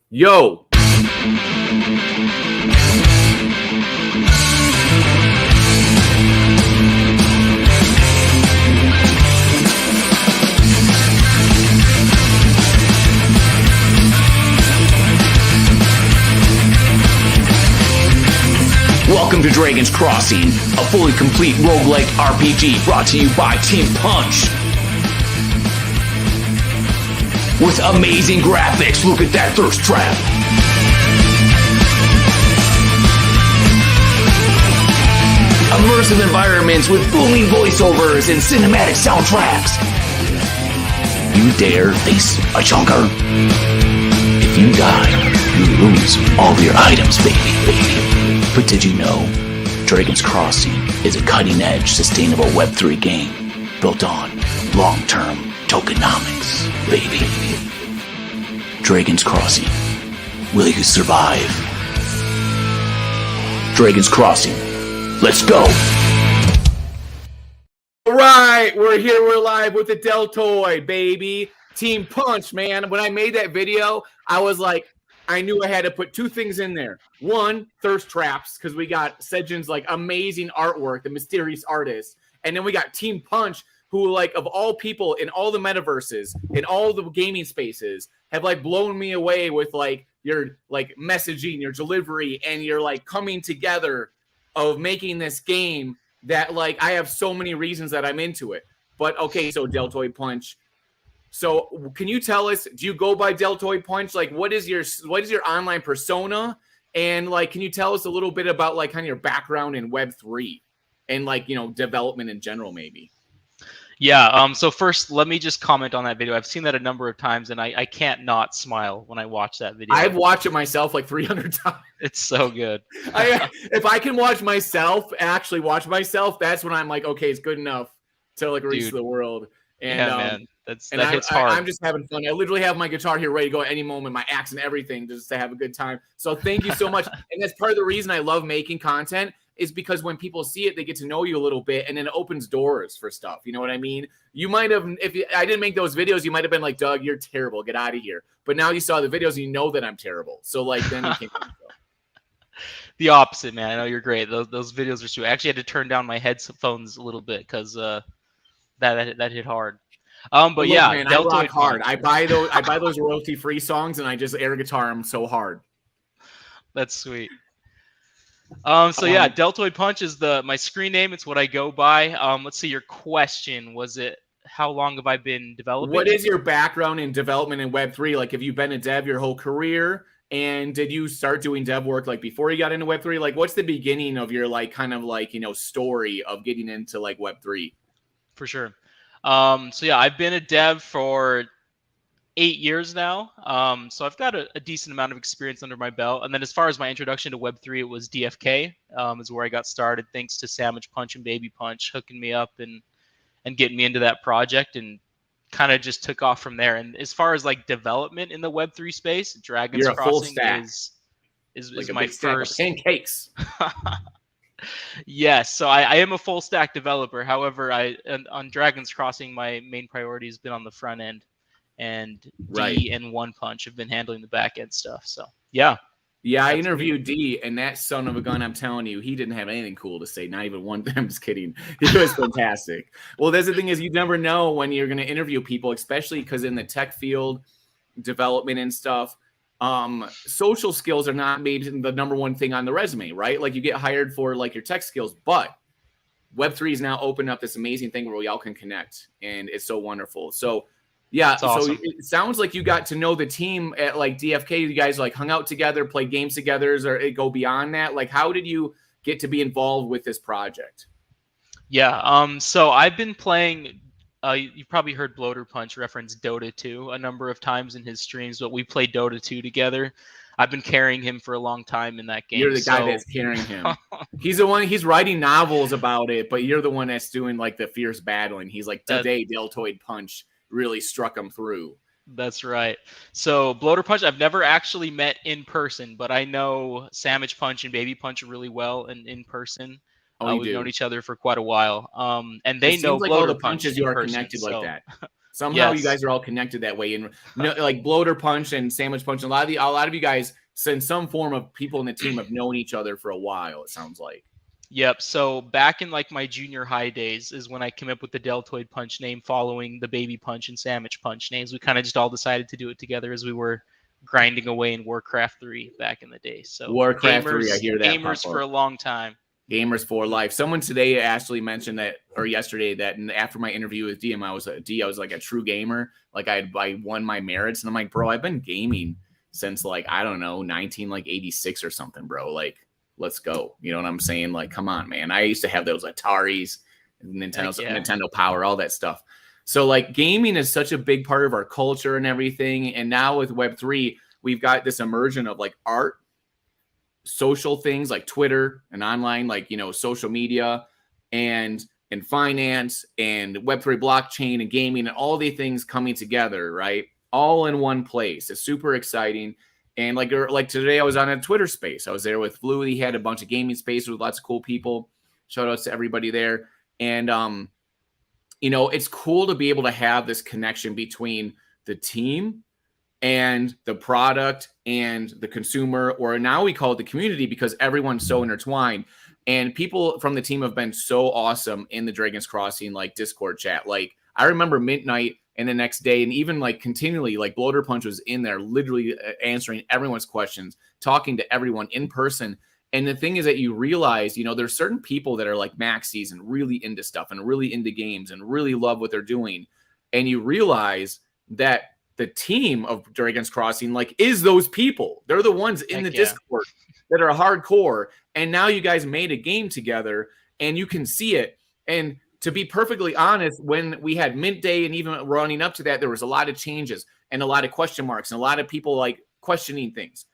Yo. Welcome to Dragon's Crossing, a fully complete roguelike RPG brought to you by Team Punch. With amazing graphics, look at that thirst trap. Immersive environments with booming voiceovers and cinematic soundtracks. You dare face a chunker? If you die, you lose all of your items, baby. But did you know Dragon's Crossing is a cutting-edge, sustainable Web3 game built on long-term tokenomics, baby? Dragon's Crossing. Will you survive? Dragon's Crossing. Let's go! Alright, we're here, we're live with the Deltoid, baby. Team Punch, man. When I made that video, I was like, I knew I had to put two things in there. One, thirst traps, because we got Sejin's like amazing artwork, the mysterious artist. And then we got Team Punch, who like of all people in all the metaverses, in all the gaming spaces, have like blown me away with like your like messaging, your delivery, and your like coming together of making this game that like I have so many reasons that I'm into it. But okay, so Deltoidpunch. So can you tell us, do you go by Deltoidpunch? Like what is your online persona? And like can you tell us a little bit about like kind of your background in Web3 and like, you know, development in general maybe? Yeah, so first let me just comment on that video. I've seen that a number of times and I can't not smile when I watch that video. I've watched it myself like 300 times. It's so good. If I can actually watch myself, that's when I'm like, okay, it's good enough to like reach the world. And yeah, man. That hits hard. I'm just having fun. I literally have my guitar here ready to go at any moment, my axe and everything, just to have a good time. So thank you so much. And that's part of the reason I love making content is because when people see it, they get to know you a little bit, and then it opens doors for stuff. You know what I mean? You might have, I didn't make those videos, you might have been like, Doug, you're terrible. Get out of here. But now you saw the videos, and you know that I'm terrible. So like then you can't. The opposite, man. I know you're great. Those videos are sweet. I actually had to turn down my headphones a little bit because that hit hard. But look, yeah, man, I rock hard. I buy those royalty-free songs, and I just air guitar them so hard. That's sweet. So yeah, Deltoidpunch is my screen name. It's what I go by. Let's see. Your question was it? How long have I been developing? What is your background in development in Web3? Like, have you been a dev your whole career? And did you start doing dev work like before you got into Web3? Like, what's the beginning of your like kind of like, you know, story of getting into like Web3? For sure. So yeah, I've been a dev for 8 years now. So I've got a decent amount of experience under my belt. And then as far as my introduction to Web3, it was DFK is where I got started, thanks to Sandwich Punch and Baby Punch hooking me up and getting me into that project, and kind of just took off from there. And as far as like development in the Web3 space, Dragon's Crossing is like my first pancakes. Yes, so I am a full stack developer. However, on Dragon's Crossing, my main priority has been on the front end, and D and One Punch have been handling the back end stuff. So yeah. Yeah, I interviewed D, and that son of a gun, I'm telling you, he didn't have anything cool to say. Not even one. I'm just kidding. He was fantastic. Well, that's the thing is you never know when you're going to interview people, especially because in the tech field, development and stuff, social skills are not maybe the number one thing on the resume, right? Like you get hired for like your tech skills, but Web3 is now opened up this amazing thing where we all can connect, and it's so wonderful. So yeah, awesome. So it sounds like you got to know the team at like DFK. You guys like hung out together, played games together, or it go beyond that. Like, how did you get to be involved with this project? Yeah, so I've been playing. You've probably heard Deltoidpunch reference Dota 2 a number of times in his streams, but we played Dota 2 together. I've been carrying him for a long time in that game. You're the guy that's carrying him. He's the one. He's writing novels about it, but you're the one that's doing like the fierce battling. He's like, today Deltoidpunch really struck him through. That's right. So Deltoidpunch, I've never actually met in person, but I know Sandwich Punch and Baby Punch really well in person. We've known each other for quite a while. And they know like all the punches you are connected like that. Somehow you guys are all connected that way. And like Bloater Punch and Sandwich Punch, a lot of you guys, in some form of people in the team, have known each other for a while, it sounds like. Yep. So back in like my junior high days is when I came up with the Deltoid Punch name, following the Baby Punch and Sandwich Punch names. We kind of just all decided to do it together as we were grinding away in Warcraft 3 back in the day. So Warcraft 3, I hear that. Gamers for a long time. Gamers for life. Someone today actually mentioned that, or yesterday, that after my interview with DM, I was like a true gamer. Like I won my merits, and I'm like, bro, I've been gaming since like, I don't know, 1986 or something, bro. Like, let's go. You know what I'm saying? Like, come on, man. I used to have those Ataris, Nintendo Power, all that stuff. So like gaming is such a big part of our culture and everything. And now with Web3, we've got this immersion of like art, social things like Twitter and online, like, you know, social media and finance and Web3 blockchain and gaming and all the things coming together, right? All in one place. It's super exciting. And like today I was on a Twitter space. I was there with Flu. He had a bunch of gaming spaces with lots of cool people. Shout outs to everybody there. And, you know, it's cool to be able to have this connection between the team and the product and the consumer, or now we call it the community, because everyone's so intertwined. And people from the team have been so awesome in the Dragon's Crossing like Discord chat. Like I remember midnight and the next day, and even like continually, like Bloater Punch was in there literally answering everyone's questions, talking to everyone in person. And the thing is that you realize, you know, there's certain people that are like maxis and really into stuff and really into games and really love what they're doing. And you realize that the team of Dragon's Crossing like is those people. They're the ones in the Discord that are hardcore. And now you guys made a game together and you can see it. And to be perfectly honest, when we had Mint Day and even running up to that, there was a lot of changes and a lot of question marks and a lot of people like questioning things.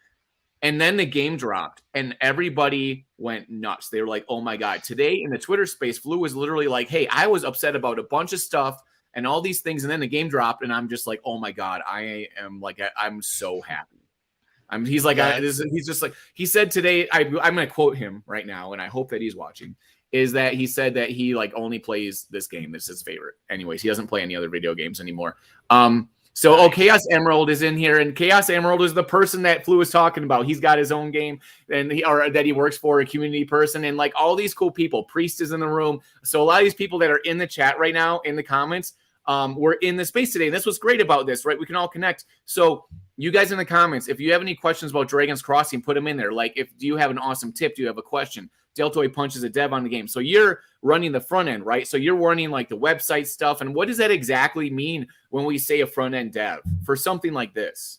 And then the game dropped and everybody went nuts. They were like, oh my God. Today in the Twitter space, Flu was literally like, hey, I was upset about a bunch of stuff and all these things. And then the game dropped and I'm just like, oh my God, I'm so happy. He's like, he's just like, he said today, I'm going to quote him right now. And I hope that he's watching, is that he said that he like only plays this game. This is his favorite. Anyways, he doesn't play any other video games anymore. So Chaos Emerald is in here, and Chaos Emerald is the person that Flu was talking about. He's got his own game, and that he works for, a community person, and like all these cool people. Priest is in the room. So a lot of these people that are in the chat right now, in the comments, we're in the space today. And that's what's great about this, right? We can all connect. So you guys in the comments, if you have any questions about Dragon's Crossing, put them in there. Like, do you have an awesome tip? Do you have a question? Deltoidpunch is a dev on the game. So you're running the front end, right? So you're running like the website stuff. And what does that exactly mean when we say a front end dev for something like this?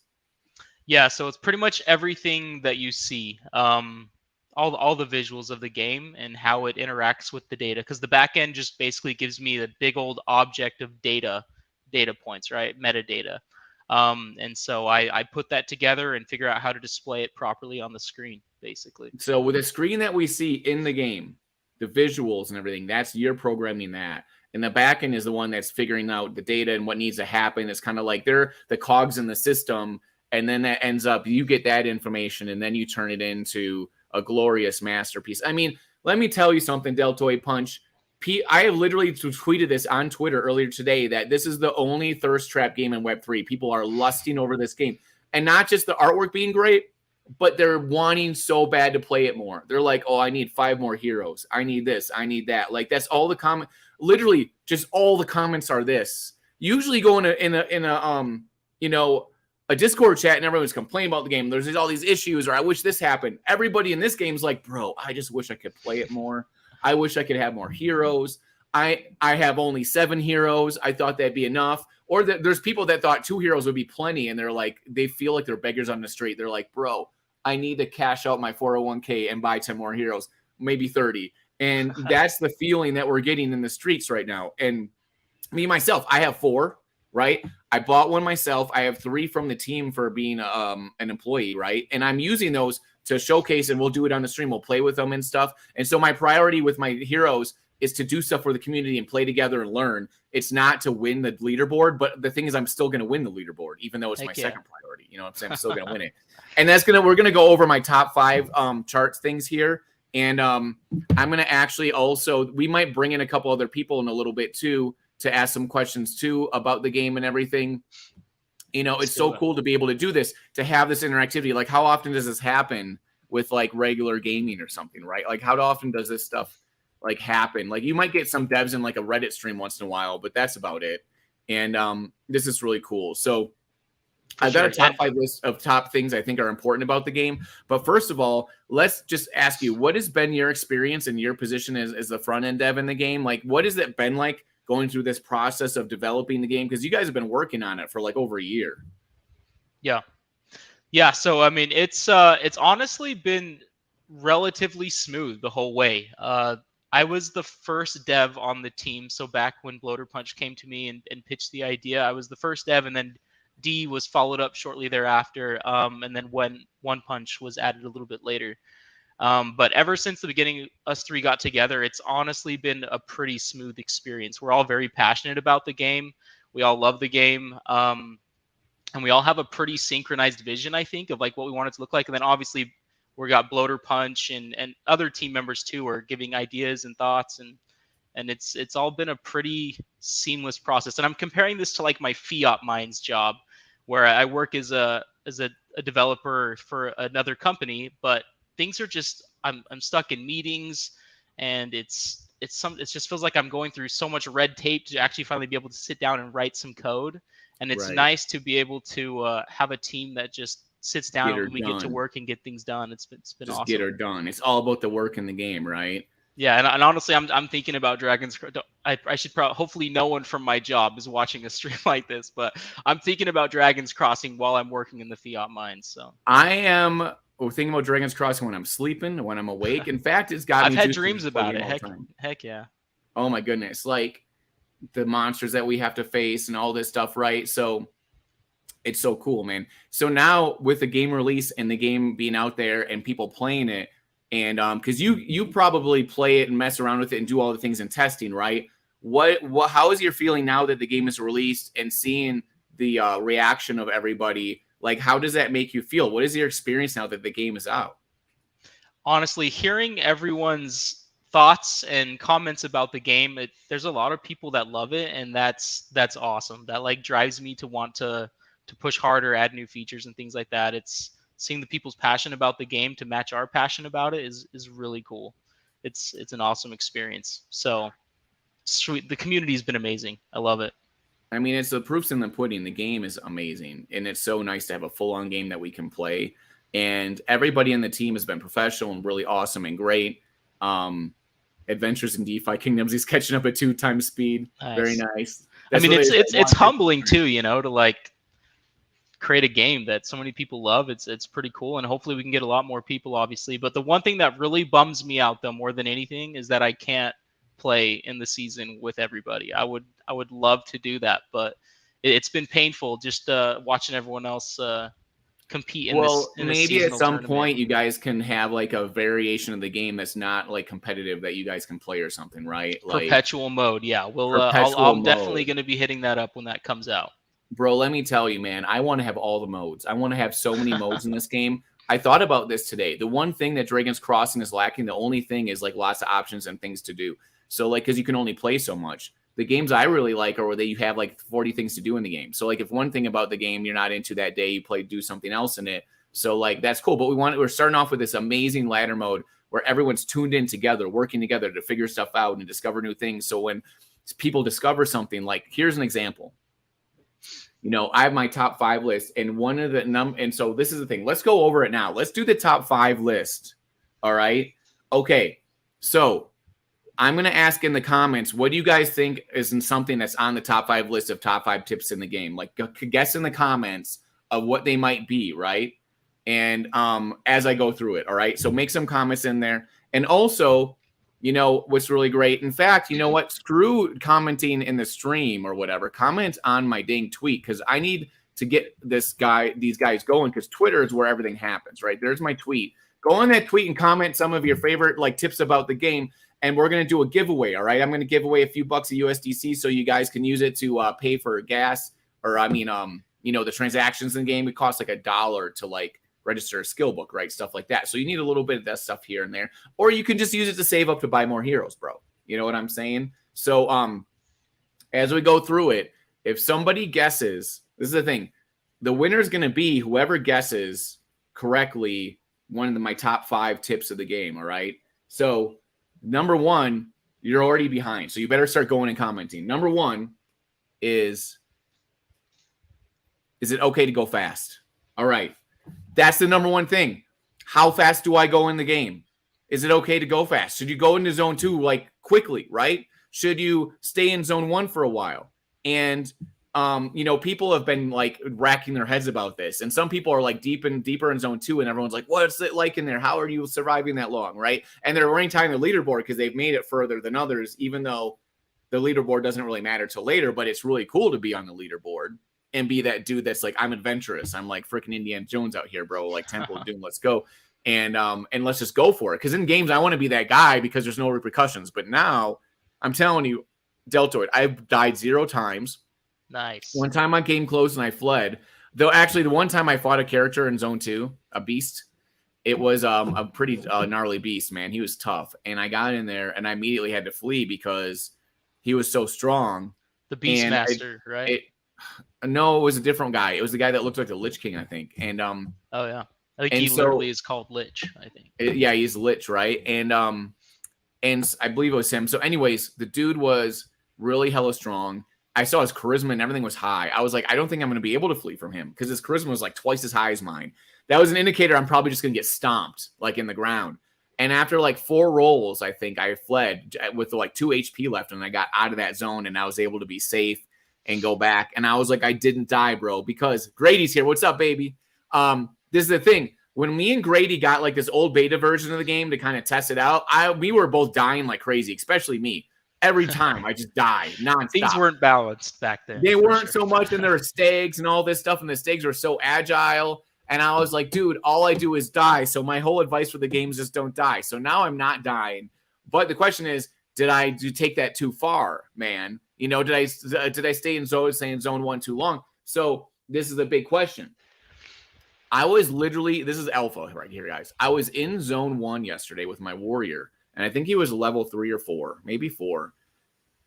Yeah, so it's pretty much everything that you see. All the visuals of the game and how it interacts with the data, because the back end just basically gives me the big old object of data points, right? Metadata. And so I put that together and figure out how to display it properly on the screen, basically. So with the screen that we see in the game, the visuals and everything, that's you're programming that. And the backend is the one that's figuring out the data and what needs to happen. It's kind of like they're the cogs in the system. And then that ends up, you get that information and then you turn it into a glorious masterpiece. I mean, let me tell you something, Deltoidpunch. I have literally tweeted this on Twitter earlier today that this is the only thirst trap game in Web3. People are lusting over this game. And not just the artwork being great, but they're wanting so bad to play it more. They're like, oh, I need 5 more heroes. I need this. I need that. Like, that's all the comment. Literally, just all the comments are this. Usually go in a Discord chat and everyone's complaining about the game. There's all these issues, or I wish this happened. Everybody in this game is like, bro, I just wish I could play it more. I wish I could have more heroes. I have only 7 heroes. I thought that'd be enough. Or there's people that thought 2 heroes would be plenty, and they're like, they feel like they're beggars on the street. They're like, bro, I need to cash out my 401k and buy 10 more heroes, maybe 30. And that's the feeling that we're getting in the streets right now. And me, myself, I have 4, right? I bought one myself. I have 3 from the team for being an employee, right? And I'm using those to showcase, and we'll do it on the stream. We'll play with them and stuff. And so my priority with my heroes is to do stuff for the community and play together and learn. It's not to win the leaderboard, but the thing is, I'm still going to win the leaderboard, even though it's my second priority. You know what I'm saying? I'm still going to win it. And we're going to go over my top 5 charts things here. And I'm going to actually also, we might bring in a couple other people in a little bit too, to ask some questions too about the game and everything. You know, it's so cool to be able to do this, to have this interactivity. Like, how often does this happen with like regular gaming or something, right? Like, how often does this stuff like happen? Like, you might get some devs in like a Reddit stream once in a while, but that's about it. And this is really cool. So I've got a top 5 list of top things I think are important about the game. But first of all, let's just ask you, what has been your experience and your position as the front end dev in the game? Like, what has it been like going through this process of developing the game? Because you guys have been working on it for like over a year. Yeah. So I mean, it's honestly been relatively smooth the whole way. I was the first dev on the team. So back when Deltoidpunch came to me and pitched the idea, I was the first dev, and then D was followed up shortly thereafter. And then when One Punch was added a little bit later. But ever since the beginning, us three got together, it's honestly been a pretty smooth experience. We're all very passionate about the game. We all love the game. And we all have a pretty synchronized vision, I think, of like what we want it to look like. And then obviously we got Deltoidpunch and other team members too are giving ideas and thoughts, and it's all been a pretty seamless process. And I'm comparing this to like my Fiat Minds job, where I work as a developer for another company, but things are just I'm stuck in meetings, and it just feels like I'm going through so much red tape to actually finally be able to sit down and write some code. And it's nice to be able to have a team that just sits down and we get to work and get things done. It's been just awesome. Get her done. It's all about the work in the game, right? Yeah, and honestly, I'm thinking about Dragon's. I should probably, hopefully no one from my job is watching a stream like this, but I'm thinking about Dragon's Crossing while I'm working in the Fiat Mines. So I am thinking about Dragon's Crossing when I'm sleeping, when I'm awake. In fact, it's got I've had dreams about it. Heck yeah. Oh my goodness. Like the monsters that we have to face and all this stuff, right? So it's so cool, man. So now with the game release and the game being out there and people playing it, and because you probably play it and mess around with it and do all the things in testing, right? How is your feeling now that the game is released and seeing the reaction of everybody? Like, how does that make you feel? What is your experience now that the game is out? Honestly, hearing everyone's thoughts and comments about the game, there's a lot of people that love it, and that's awesome. That like drives me to want to push harder, add new features and things like that. It's seeing the people's passion about the game to match our passion about it is really cool. It's an awesome experience. So sweet. The community's been amazing. I love it. I mean, it's the proof's in the pudding. The game is amazing, and it's so nice to have a full-on game that we can play. And everybody in the team has been professional and really awesome and great. Adventures in DeFi Kingdoms, he's catching up at 2 times speed. Nice. Very nice. That's, I mean, it's humbling too, you know, to like create a game that so many people love. It's pretty cool, and hopefully we can get a lot more people, obviously. But the one thing that really bums me out though more than anything is that I can't play in the season with everybody. I would love to do that, but it's been painful just watching everyone else compete in this. Maybe at some point you guys can have like a variation of the game that's not like competitive that you guys can play or something, right? Like perpetual mode. Yeah, I'm definitely going to be hitting that up when that comes out. Bro, let me tell you, man, I want to have all the modes. I want to have so many modes in this game. I thought about this today. The one thing that Dragon's Crossing is lacking, the only thing is like lots of options and things to do. So like, because you can only play so much. The games I really like are where you have like 40 things to do in the game. So like if one thing about the game you're not into that day, you do something else in it. So like that's cool. But we're starting off with this amazing ladder mode where everyone's tuned in together, working together to figure stuff out and discover new things. So when people discover something, like here's an example. You know, I have my top 5 list, and one of the and so this is the thing. Let's go over it now. Let's do the top 5 list. All right. Okay. So I'm going to ask in the comments, what do you guys think is in something that's on the top 5 list of top 5 tips in the game? Like guess in the comments of what they might be, right? And as I go through it, all right? So make some comments in there. And also, you know, what's really great. In fact, you know what? Screw commenting in the stream or whatever. Comment on my dang tweet because I need to get these guys going because Twitter is where everything happens, right? There's my tweet. Go on that tweet and comment some of your favorite like tips about the game. And we're going to do a giveaway, all right? I'm going to give away a few bucks of USDC so you guys can use it to pay for gas or, you know, the transactions in the game. It costs like $1 to like register a skill book, right? Stuff like that. So you need a little bit of that stuff here and there. Or you can just use it to save up to buy more heroes, bro. You know what I'm saying? So as we go through it, if somebody guesses, this is the thing, the winner is going to be whoever guesses correctly one of my top 5 tips of the game, all right? So, number 1, you're already behind, so you better start going and commenting. Number 1 is it okay to go fast? All right. That's the number 1 thing. How fast do I go in the game? Is it okay to go fast? Should you go into zone 2 like quickly, right? Should you stay in zone 1 for a while? And people have been like racking their heads about this. And some people are like deeper in zone 2, and everyone's like, what's it like in there? How are you surviving that long, right? And they're ranking the leaderboard because they've made it further than others, even though the leaderboard doesn't really matter till later, but it's really cool to be on the leaderboard and be that dude that's like, I'm adventurous. I'm like freaking Indiana Jones out here, bro. Like Temple of Doom, let's go. And let's just go for it. Because in games, I want to be that guy because there's no repercussions. But now, I'm telling you, Deltoid, I've died 0 times. Nice. One time my game closed and I fled. Though actually, the one time I fought a character in Zone 2, a beast, it was a pretty gnarly beast, man. He was tough. And I got in there and I immediately had to flee because he was so strong. The Beastmaster, right? No, it was a different guy. It was the guy that looked like the Lich King, I think. And oh yeah, I think he literally is called Lich. I think. Yeah, he's Lich, right? And I believe it was him. So, anyways, the dude was really hella strong. I saw his charisma and everything was high. I was like, I don't think I'm going to be able to flee from him because his charisma was like twice as high as mine. That was an indicator I'm probably just going to get stomped like in the ground. And after like 4 rolls, I think I fled with like 2 HP left, and I got out of that zone and I was able to be safe and go back. And I was like, I didn't die, bro, because Grady's here. What's up, baby? This is the thing. When me and Grady got like this old beta version of the game to kind of test it out, we were both dying like crazy, especially me. Every time I just died nonstop. Things weren't balanced back then. They weren't so much, and there were stags and all this stuff, and the stags were so agile. And I was like, dude, all I do is die. So my whole advice for the game is just don't die. So now I'm not dying. But the question is, did I take that too far, man? You know, did I stay in zone 1 too long? So this is a big question. I was literally, this is alpha right here, guys. I was in zone 1 yesterday with my warrior, and I think he was level 3 or 4, maybe 4.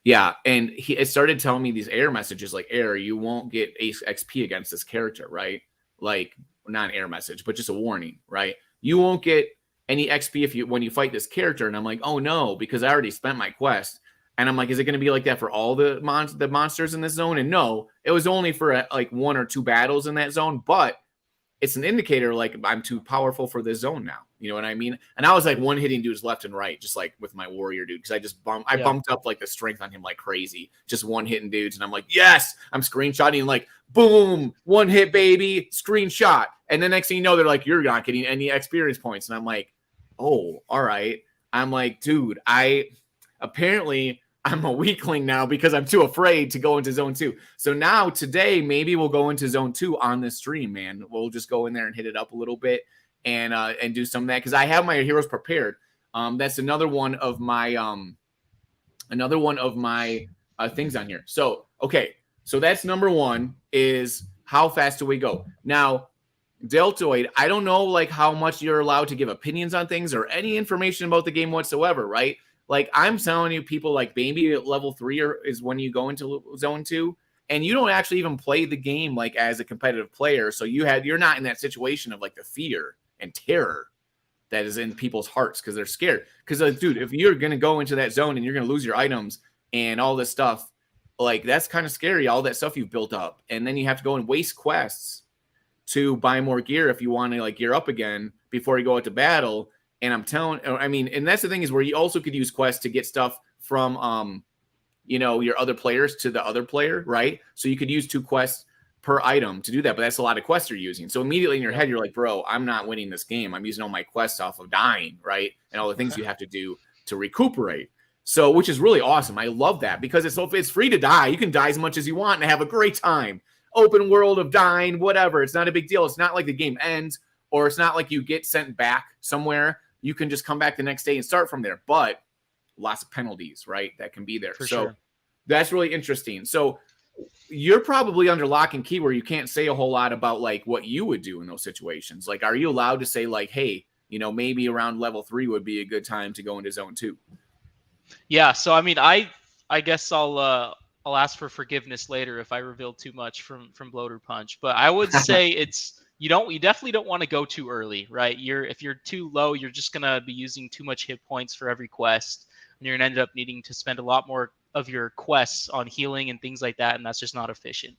Yeah, and it started telling me these error messages like, error, you won't get XP against this character, right? Like, not an error message, but just a warning, right? You won't get any XP when you fight this character. And I'm like, oh no, because I already spent my quest. And I'm like, is it going to be like that for all the monsters in this zone? And no, it was only for like 1 or 2 battles in that zone, but it's an indicator like I'm too powerful for this zone now. You know what I mean? And I was like one-hitting dudes left and right, just like with my warrior dude, because I bumped up like the strength on him like crazy, just one-hitting dudes. And I'm like, yes, I'm screenshotting like, boom, 1 hit, baby, screenshot. And the next thing you know, they're like, you're not getting any experience points. And I'm like, oh, all right. I'm like, dude, apparently I'm a weakling now because I'm too afraid to go into zone 2. So now today, maybe we'll go into zone 2 on this stream, man. We'll just go in there and hit it up a little bit and do some of that because I have my heroes prepared. That's another one of my things on here. So, okay. So that's number 1 is how fast do we go? Now, Deltoid, I don't know like how much you're allowed to give opinions on things or any information about the game whatsoever, right? Like I'm telling you, people like maybe at level 3 is when you go into zone 2, and you don't actually even play the game like as a competitive player. So you're not in that situation of like the fear and terror that is in people's hearts because they're scared. Because dude, if you're gonna go into that zone and you're gonna lose your items and all this stuff, like that's kind of scary. All that stuff you've built up, and then you have to go and waste quests to buy more gear if you want to like gear up again before you go out to battle. And and that's the thing is where you also could use quests to get stuff from, your other players to the other player, right? So you could use 2 quests per item to do that, but that's a lot of quests you're using. So immediately in your head, you're like, bro, I'm not winning this game. I'm using all my quests off of dying, right? And all the things you have to do to recuperate. So, which is really awesome. I love that because it's free to die. You can die as much as you want and have a great time. Open world of dying, whatever. It's not a big deal. It's not like the game ends or it's not like you get sent back somewhere. You can just come back the next day and start from there. But lots of penalties, right? That can be there. For so sure. That's really interesting. So you're probably under lock and key where you can't say a whole lot about like what you would do in those situations. Like, are you allowed to say like, hey, maybe around level 3 would be a good time to go into zone 2? Yeah. So, I mean, I guess I'll I'll ask for forgiveness later if I reveal too much from Deltoidpunch. But I would say you definitely don't want to go too early, right? If you're too low, you're just gonna be using too much hit points for every quest, and you're gonna end up needing to spend a lot more of your quests on healing and things like that, and that's just not efficient.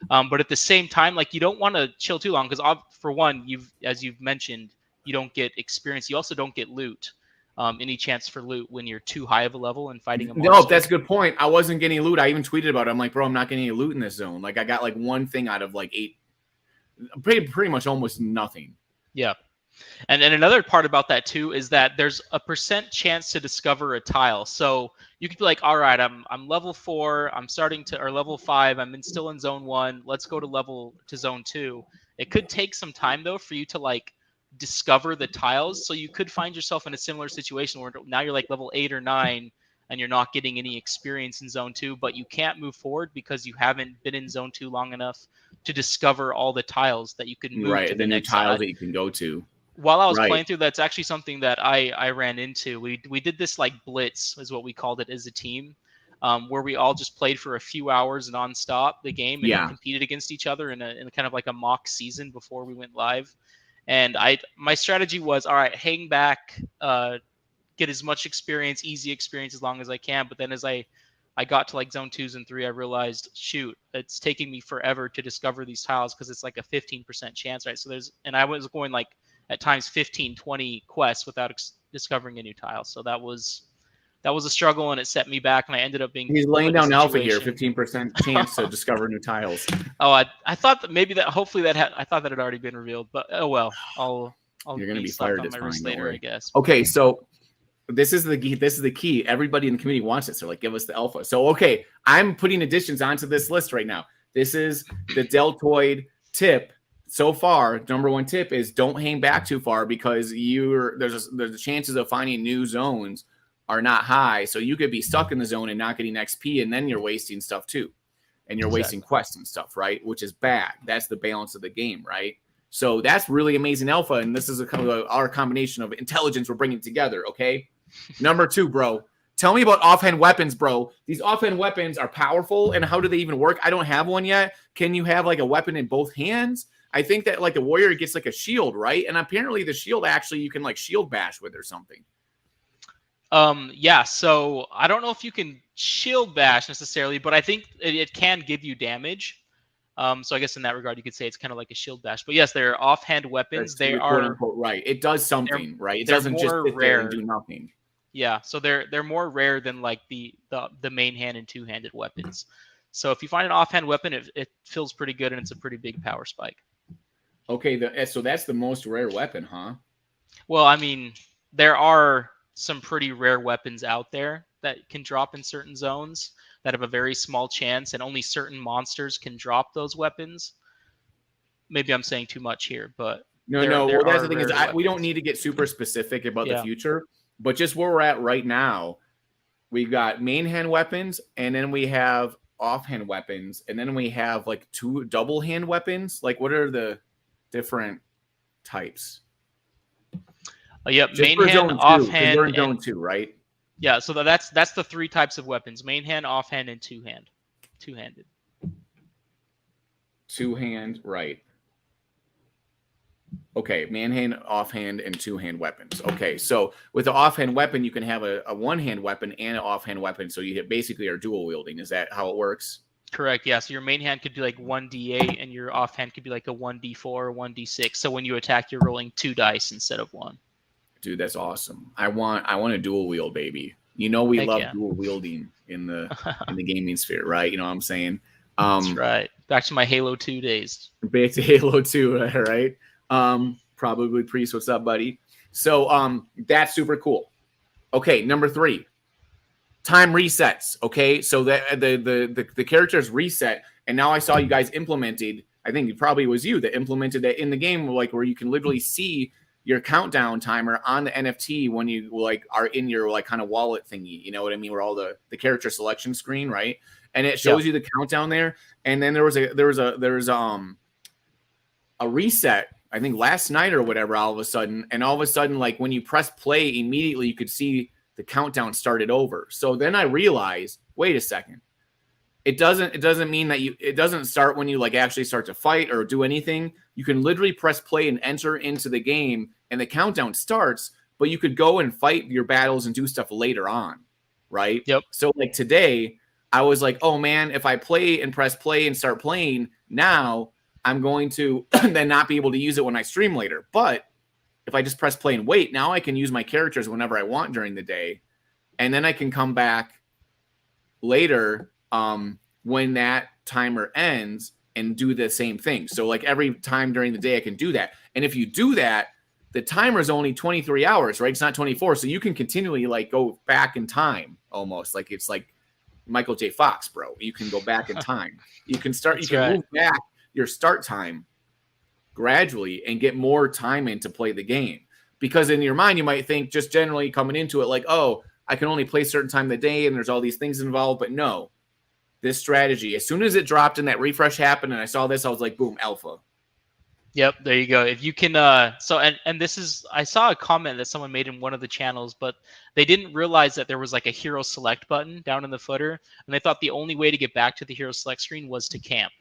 But at the same time, like, you don't want to chill too long, because for one, as you've mentioned, you don't get experience. You also don't get loot. Any chance for loot when you're too high of a level and fighting a monster. No, that's a good point. I wasn't getting loot. I even tweeted about it. I'm like, bro, I'm not getting any loot in this zone. Like, I got like one thing out of like 8, pretty much almost nothing. Yeah. And another part about that too is that there's a % chance to discover a tile. So you could be like, all right, I'm level 4, I'm starting to, or level 5, still in zone 1. Let's go to zone 2. It could take some time though for you to like discover the tiles. So you could find yourself in a similar situation where now you're like level 8 or 9 and you're not getting any experience in zone 2, but you can't move forward because you haven't been in zone 2 long enough to discover all the tiles that you can move to the next tiles side. that you can go to. While I was playing through, that's actually something that I ran into. We did this like blitz, is what we called it, as a team, where we all just played for a few hours nonstop the game and competed against each other in a kind of like a mock season before we went live. And my strategy was, all right, hang back, get as much experience, easy experience, as long as I can. But then as I got to like zone 2s and 3, I realized, shoot, it's taking me forever to discover these tiles because it's like a 15% chance, right? So and I was going like at times 15, 20 quests without discovering a new tile. So that was a struggle, and it set me back, and I ended up being... He's laying down alpha here, 15% chance to discover new tiles. Oh, I thought that maybe hopefully I thought that had already been revealed, but oh well. You're going to be fired on my wrist later, I guess. Okay, so this is the key. Everybody in the community wants it, so like, give us the alpha. So okay, I'm putting additions onto this list right now. This is the Deltoid tip. So far, number 1 tip is don't hang back too far, because there's the chances of finding new zones are not high. So you could be stuck in the zone and not getting XP, and then you're wasting stuff too. And you're wasting quests and stuff, right? Which is bad. That's the balance of the game, right? So that's really amazing alpha, and this is our combination of intelligence we're bringing together, okay? Number 2, bro. Tell me about offhand weapons, bro. These offhand weapons are powerful, and how do they even work? I don't have one yet. Can you have like a weapon in both hands? I think that like the warrior gets like a shield, right? And apparently the shield actually you can like shield bash with or something. Yeah, so I don't know if you can shield bash necessarily, but I think it can give you damage. So I guess in that regard, you could say it's kind of like a shield bash. But yes, they're offhand weapons. They are quote unquote right. It does something, right? It doesn't just sit there and do nothing. Yeah, so they're more rare than like the main hand and two-handed weapons. So if you find an offhand weapon, it feels pretty good, and it's a pretty big power spike. Okay, so that's the most rare weapon, huh? Well, I mean, there are some pretty rare weapons out there that can drop in certain zones that have a very small chance, and only certain monsters can drop those weapons. Maybe I'm saying too much here, but no. Well, that's the thing is we don't need to get super specific about the future, but just where we're at right now, we've got main hand weapons, and then we have offhand weapons, and then we have like 2 double hand weapons. Like, what are the different types? Yep, main hand, offhand. We're in zone 2, right? Yeah, so that's the 3 types of weapons: main hand, offhand, and two-handed. Two-hand, right? Okay, man-hand, offhand, and two-hand weapons. Okay, so with the offhand weapon, you can have a one-hand weapon and an offhand weapon, so you basically are dual wielding. Is that how it works? Correct. Yeah. So your main hand could be like 1d8, and your offhand could be like a 1d4 or 1d6. So when you attack, you're rolling 2 dice instead of 1. Dude, that's awesome. I want a dual wield, baby. You know we love dual wielding in the gaming sphere, right? You know what I'm saying? That's right. Back to my Halo 2 days. Back to Halo 2, right? Probably Priest. What's up, buddy? So that's super cool. Okay, number 3. Time resets. Okay, so the characters reset, and now I saw you guys implemented. I think it probably was you that implemented that in the game, like where you can literally see your countdown timer on the NFT when you like are in your like kind of wallet thingy. You know what I mean? Where all the character selection screen, right? And it shows you the countdown there. And then there was a reset, I think last night or whatever, all of a sudden, like when you press play, immediately you could see the countdown started over. So then I realized, wait a second, it doesn't mean that it doesn't start when you like actually start to fight or do anything. You can literally press play and enter into the game and the countdown starts, but you could go and fight your battles and do stuff later on, right? Yep. So like today, I was like, oh man, if I play and press play and start playing now, I'm going to then not be able to use it when I stream later. But if I just press play and wait, now I can use my characters whenever I want during the day. And then I can come back later when that timer ends and do the same thing. So like every time during the day, I can do that. And if you do that, the timer is only 23 hours, right? It's not 24. So you can continually like go back in time almost. Like it's like Michael J. Fox, bro. You can go back in time. You can start, you can move back your start time gradually and get more time in to play the game. Because in your mind, you might think just generally coming into it like, oh, I can only play certain time of the day and there's all these things involved. But no, this strategy, as soon as it dropped and that refresh happened and I saw this, I was like, boom, alpha. Yep, there you go. If you can, so and this is, I saw a comment that someone made in one of the channels, but they didn't realize that there was like a hero select button down in the footer, and they thought the only way to get back to the hero select screen was to camp,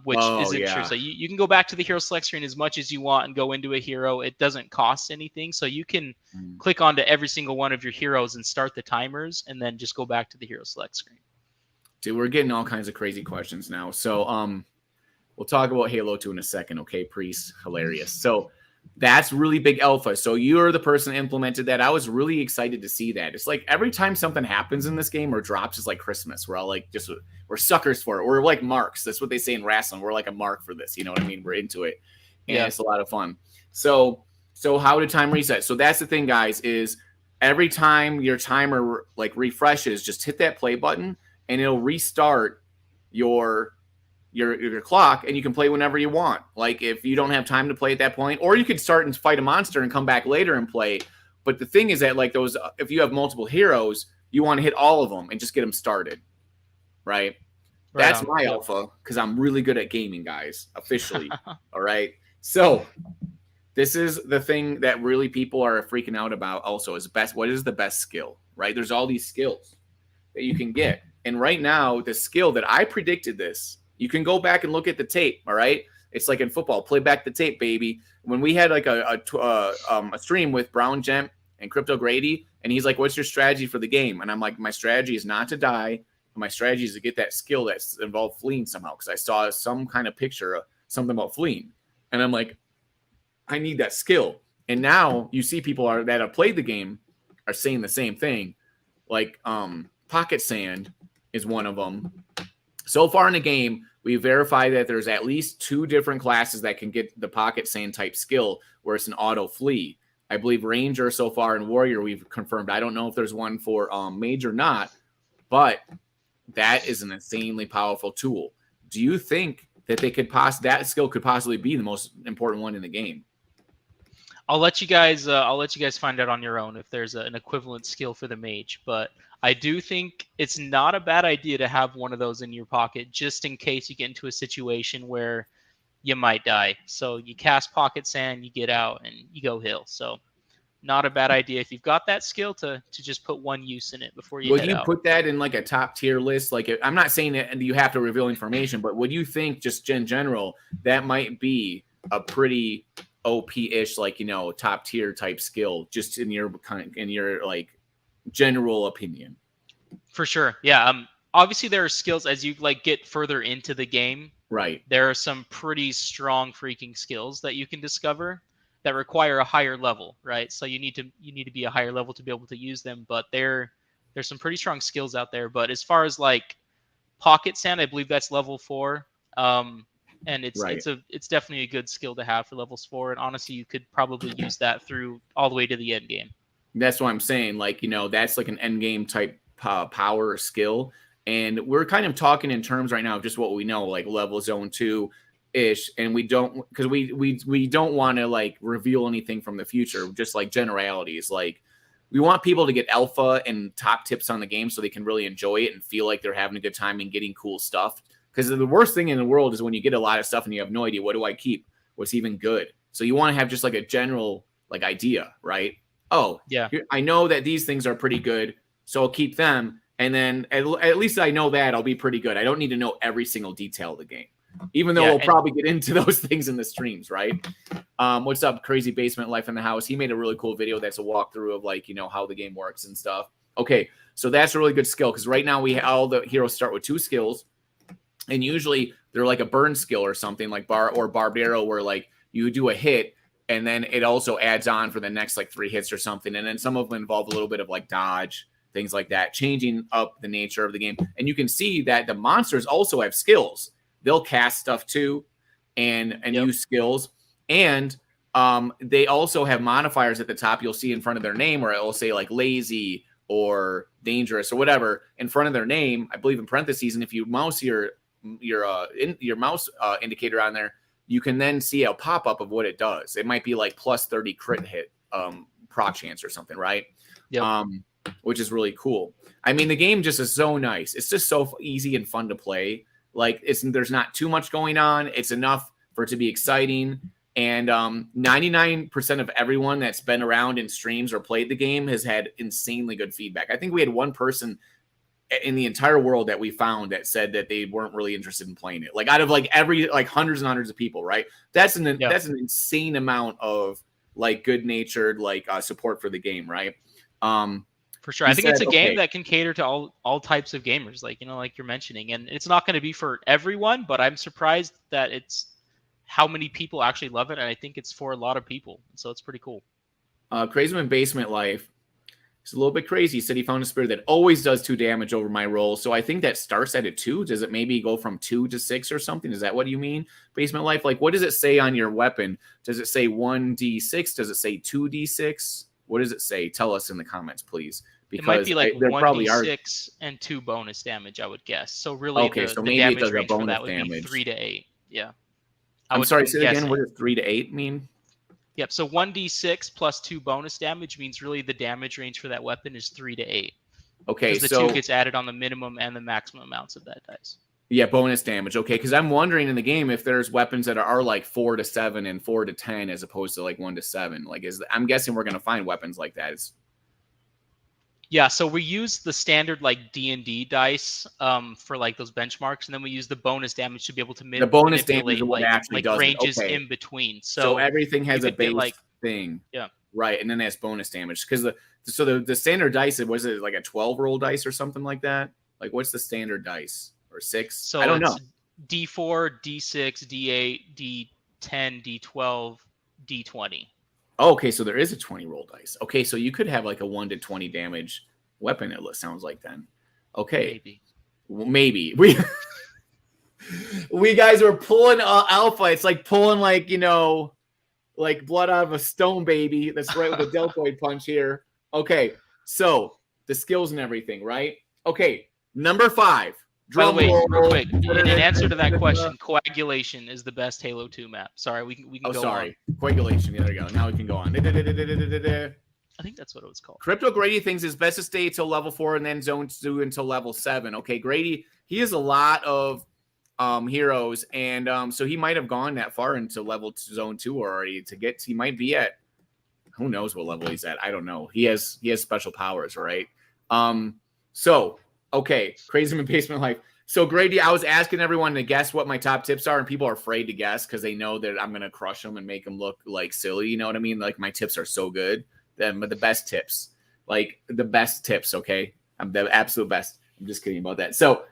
which isn't true. So you can go back to the hero select screen as much as you want and go into a hero. It doesn't cost anything, so you can click onto every single one of your heroes and start the timers, and then just go back to the hero select screen. Dude, we're getting all kinds of crazy questions now. So, we'll talk about Halo 2 in a second, okay, Priest? Hilarious. So that's really big alpha. So you're the person that implemented that. I was really excited to see that. It's like every time something happens in this game or drops, it's like Christmas. We're all like, we're suckers for it. We're like marks. That's what they say in wrestling. We're like a mark for this. You know what I mean? We're into it. And It's a lot of fun. So how to time reset? So that's the thing, guys, is every time your timer like refreshes, just hit that play button and it'll restart your clock and you can play whenever you want. Like if you don't have time to play at that point, or you could start and fight a monster and come back later and play. But the thing is that like those, if you have multiple heroes, you want to hit all of them and just get them started. Right. That's my alpha because I'm really good at gaming, guys, officially. All right. So this is the thing that really people are freaking out about also is what is the best skill, right? There's all these skills that you can get. And right now, the skill that I predicted this, you can go back and look at the tape, all right? It's like in football, play back the tape, baby. When we had like a stream with Brown Gent and Crypto Grady, and he's like, what's your strategy for the game? And I'm like, my strategy is not to die. My strategy is to get that skill that's involved fleeing somehow because I saw some kind of picture, something about fleeing. And I'm like, I need that skill. And now you see people that have played the game are saying the same thing. Like Pocket Sand is one of them. So far in the game, we verified that there's at least 2 different classes that can get the Pocket Sand type skill where it's an auto flee. I believe Ranger so far and Warrior we've confirmed. I don't know if there's one for Mage or not, but that is an insanely powerful tool. Do you think that that skill could possibly be the most important one in the game? I'll let you guys find out on your own if there's an equivalent skill for the Mage, but I do think it's not a bad idea to have one of those in your pocket just in case you get into a situation where you might die. So you cast Pocket Sand, you get out, and you go heal. So not a bad idea if you've got that skill to just put one use in it before you head out. Would you put that in like a top tier list? Like I'm not saying that you have to reveal information, but would you think just in general that might be a pretty OP-ish, like, you know, top tier type skill just in your like general opinion? For sure. Yeah. Obviously there are skills as you like get further into the game. Right. There are some pretty strong freaking skills that you can discover that require a higher level, right? So you need to be a higher level to be able to use them, but there's some pretty strong skills out there. But as far as like Pocket Sand, I believe that's level 4. And it's definitely a good skill to have for levels 4. And honestly, you could probably use that through all the way to the end game. That's what I'm saying. Like, you know, that's like an end game type power or skill. And we're kind of talking in terms right now of just what we know, like level zone 2-ish. And we don't, because we don't want to like reveal anything from the future, just like generalities. Like we want people to get alpha and top tips on the game so they can really enjoy it and feel like they're having a good time and getting cool stuff. Because the worst thing in the world is when you get a lot of stuff and you have no idea, what do I keep? What's even good? So you want to have just like a general like idea, right? Oh, yeah. I know that these things are pretty good, so I'll keep them. And then at least I know that I'll be pretty good. I don't need to know every single detail of the game, even though we'll probably get into those things in the streams, right? What's up, Crazy Basement Life in the House? He made a really cool video that's a walkthrough of like, how the game works and stuff. Okay, so that's a really good skill because right now all the heroes start with 2 skills, and usually they're like a burn skill or something like barbed arrow, where like you do a hit and then it also adds on for the next like 3 hits or something, and then some of them involve a little bit of like dodge, things like that, changing up the nature of the game. And you can see that the monsters also have skills. They'll cast stuff too and use skills. And they also have modifiers at the top. You'll see in front of their name where it will say like lazy or dangerous or whatever in front of their name, I believe in parentheses. And if you mouse your mouse indicator on there, you can then see a pop-up of what it does. It might be like plus 30 crit hit proc chance or something, right? Yep. Which is really cool. I mean, the game just is so nice. It's just so easy and fun to play. Like there's not too much going on. It's enough for it to be exciting. And 99% of everyone that's been around in streams or played the game has had insanely good feedback. I think we had one person in the entire world that we found that said that they weren't really interested in playing it. Like out of like hundreds and hundreds of people, right? That's an insane amount of like good-natured like support for the game, right? For sure. I think it's a game that can cater to all types of gamers, like like you're mentioning. And it's not going to be for everyone, but I'm surprised that it's how many people actually love it, and I think it's for a lot of people. So it's pretty cool. Crazyman Basement Life is a little bit crazy. He said he found a spirit that always does 2 damage over my roll. So I think that starts at a 2. Does it maybe go from 2 to 6 or something? Is that what you mean, Basement Life? Like, what does it say on your weapon? Does it say 1d6? Does it say 2d6? What does it say? Tell us in the comments, please. Because it might be like 1d6 and 2 bonus damage, I would guess. So really, so maybe it does a bonus would damage. Be 3 to 8. Yeah. I'm sorry, say again. What does 3 to 8 mean? Yep. So 1d6 plus 2 bonus damage means really the damage range for that weapon is 3 to 8. Okay, because the 2 gets added on the minimum and the maximum amounts of that dice. Yeah, bonus damage. Okay, because I'm wondering in the game if there's weapons that are like 4 to 7 and 4 to 10 as opposed to like 1 to 7. Like, I'm guessing we're gonna find weapons like that. Yeah, so we use the standard like D&D dice for like those benchmarks, and then we use the bonus damage to be able to the bonus damage what actually does ranges in between. So everything has a base thing. Yeah. Right, and then it has bonus damage because the standard dice, was it like a 12 roll dice or something like that? Like, what's the standard dice? Or 6? So I don't know. D4, D6, D8, D10, D12, D20. Oh, okay, so there is a 20 roll dice. Okay, so you could have like a 1 to 20 damage weapon, it sounds like then. Okay. Maybe. We guys were pulling alpha. It's like pulling like, like blood out of a stone, baby. That's right with the Deltoid punch here. Okay, so the skills and everything, right? Okay, number 5. By the way, real quick, in answer to that question, Coagulation is the best Halo 2 map. Sorry, we can go on. Coagulation. There we go. Now we can go on. I think that's what it was called. Crypto Grady thinks it's best to stay till level 4 and then zone 2 until level 7. Okay, Grady, he has a lot of heroes, and so he might have gone that far into zone 2 already he might be at, who knows what level he's at. I don't know. He has special powers, right? So okay, Crazy Basement Life. So Grady, I was asking everyone to guess what my top tips are, and people are afraid to guess because they know that I'm gonna crush them and make them look like silly. You know what I mean? Like my tips are so good. But the best tips, like the best tips. Okay, I'm the absolute best. I'm just kidding about that. So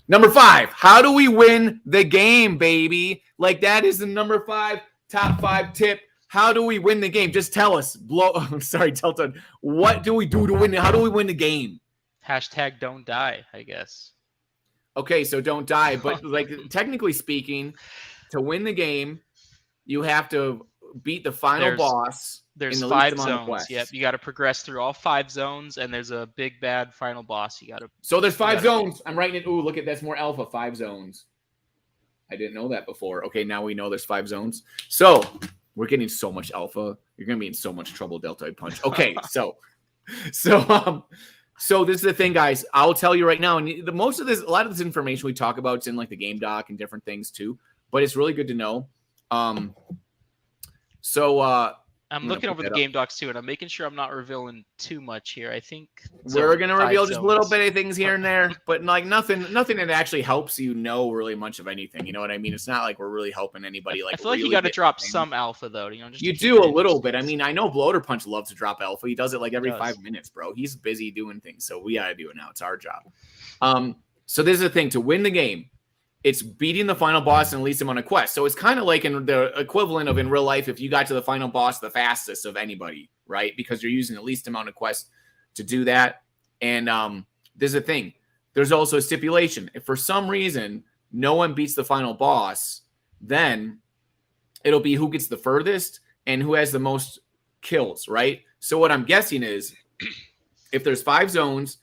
number 5, how do we win the game, baby? Like that is the number 5 top 5 tip. How do we win the game? Just tell us. Sorry, Deltoid. What do we do to win? How do we win the game? Hashtag don't die, I guess. Okay, so don't die. But like technically speaking, to win the game, you have to beat the final boss. There's 5 zones. Yep, you got to progress through all 5 zones, and there's a big bad final boss. You got to. So there's 5 zones. I'm writing it. Ooh, look at that's more alpha. 5 zones. I didn't know that before. Okay, now we know there's 5 zones. So we're getting so much alpha. You're gonna be in so much trouble, Deltoid Punch. Okay, so this is the thing, guys. I'll tell you right now, and a lot of this information we talk about is in like the game doc and different things too. But it's really good to know. I'm looking over the game docs too, and I'm making sure I'm not revealing too much here. I think we're gonna reveal just a little zones. bit of things here and there, but like nothing that actually helps you know really much of anything. You know what I mean? It's not like we're really helping anybody. Like I feel like you got to drop some alpha though. You know, just you do a little bit. I mean, I know Deltoidpunch loves to drop alpha. He does it like every 5 minutes, bro. He's busy doing things, so we gotta do it now. It's our job. So this is the thing: to win the game, it's beating the final boss in the least amount of quests. So it's kind of like in the equivalent of in real life if you got to the final boss the fastest of anybody, right? Because you're using the least amount of quests to do that. And there's a thing. There's also a stipulation. If for some reason no one beats the final boss, then it'll be who gets the furthest and who has the most kills, right? So what I'm guessing is if there's 5 zones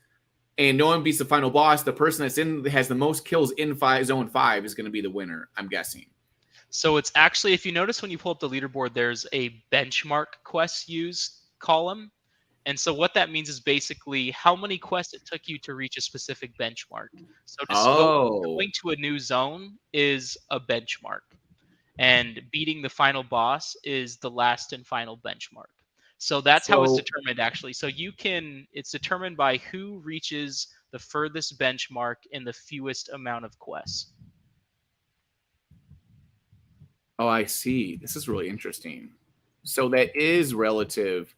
and no one beats the final boss, the person that's in has the most kills in zone 5 is going to be the winner, I'm guessing. So it's actually, if you notice when you pull up the leaderboard, there's a benchmark quests used column. And so what that means is basically how many quests it took you to reach a specific benchmark. So just going to a new zone is a benchmark. And beating the final boss is the last and final benchmark. So that's how it's determined, actually. So it's determined by who reaches the furthest benchmark in the fewest amount of quests. Oh, I see. This is really interesting. So that is relative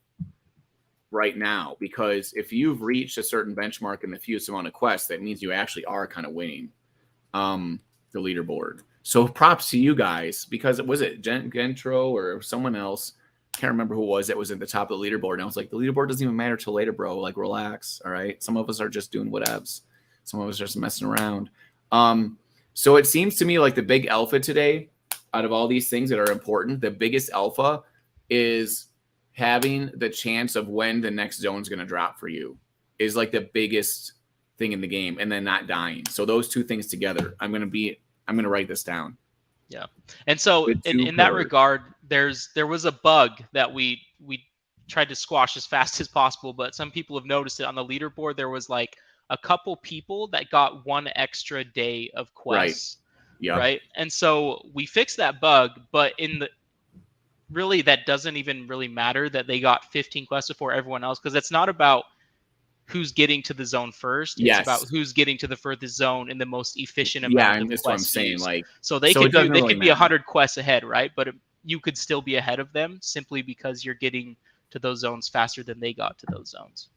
right now, because if you've reached a certain benchmark in the fewest amount of quests, that means you actually are kind of winning the leaderboard. So props to you guys, because was it Gentro or someone else? Can't remember who it was that was at the top of the leaderboard. And I was like, the leaderboard doesn't even matter till later, bro. Like, relax. All right. Some of us are just doing whatevs. Some of us are just messing around. So it seems to me like the big alpha today, out of all these things that are important, the biggest alpha is having the chance of when the next zone is going to drop for you is like the biggest thing in the game, and then not dying. So those two things together, I'm going to write this down. Yeah. And so in that regard, there was a bug that we tried to squash as fast as possible, but some people have noticed it on the leaderboard. There was like a couple people that got 1 extra day of quests. Right. Yeah. Right. And so we fixed that bug, but really that doesn't even really matter that they got 15 quests before everyone else, because it's not about who's getting to the zone first. It's about who's getting to the furthest zone in the most efficient amount of quests. Yeah, that's what I'm saying. Like, so they could be 100 quests ahead, right? But you could still be ahead of them simply because you're getting to those zones faster than they got to those zones,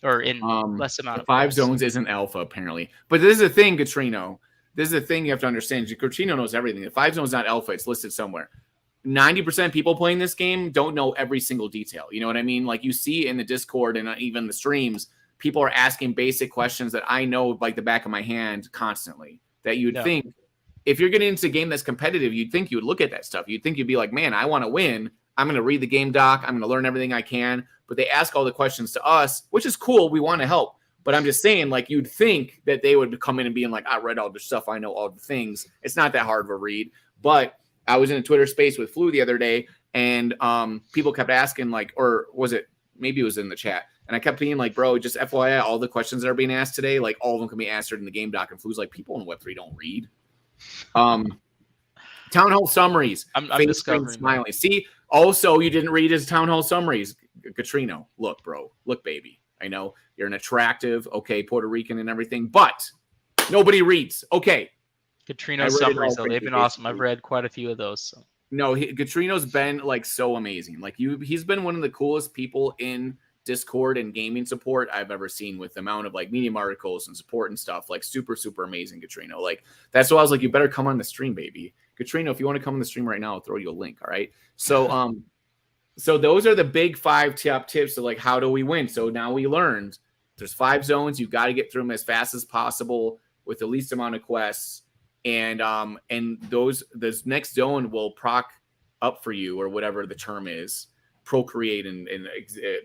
or in less amount of 5 zones isn't alpha apparently. But this is the thing, Katrino. This is the thing you have to understand. Katrino knows everything. The 5 zones not alpha. It's listed somewhere. 90% of people playing this game don't know every single detail. You know what I mean? Like you see in the Discord and even the streams, people are asking basic questions that I know like the back of my hand constantly, that you'd think if you're getting into a game that's competitive, you'd think you would look at that stuff. You'd think you'd be like, man, I want to win. I'm going to read the game doc. I'm going to learn everything I can. But they ask all the questions to us, which is cool. We want to help. But I'm just saying, like, you'd think that they would come in and being like, I read all the stuff. I know all the things. It's not that hard of a read. But I was in a Twitter space with Flu the other day, and people kept asking, like, or was it, maybe it was in the chat. And I kept being like, bro, just FYI, all the questions that are being asked today, like all of them can be answered in the game doc. And Flu's like, people in Web3 don't read. Town hall summaries. I'm discovering smiling. That. See, also you didn't read his town hall summaries. Katrino, look, bro, look, baby. I know you're an attractive, okay, Puerto Rican and everything, but nobody reads. Okay. Katrino's summaries, though, they've been awesome. I've read quite a few of those. So. No, Katrino's been like so amazing. Like he's been one of the coolest people in Discord and gaming support I've ever seen, with the amount of like Medium articles and support and stuff. Like super, super amazing, Katrino. Like that's why I was like, you better come on the stream, baby. Katrino, if you want to come on the stream right now, I'll throw you a link. All right. So so those are the big 5 top tips of like how do we win. So now we learned there's 5 zones. You've got to get through them as fast as possible with the least amount of quests. And this next zone will proc up for you, or whatever the term is, procreate and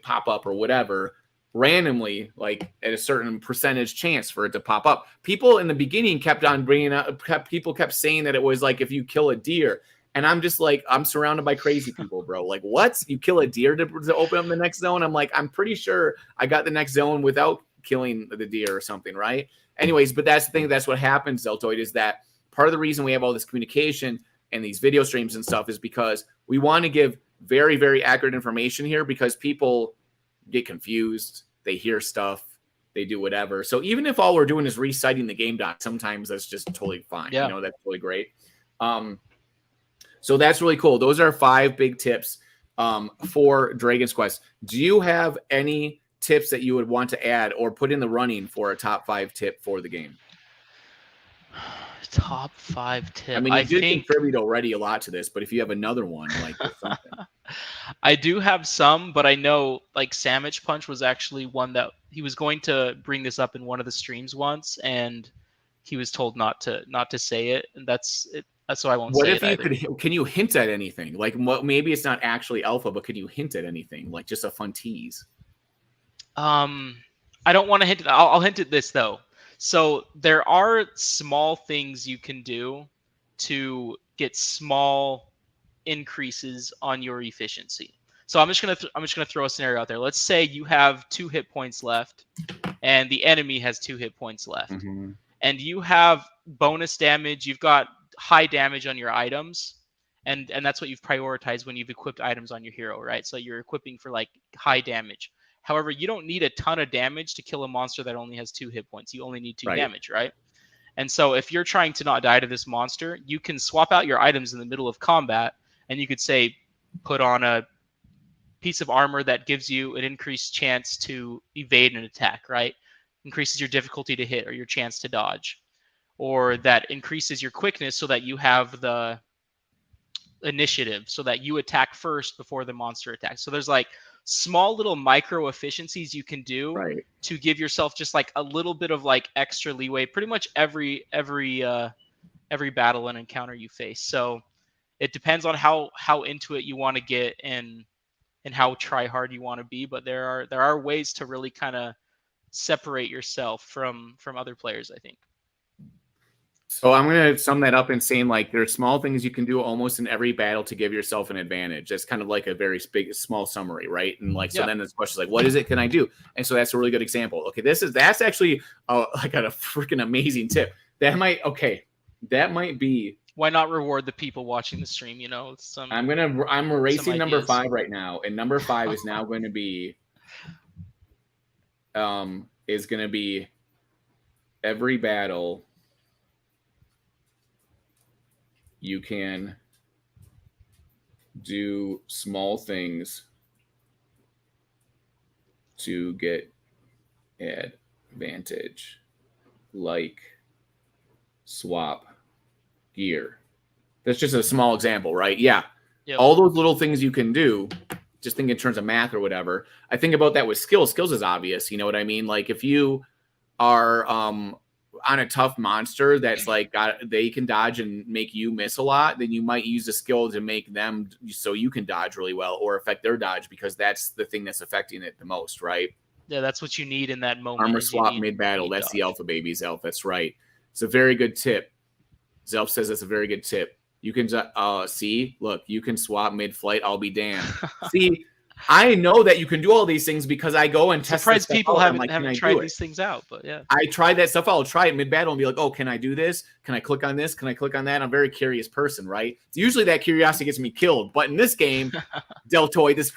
pop up or whatever randomly, like at a certain percentage chance for it to pop up. People in the beginning kept on bringing up, people kept saying that it was like if you kill a deer, and I'm just like, I'm surrounded by crazy people, bro. Like, what? You kill a deer to open up the next zone? I'm like, I'm pretty sure I got the next zone without killing the deer or something, right? Anyways, but that's the thing. That's what happens, Deltoid, is that part of the reason we have all this communication and these video streams and stuff is because we want to give very, very accurate information here because people get confused. They hear stuff. They do whatever. So even if all we're doing is reciting the game doc, sometimes that's just totally fine. Yeah. You know, that's really great. So that's really cool. Those are 5 big tips for Dragon's Quest. Do you have any tips that you would want to add or put in the running for a top 5 tip for the game? Top 5 tip. I mean, you did contribute already a lot to this, but if you have another one, like something. I do have some, but I know like Sandwich Punch was actually one that he was going to bring this up in one of the streams once, and he was told not to say it, and that's it. So I won't say it. What if you can you hint at anything? Like maybe it's not actually alpha, but can you hint at anything? Like just a fun tease. I don't want to hint. I'll hint at this though. So there are small things you can do to get small increases on your efficiency. So I'm just gonna throw a scenario out there. Let's say you have 2 hit points left, and the enemy has 2 hit points left, and you have bonus damage. You've got high damage on your items, and that's what you've prioritized when you've equipped items on your hero, right? So you're equipping for like high damage. However, you don't need a ton of damage to kill a monster that only has 2 hit points. You only need 2 damage, right? And so if you're trying to not die to this monster, you can swap out your items in the middle of combat, and you could say, put on a piece of armor that gives you an increased chance to evade an attack, right? Increases your difficulty to hit or your chance to dodge. Or that increases your quickness so that you have the initiative, so that you attack first before the monster attacks. So there's like small little micro efficiencies you can do to give yourself just like a little bit of like extra leeway pretty much every battle and encounter you face. So it depends on how into it you want to get and how try hard you want to be, but there are ways to really kind of separate yourself from other players, I think. So I'm going to sum that up in saying like there's small things you can do almost in every battle to give yourself an advantage. That's kind of like a very small summary, right? And like so then this question is like, what is it can I do? And so that's a really good example. Okay, that's actually like a freaking amazing tip. That might be. Why not reward the people watching the stream? You know, I'm erasing number 5 right now, and number 5 is now going to be every battle. You can do small things to get advantage, like swap gear. That's just a small example, right? Yeah. Yep. All those little things you can do, just think in terms of math or whatever. I think about that with skills. Skills is obvious. You know what I mean? Like if you are on a tough monster that's like they can dodge and make you miss a lot, then you might use a skill to make them so you can dodge really well or affect their dodge because that's the thing that's affecting it the most, right? Yeah, that's what you need in that moment. Armor swap mid-battle. That's the alpha baby, Zelf. That's right. It's a very good tip. Zelf says that's a very good tip. You can see, look, you can swap mid-flight. I'll be damned. See, I know that you can do all these things because I go and test. Surprised people haven't tried these things out, but yeah. I tried that stuff. I'll try it mid-battle and be like, oh, can I do this? Can I click on this? Can I click on that? I'm a very curious person, right? So usually that curiosity gets me killed. But in this game, Deltoid, this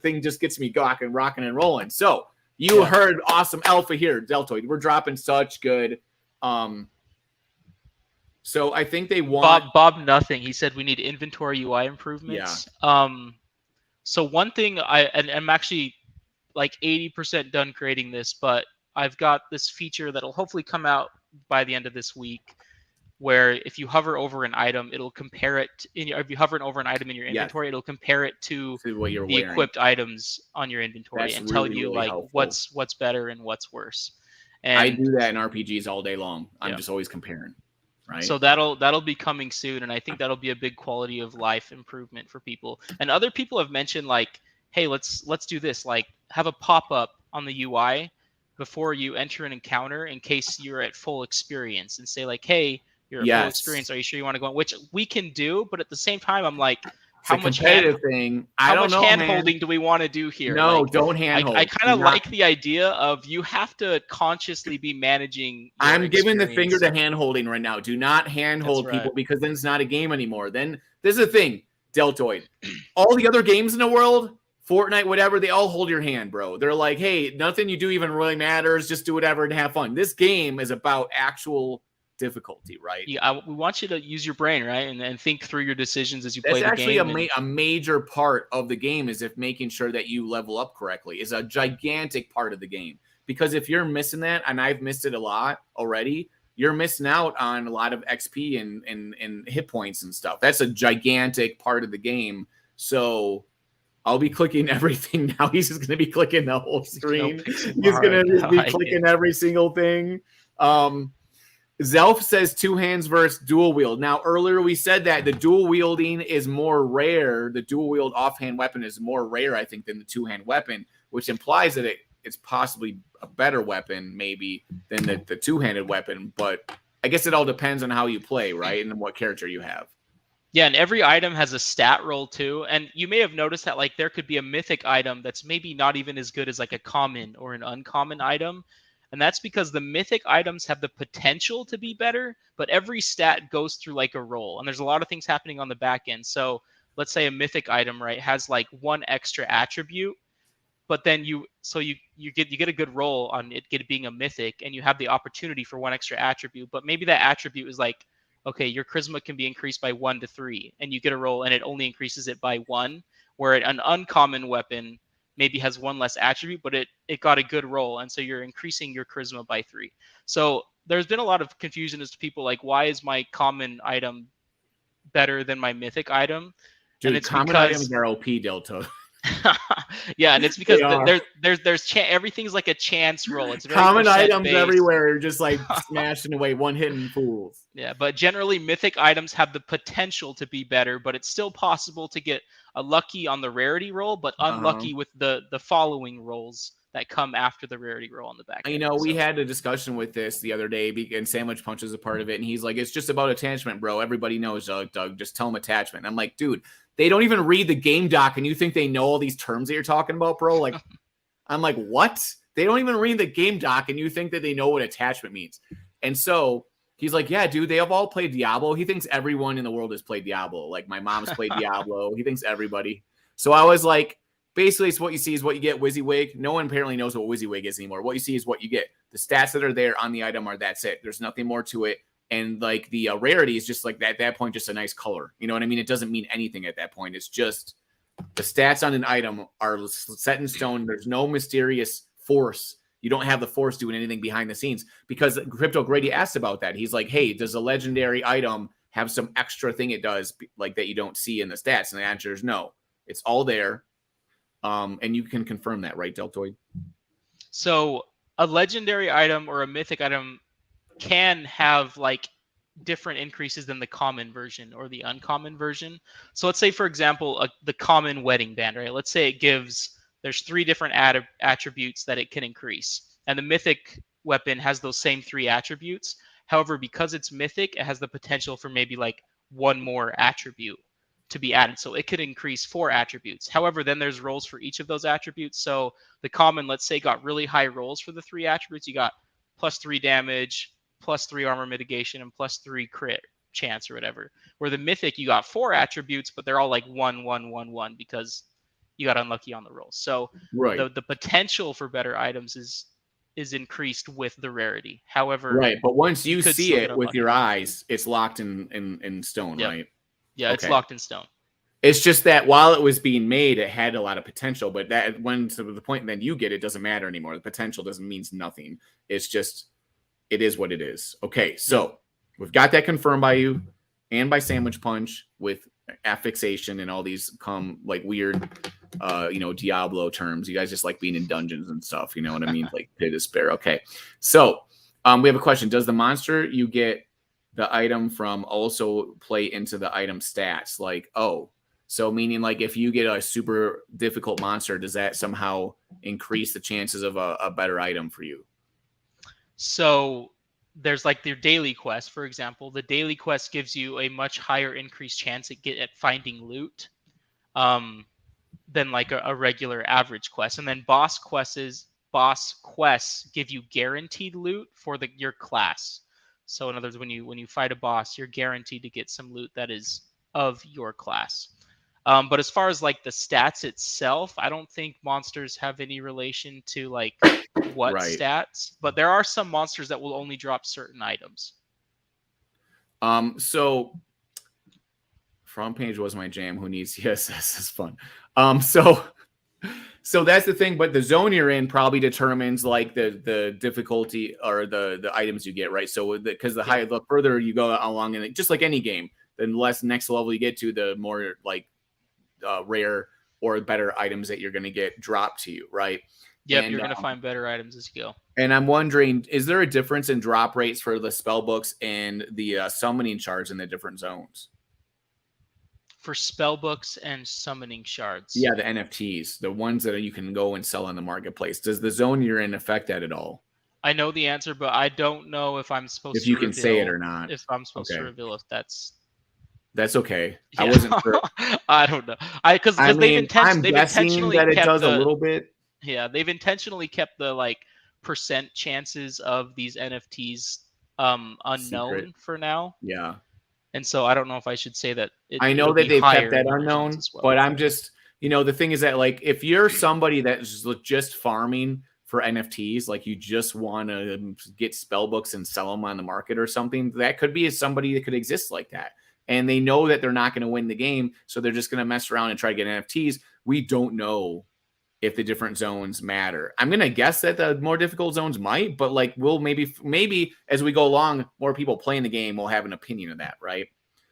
thing just gets me rocking and rolling. So you heard awesome alpha here, Deltoid. We're dropping such good. So I think they want Bob Nothing. He said we need inventory UI improvements. Yeah. So one thing I'm actually like 80% done creating this, but I've got this feature that'll hopefully come out by the end of this week, where if you hover over an item, it'll compare it. If you hover over an item in your inventory, it'll compare it to what you're the equipped items on your inventory and tell you really like helpful. what's better and what's worse. And I do that in RPGs all day long. I'm just always comparing. Right. So that'll be coming soon, and I think that'll be a big quality of life improvement for people. And other people have mentioned like, hey, let's do this. Like, have a pop-up on the UI before you enter an encounter in case you're at full experience, and say like, hey, you're at full experience. Are you sure you want to go on? Which we can do, but at the same time, I'm like, how much thing? How much hand holding do we want to do here? No, like, don't hand hold. I kind of like the idea of you have to consciously be managing. I'm giving the finger to hand holding right now. Do not hand hold people because then it's not a game anymore. Then there's a thing. Deltoid. All the other games in the world, Fortnite, whatever, they all hold your hand, bro. They're like, hey, nothing you do even really matters. Just do whatever and have fun. This game is about actual difficulty, right? Yeah, we want you to use your brain, right, and think through your decisions as you That's play the actually game. a major part of the game is if making sure that you level up correctly is a gigantic part of the game. Because if you're missing that, and I've missed it a lot already, you're missing out on a lot of XP and hit points and stuff. That's a gigantic part of the game. So I'll be clicking everything now. He's just going to be clicking the whole screen. He's going to be clicking every single thing. Zelf says 2 hands versus dual wield. Now, earlier we said that the dual wielding is more rare. The dual wield offhand weapon is more rare, I think, than the 2-hand weapon, which implies that it's possibly a better weapon, maybe, than the 2-handed weapon. But I guess it all depends on how you play, right? And what character you have. Yeah, and every item has a stat roll too. And you may have noticed that like there could be a mythic item that's maybe not even as good as like a common or an uncommon item. And that's because the mythic items have the potential to be better, but every stat goes through like a roll. And there's a lot of things happening on the back end. So let's say a mythic item, right, has like 1 extra attribute, but then you get a good roll on it being a mythic, and you have the opportunity for 1 extra attribute. But maybe that attribute is like, okay, your charisma can be increased by 1 to 3, and you get a roll and it only increases it by 1, where an uncommon weapon maybe has 1 less attribute, but it got a good roll, and so you're increasing your charisma by 3. So there's been a lot of confusion as to people like, why is my common item better than my mythic item? Dude, and it's common because items are OP, Delta. yeah, and it's because there's everything's like a chance roll. It's very common items based. everywhere are just like smashing away one-hitting fools. Yeah, but generally mythic items have the potential to be better, but it's still possible to get a lucky on the rarity roll, but unlucky with the following rolls that come after the rarity roll on the back end. You know, we had a discussion with this the other day, and Sandwich Punch is a part of it, and he's like, it's just about attachment, bro. Everybody knows, Doug. Just tell them attachment. I'm like, dude, they don't even read the game doc, and you think they know all these terms that you're talking about, bro? Like, I'm like, what? They don't even read the game doc, and you think that they know what attachment means. And so he's like, yeah, dude, they have all played Diablo. He thinks everyone in the world has played Diablo. Like, my mom's played Diablo. He thinks everybody. So I was like, basically, it's what you see is what you get. WYSIWYG. No one apparently knows what WYSIWYG is anymore. What you see is what you get. The stats that are there on the item are that's it. There's nothing more to it. And like the rarity is just like that, at that point, just a nice color. You know what I mean? It doesn't mean anything at that point. It's just the stats on an item are set in stone. There's no mysterious force. You don't have the force doing anything behind the scenes, because Crypto Grady asked about that. He's like, hey, does a legendary item have some extra thing it does like that you don't see in the stats? And the answer is no. It's all there. And you can confirm that, right, Deltoid? So a legendary item or a mythic item can have like different increases than the common version or the uncommon version. So let's say, for example, the common wedding band, right? Let's say there's 3 different attributes that it can increase, and the mythic weapon has those same 3 attributes. However, because it's mythic, it has the potential for maybe like 1 more attribute to be added. So it could increase 4 attributes. However, then there's rolls for each of those attributes. So the common, let's say, got really high rolls for the 3 attributes. You got +3 damage, +3 armor mitigation, and +3 crit chance or whatever. Where the mythic, you got 4 attributes, but they're all like 1, 1, 1, 1 because you got unlucky on the rolls. So right. the potential for better items is increased with the rarity. However, right. But once you see it with your eyes, it's locked in stone, yep. right? Yeah, it's locked in stone. It's just that while it was being made, it had a lot of potential. But that when to the point then you get it doesn't matter anymore. The potential doesn't mean nothing. It's just it is what it is. Okay, so we've got that confirmed by you and by Sandwich Punch with affixation and all these like weird Diablo terms. You guys just like being in dungeons and stuff. You know what I mean? Like Pit of Despair. Okay, so we have a question. Does the monster you get the item from also play into the item stats? Like, so meaning like if you get a super difficult monster, does that somehow increase the chances of a better item for you? So there's like your daily quest, for example. The daily quest gives you a much higher increased chance at finding loot than like a regular average quest. And then boss quests give you guaranteed loot for your class. So in other words, when you fight a boss, you're guaranteed to get some loot that is of your class. But as far as like the stats itself, I don't think monsters have any relation to like what Right. stats. But there are some monsters that will only drop certain items. So front page was my jam. Who needs CSS? Is fun. So that's the thing. But the zone you're in probably determines like the difficulty or the items you get, right? So because the higher, the further you go along in it, just like any game, the less next level you get to, the more like rare or better items that you're going to get dropped to you, right? Yep, you're going to find better items as you go. And I'm wondering, is there a difference in drop rates for the spell books and the summoning shards in the different zones? For spell books and summoning shards. Yeah, the NFTs, the ones that you can go and sell on the marketplace. Does the zone you're in affect that at all? I know the answer, but I don't know if I'm supposed to. If you can say it or not. If I'm supposed to reveal if that's. That's okay. Yeah. I wasn't sure. I don't know. Because they've intentionally that it kept does a little bit. Yeah, they've intentionally kept the like percent chances of these NFTs unknown Secret. for now. Yeah. And so I don't know if I should say that. I know that they've kept that unknown, but I'm just, the thing is that like if you're somebody that's just farming for NFTs, like you just want to get spell books and sell them on the market or something, that could be somebody that could exist like that. And they know that they're not going to win the game, so they're just going to mess around and try to get NFTs. We don't know if the different zones matter. I'm going to guess that the more difficult zones might, but like we'll maybe as we go along, more people playing the game will have an opinion of that, right?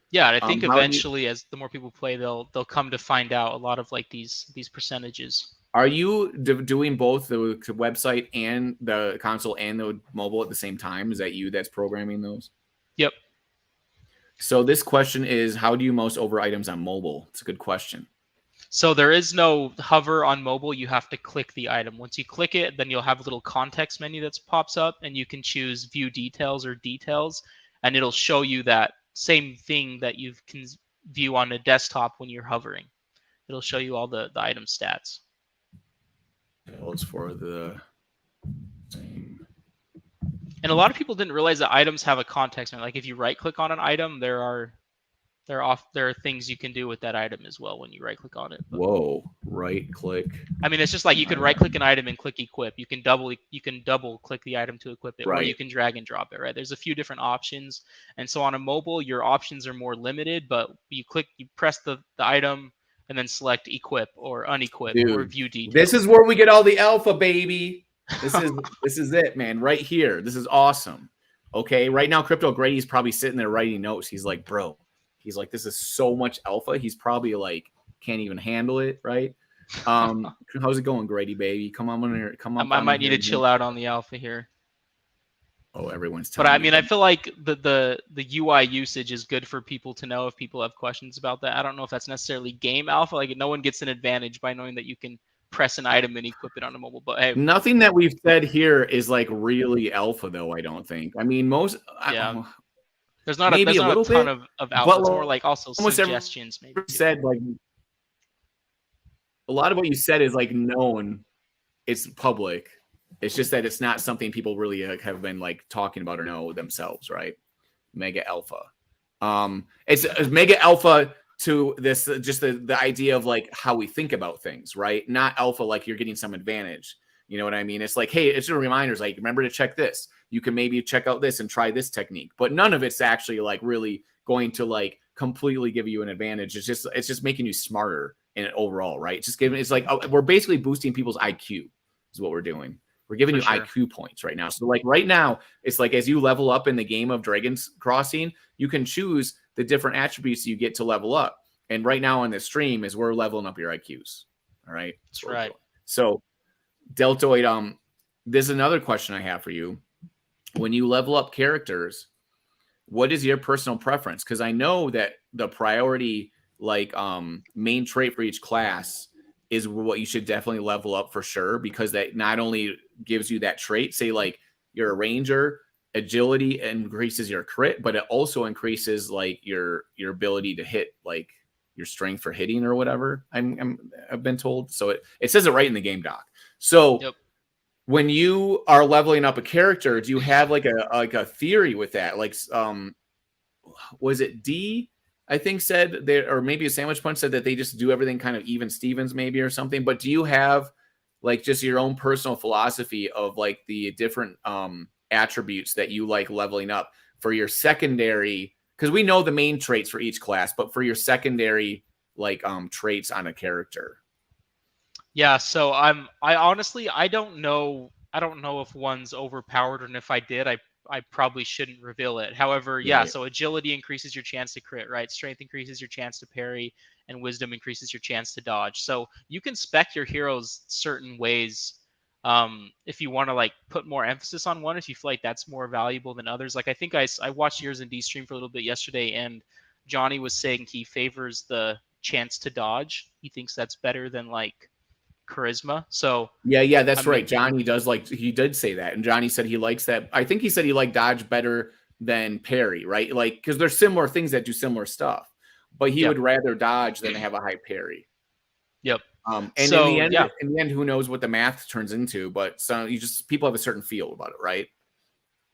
Yeah, and I think eventually, as the more people play, they'll come to find out a lot of like these percentages. Are you doing both the website and the console and the mobile at the same time? Is that you that's programming those? Yep. So this question is, how do you most over items on mobile? It's a good question. So there is no hover on mobile. You have to click the item. Once you click it, then you'll have a little context menu that pops up, and you can choose view details or details, and it'll show you that same thing that you can view on a desktop when you're hovering. It'll show you all the item stats. It's for the same. And a lot of people didn't realize that items have a context menu. Like if you right click on an item, there are things you can do with that item as well when you right click on it. But, whoa, right click. I mean, it's just like you can right click an item and click equip. You can double click the item to equip it, right. Or you can drag and drop it, right? There's a few different options. And so on a mobile, your options are more limited, but you press the item and then select equip or unequip or view details. This is where we get all the alpha, baby. This is it, man, right here. This is awesome. Okay, right now Crypto Grady's probably sitting there writing notes. He's like, bro, this is so much alpha. He's probably like can't even handle it, right? How's it going, Grady, baby? Come on in here. Come on. I might need to chill out on the alpha here. Oh, everyone's telling But I mean, I feel like the UI usage is good for people to know if people have questions about that. I don't know if that's necessarily game alpha. Like no one gets an advantage by knowing that you can press an item and equip it on a mobile. But hey, nothing that we've said here is like really alpha, though. I don't think. I mean, there's not a ton of alpha. It's more like also suggestions. Maybe said like a lot of what you said is like known. It's public. It's just that it's not something people really have been like talking about or know themselves, right? Mega alpha. It's mega alpha to this, just the idea of like how we think about things, right? Not alpha like you're getting some advantage. You know what I mean? It's like, hey, it's a reminders like, remember to check this. You can maybe check out this and try this technique, but none of it's actually like really going to like completely give you an advantage. It's just making you smarter in it overall, right? It's like we're basically boosting people's IQ is what we're doing. We're giving you IQ points right now. So like right now, it's like as you level up in the game of Dragon's Crossing, you can choose the different attributes you get to level up. And right now on this stream is we're leveling up your IQs. All right. That's right. So Deltoid, there's another question I have for you. When you level up characters, what is your personal preference? Because I know that the priority, like main trait for each class is what you should definitely level up for sure, because that not only gives you that trait, say like you're a ranger, agility increases your crit, but it also increases like your ability to hit, like your strength for hitting or whatever. I've been told. So it says it right in the game doc. So when you are leveling up a character, do you have like a theory with that? Like, was it D I think said that, or maybe a Sandwich Punch said that they just do everything kind of even Stevens maybe or something. But do you have like just your own personal philosophy of like the different attributes that you like leveling up for your secondary? Because we know the main traits for each class, but for your secondary like traits on a character. Yeah, so I honestly I don't know if one's overpowered, and if I did, I probably shouldn't reveal it. However, yeah, Right. so agility increases your chance to crit, right? Strength increases your chance to parry, and wisdom increases your chance to dodge. So you can spec your heroes certain ways. If you want to like put more emphasis on one, if you feel like that's more valuable than others. Like I think I watched yours and D stream for a little bit yesterday, and Johnny was saying he favors the chance to dodge. He thinks that's better than like charisma. So Yeah, I that's right. mean, Johnny does like he did say that, and Johnny said he likes that. I think he said he liked dodge better than parry, right? Like because there's similar things that do similar stuff, but he yep, would rather dodge than have a high parry. yep. And in the So end, yeah, who knows what the math turns into? But so you just people have a certain feel about it, right?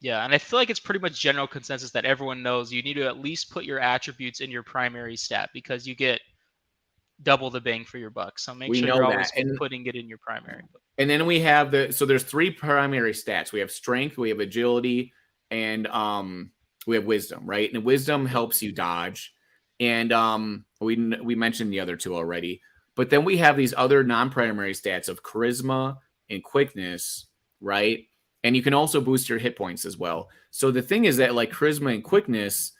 yeah, and I feel like it's pretty much general consensus that everyone knows you need to at least put your attributes in your primary stat because you get double the bang for your buck. So make We sure know you're that, always putting it in your primary. and then we have there's three primary stats. We have strength, we have agility, and we have wisdom, right? And wisdom Yep. helps you dodge, and we mentioned the other two already. But then we have these other non-primary stats of charisma and quickness, right? And you can also boost your hit points as well. So the thing is that like charisma and quickness,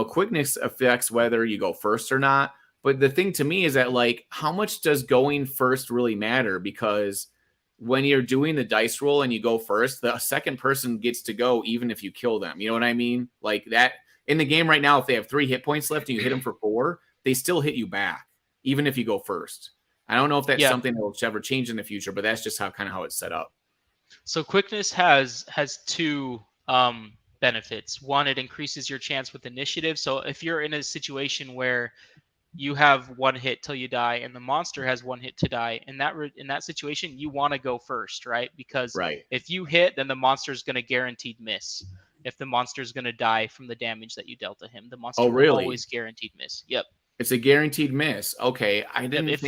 quickness affects whether you go first or not. But the thing to me is that like how much does going first really matter? Because when you're doing the dice roll and you go first, the second person gets to go even if you kill them. You know what I mean? Like that in the game right now, if they have 3 hit points left and you hit them for 4, they still hit you back, even if you go first. I don't know if that's Yeah. something that will ever change in the future, but that's just how it's set up. So quickness has two benefits. One, it increases your chance with initiative. So if you're in a situation where you have one hit till you die and the monster has one hit to die, in that situation you want to go first, right? Because Right. if you hit, then the monster's going to guaranteed miss. If the monster's going to die from the damage that you dealt to him, the Oh, monster will really? always guaranteed miss. Yep. It's a guaranteed miss. Okay. Yep. If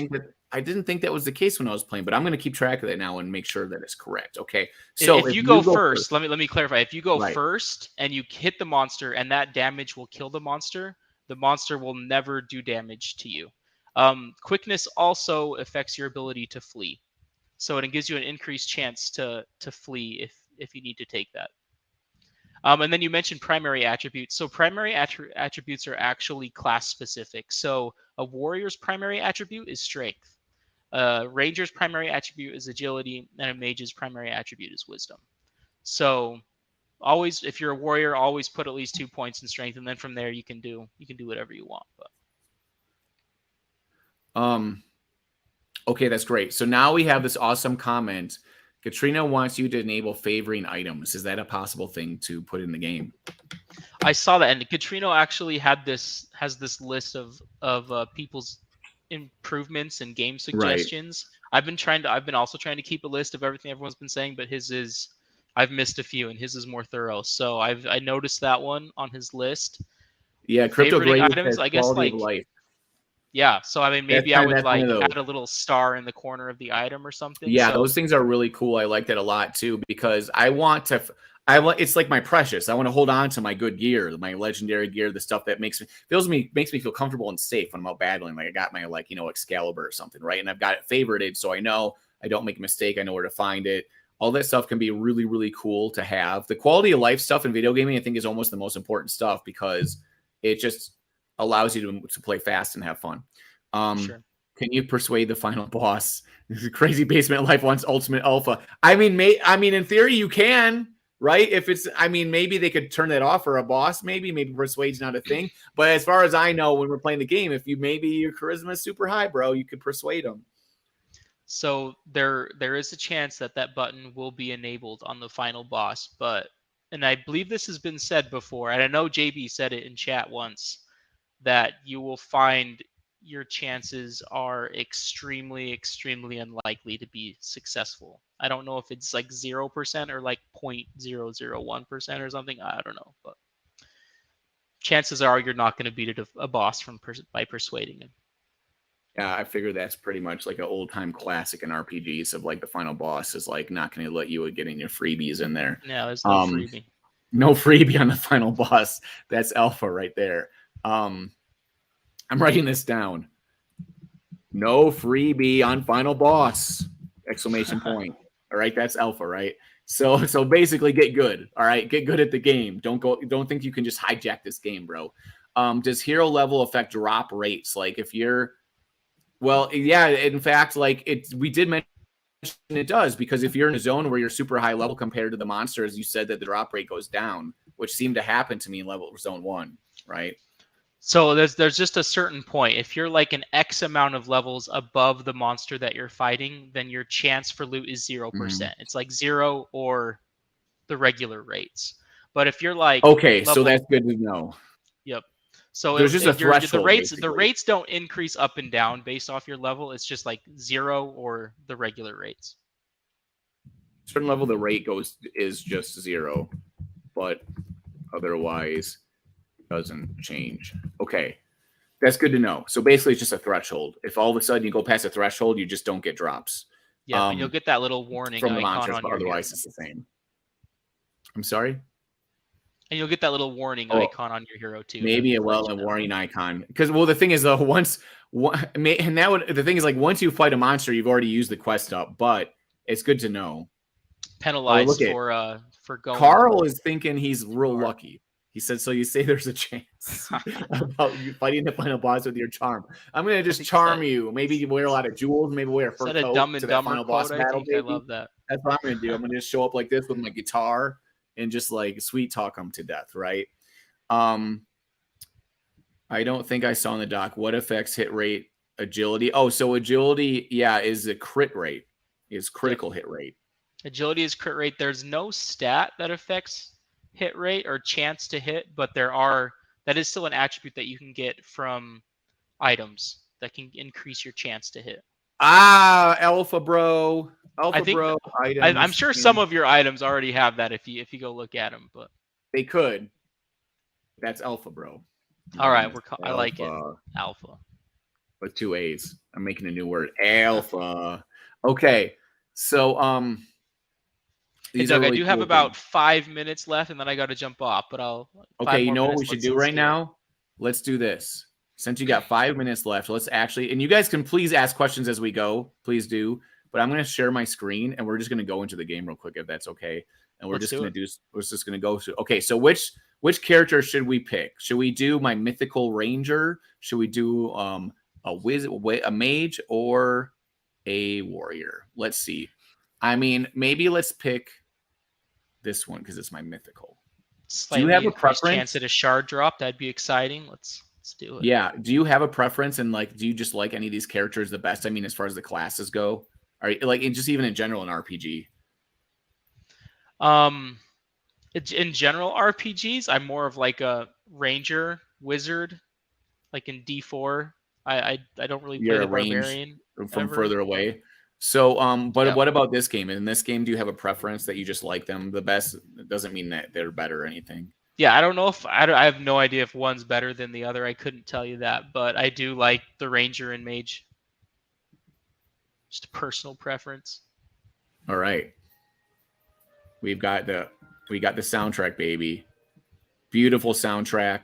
I didn't think that was the case when I was playing, but I'm going to keep track of that now and make sure that it's correct. Okay. So if you go you go first, first, let me clarify. If you go right. first and you hit the monster and that damage will kill the monster will never do damage to you. Quickness also affects your ability to flee, so it gives you an increased chance to flee if you need to take that. And then you mentioned primary attributes. So primary attributes are actually class specific. So a warrior's primary attribute is strength. A ranger's primary attribute is agility, and a mage's primary attribute is wisdom. So always, if you're a warrior, always put at least 2 points in strength, and then from there you can do whatever you want. But Okay, that's great. So now we have this awesome comment. Katrina wants you to enable favoring items. Is that a possible thing to put in the game? I saw that, and Katrino actually has this list of people's improvements and game Right. suggestions. I've been also trying to keep a list of everything everyone's been saying, but his is I've missed a few, and his is more thorough. So I noticed that one on his list. Yeah, Crypto Favoriting Grady items, says I guess quality of like life. yeah. So I mean, maybe I would That's one of like those. add a little star in the corner of the item or something. Yeah, So those things are really cool. I like that a lot too because it's like my precious. I want to hold on to my good gear, my legendary gear, the stuff that makes me feel comfortable and safe when I'm out battling. Like I got my Excalibur or something, right? And I've got it favorited, so I know I don't make a mistake. I know where to find it. All that stuff can be really, really cool to have. The quality of life stuff in video gaming, I think, is almost the most important stuff because it just allows you to play fast and have fun. for sure. Can you persuade the final boss? Crazy Basement Life wants Ultimate Alpha. I mean, in theory, you can, right? If it's, maybe they could turn that off for a boss. Maybe persuade's not a thing. But as far as I know, when we're playing the game, if maybe your charisma is super high, bro, you could persuade them. So there is a chance that that button will be enabled on the final boss, and I believe this has been said before, and I know JB said it in chat once, that you will find your chances are extremely, extremely unlikely to be successful. I don't know if it's like 0% or like 0.001% or something. I don't know, but chances are you're not going to beat a boss by persuading him. Yeah, I figure that's pretty much like an old-time classic in RPGs of like the final boss is like not going to let you get any freebies in there. No, there's no freebie. No freebie on the final boss. That's alpha right there. I'm writing this down. No freebie on final boss! Exclamation point. All right, that's alpha, right? So basically, get good. All right, get good at the game. Don't think you can just hijack this game, bro. Does hero level affect drop rates? Like if you're, well, yeah. In fact, like we did mention it does, because if you're in a zone where you're super high level compared to the monsters, you said that the drop rate goes down, which seemed to happen to me in zone 1, right? So there's just a certain point. If you're like an X amount of levels above the monster that you're fighting, then your chance for loot is 0%. It's like 0 or the regular rates. But if you're like okay, so that's good to know. Yep. So there's just a threshold. The rates don't increase up and down based off your level. It's just like 0 or the regular rates. Certain level the rate is just 0, but otherwise doesn't change. Okay, that's good to know. So basically, it's just a threshold. If all of a sudden you go past a threshold, you just don't get drops. Yeah, and you'll get that little warning from the icon monsters, on but your otherwise hero. it's the same. I'm sorry. And you'll get that little warning icon on your hero too. Maybe a warning icon, because the thing is though, the thing is like once you fight a monster, you've already used the quest up, but it's good to know. Penalized for going. Carl is thinking he's real lucky. He said, so you say there's a chance about you fighting the final boss with your charm. I'm going to just charm you. Maybe you wear a lot of jewels. Maybe wear a fur coat to that final boss battle. I love that. That's what I'm going to do. I'm going to just show up like this with my guitar and just like sweet talk them to death, right? I don't think I saw in the doc. What affects hit rate, agility? Oh, so agility, yeah, is a crit rate. Is critical hit rate. Agility is crit rate. There's no stat that affects hit rate or chance to hit, but that is still an attribute that you can get from items that can increase your chance to hit. Alpha bro. Items. I'm sure some of your items already have that if you go look at them, but they could. That's alpha bro. All right, I like it. Alpha. With 2 A's. I'm making a new word. Alpha. Okay. So hey, Doug, really I do have about 5 minutes left, and then I got to jump off. But okay, you know what we should do right now? Let's do this. Since you got 5 minutes left, let's actually, and you guys can please ask questions as we go. Please do. But I'm going to share my screen, and we're just going to go into the game real quick, if that's okay. And we're just going to go through. Okay, so which character should we pick? Should we do my mythical ranger? Should we do a mage or a warrior? Let's see. I mean, maybe let's pick this one because it's my mythical. Slightly do you have a preference? Chance at a shard drop, that'd be exciting. Let's do it. Yeah. Do you have a preference, and like, do you just like any of these characters the best? I mean, as far as the classes go, or like just even in general in RPG. In general RPGs, I'm more of like a ranger wizard, like in D4. I don't really play the barbarian from further away. So, but what about this game? In this game, do you have a preference that you just like them the best? It doesn't mean that they're better or anything. Yeah, I don't know if I have no idea if one's better than the other. I couldn't tell you that, but I do like the ranger and mage. Just a personal preference. All right. We got the soundtrack, baby. Beautiful soundtrack.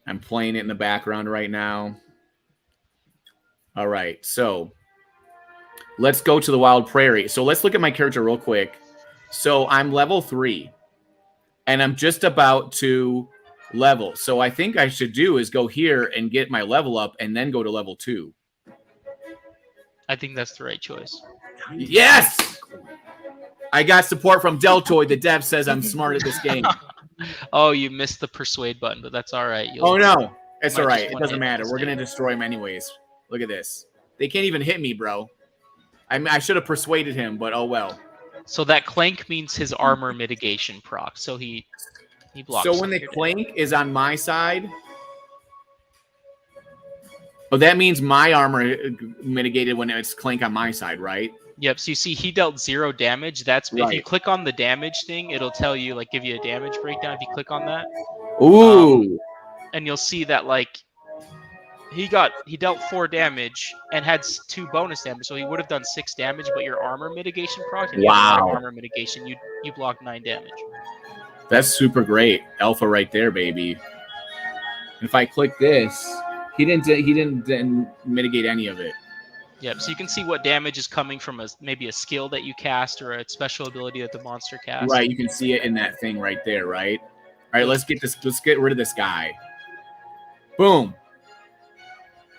I'm playing it in the background right now. All right, so let's go to the Wild Prairie. So let's look at my character real quick. So I'm level 3, and I'm just about to level. So I think I should do is go here and get my level up and then go to level 2. I think that's the right choice. Yes! I got support from Deltoid. The dev says I'm smart at this game. Oh, you missed the persuade button, but that's all right. Oh, no. It's all right. It doesn't matter. We're going to destroy him anyways. Look at this. They can't even hit me, bro. I should have persuaded him, but oh well. So that clank means his armor mitigation proc. So he blocks. So when the clank is on my side, that means my armor mitigated when it's clank on my side, right? Yep. So you see, he dealt 0 damage. That's right. If you click on the damage thing, it'll tell you, like, give you a damage breakdown. If you click on that. Ooh. And you'll see that like he dealt 4 damage and had 2 bonus damage, so he would have done 6 damage. But your armor mitigation proc, and you have a lot of Wow. armor mitigation, you block 9 damage. That's super great. Alpha right there, baby. If I click this, he didn't mitigate any of it. Yep. So you can see what damage is coming from maybe a skill that you cast or a special ability that the monster casts. Right, you can see it in that thing right there, right? All right, let's get rid of this guy. Boom.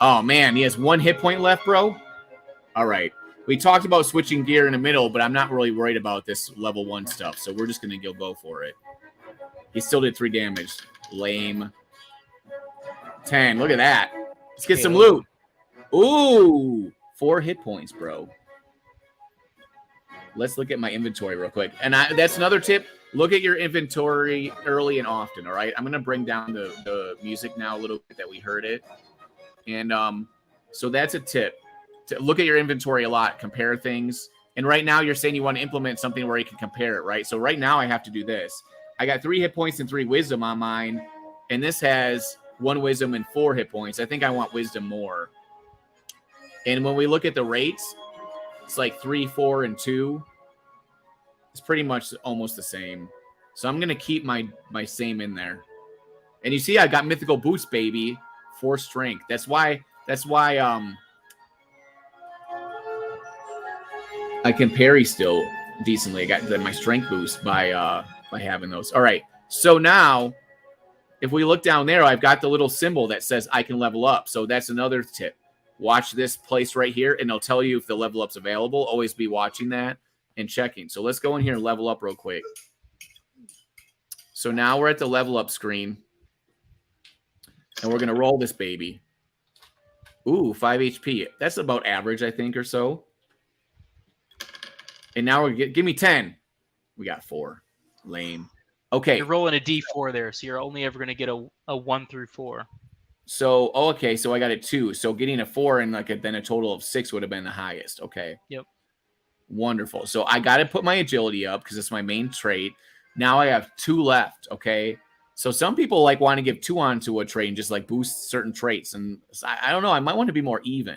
Oh man, he has 1 hit point left, bro. All right. We talked about switching gear in the middle, but I'm not really worried about this level 1 stuff, so we're just gonna go for it. He still did 3 damage. Lame. 10. Look at that. Let's get some loot. Ooh, 4 hit points, bro. Let's look at my inventory real quick. And that's another tip. Look at your inventory early and often, all right? I'm going to bring down the music now a little bit that we heard it. And so that's a tip. To look at your inventory a lot, compare things. And right now you're saying you want to implement something where you can compare it, right? So right now I have to do this. I got 3 hit points and 3 wisdom on mine. And this has 1 wisdom and 4 hit points. I think I want wisdom more. And when we look at the rates, it's like 3, 4, and 2. It's pretty much almost the same. So I'm going to keep my same in there. And you see I got mythical boost, baby, 4 strength. That's why I can parry still decently. I got my strength boost by having those. All right. So now if we look down there, I've got the little symbol that says I can level up. So that's another tip. Watch this place right here, and it'll tell you if the level up's available. Always be watching that and checking. So let's go in here and level up real quick. So now we're at the level up screen, and we're going to roll this baby. Ooh, 5 HP. That's about average, I think, or so. And now we're give me 10. We got 4. Lame. Okay. You're rolling a D4 there, so you're only ever going to get a 1 through 4. So, okay, so I got a 2. So getting a 4 and then a total of 6 would have been the highest. Okay. Yep. Wonderful. So I got to put my agility up because it's my main trait. Now I have 2 left. Okay. So some people want to give 2 onto a trait and just boost certain traits. And I don't know. I might want to be more even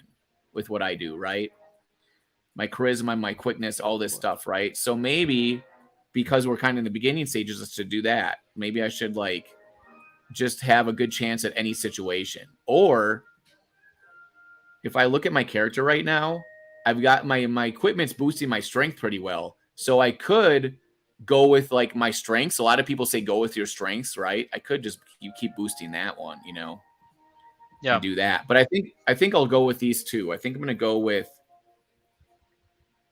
with what I do, right? My charisma, my quickness, all this stuff, right? So maybe because we're kind of in the beginning stages to do that, maybe I should just have a good chance at any situation. Or if I look at my character right now, I've got my equipment's boosting my strength pretty well. So I could go with my strengths. A lot of people say go with your strengths, right? I could just keep boosting that one, Yeah. And do that. But I think I'll go with these 2. I think I'm going to go with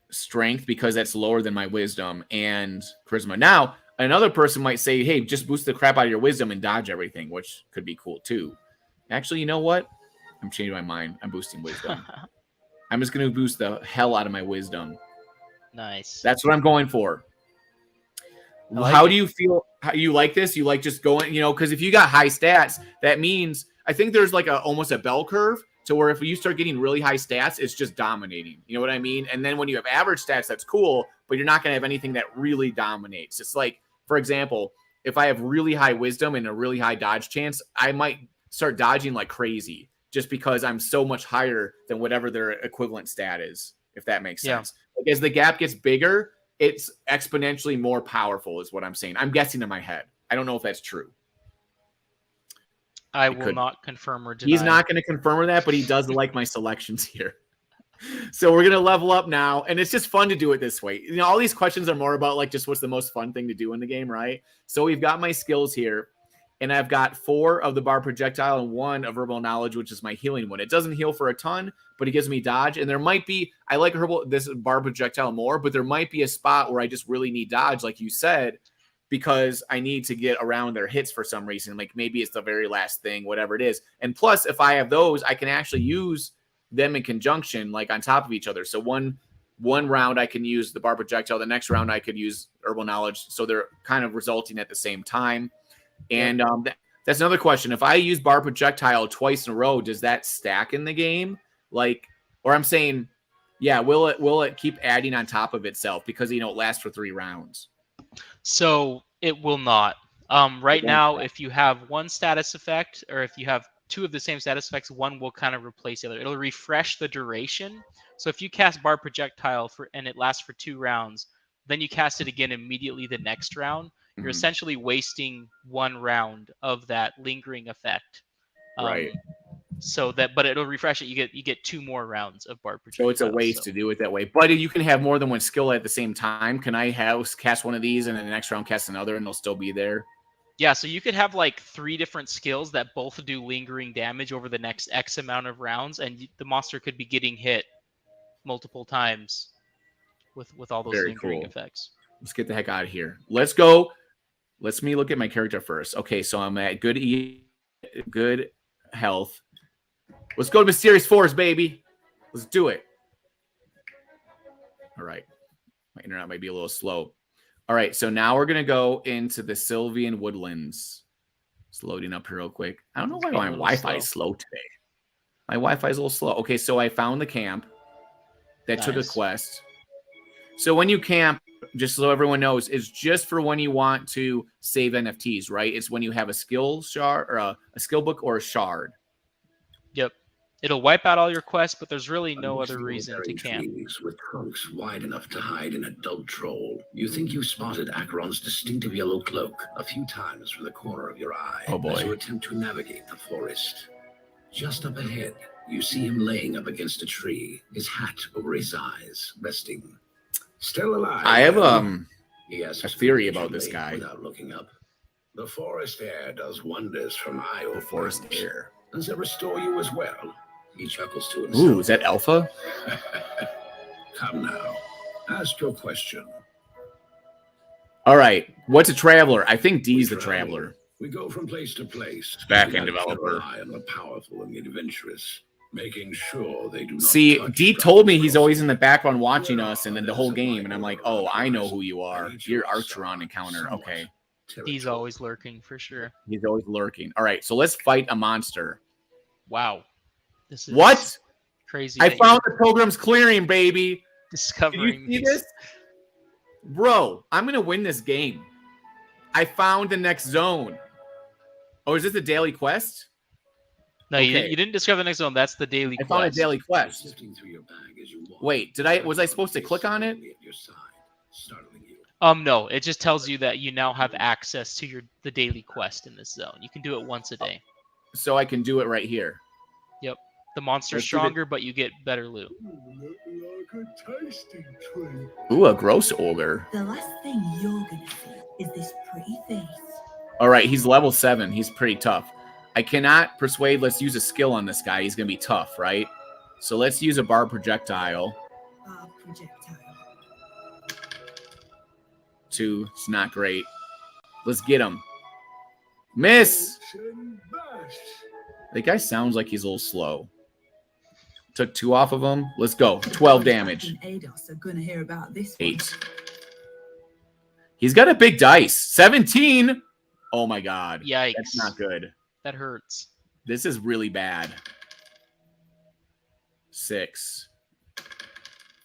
strength because that's lower than my wisdom and charisma. Now, another person might say, hey, just boost the crap out of your wisdom and dodge everything, which could be cool too. Actually, you know what? I'm changing my mind. I'm boosting wisdom. I'm just going to boost the hell out of my wisdom. Nice. That's what I'm going for. How do you feel? How you like this? You like just going, because if you got high stats, that means I think there's almost a bell curve to where if you start getting really high stats, it's just dominating. You know what I mean? And then when you have average stats, that's cool, but you're not going to have anything that really dominates. It's for example, if I have really high wisdom and a really high dodge chance, I might start dodging like crazy just because I'm so much higher than whatever their equivalent stat is, if that makes sense. As the gap gets bigger, it's exponentially more powerful is what I'm saying. I'm guessing in my head. I don't know if that's true. I will not confirm or deny. He's not going to confirm that, but he does like my selections here. So we're going to level up now, and it's just fun to do it this way. All these questions are more about just what's the most fun thing to do in the game, right? So we've got my skills here, and I've got 4 of the bar projectile and 1 of herbal knowledge, which is my healing one. It doesn't heal for a ton, but it gives me dodge. And there might be, I like this bar projectile more, but there might be a spot where I just really need dodge, like you said, because I need to get around their hits for some reason. Maybe it's the very last thing, whatever it is. And plus, if I have those, I can actually use them in conjunction, on top of each other. So one round I can use the bar projectile, the next round I could use herbal knowledge. So they're kind of resulting at the same time. And that's another question. If I use bar projectile twice in a row, does that stack in the game? Or I'm saying, yeah, will it keep adding on top of itself because it lasts for 3 rounds? So it will not. Right now, if you have one status effect, or if you have two of the same status effects, one will kind of replace the other. It'll refresh the duration. So if you cast Bar Projectile and it lasts for 2 rounds, then you cast it again immediately the next round, you're essentially wasting 1 round of that lingering effect. Right. But it'll refresh it. You get 2 more rounds of Bar Projectile. So it's a waste to do it that way. But you can have more than one skill at the same time. Can I cast one of these and then the next round cast another and they'll still be there? Yeah, so you could have like 3 different skills that both do lingering damage over the next X amount of rounds, and the monster could be getting hit multiple times with all those lingering effects. Let's get the heck out of here. Let's go. Let me look at my character first. Okay, so I'm at good health. Let's go to Mysterious Forest, baby. Let's do it. All right. My internet might be a little slow. All right, so now we're going to go into the Sylvian Woodlands. It's loading up here real quick. I don't know why my Wi-Fi is slow today. My Wi-Fi is a little slow. Okay, so I found the camp that took a quest. So when you camp, just so everyone knows, it's just for when you want to save NFTs, right? It's when you have a skill shard or a skill book or a shard. Yep. It'll wipe out all your quests, but there's really no other reason to camp. With trunks wide enough to hide an adult troll. You think you spotted Acheron's distinctive yellow cloak a few times from the corner of your eye as you attempt to navigate the forest. Just up ahead, you see him laying up against a tree, his hat over his eyes, resting. Still alive. I have a theory about this guy. Without looking up. The forest air does wonders for my old forest air. Does it restore you as well? He chuckles to himself. Ooh, is that Alpha? Come now. Ask your question. All right. What's a traveler? I think D's the traveler. We go from place to place. Back-end developer. And the powerful and the adventurous, making sure they do not. See, D told me he's always in the background watching us and then the whole game, and I'm like, oh, I know who you are. You're Archeron encounter. Okay. He's always lurking for sure. He's always lurking. All right, so let's fight a monster. Wow. This is what? Crazy. I found the Pilgrim's Clearing, baby. Discovering. Did you see this? Bro, I'm going to win this game. I found the next zone. Oh, is this a daily quest? No, you didn't discover the next zone. That's the daily quest. I found a daily quest. Wait, was I supposed to click on it? No, it just tells you that you now have access to the daily quest in this zone. You can do it once a day. So I can do it right here. Yep. The monster's stronger, but you get better loot. Ooh, a gross ogre. The last thing you're gonna see is this pretty face. All right, he's level 7. He's pretty tough. I cannot persuade. Let's use a skill on this guy. He's gonna be tough, right? So let's use a Bar Projectile. Bar Projectile. 2. It's not great. Let's get him. Miss. The guy sounds like he's a little slow. Took 2 off of him. Let's go. 12 damage. 8. He's got a big dice. 17. Oh my god. Yikes. That's not good. That hurts. This is really bad. 6.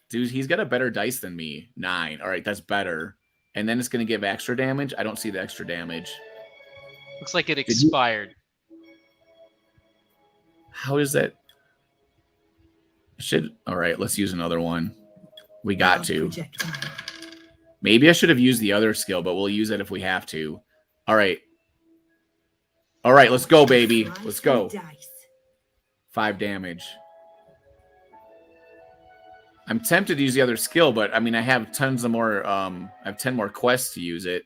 Dude, he's got a better dice than me. 9. All right, that's better. And then it's going to give extra damage. I don't see the extra damage. Looks like it expired. How is that? All right, let's use another one. We got to. Maybe I should have used the other skill, but we'll use it if we have to. All right. All right, let's go, baby. Let's go. 5 damage. I'm tempted to use the other skill, but I mean, I have tons of more. I have 10 more quests to use it.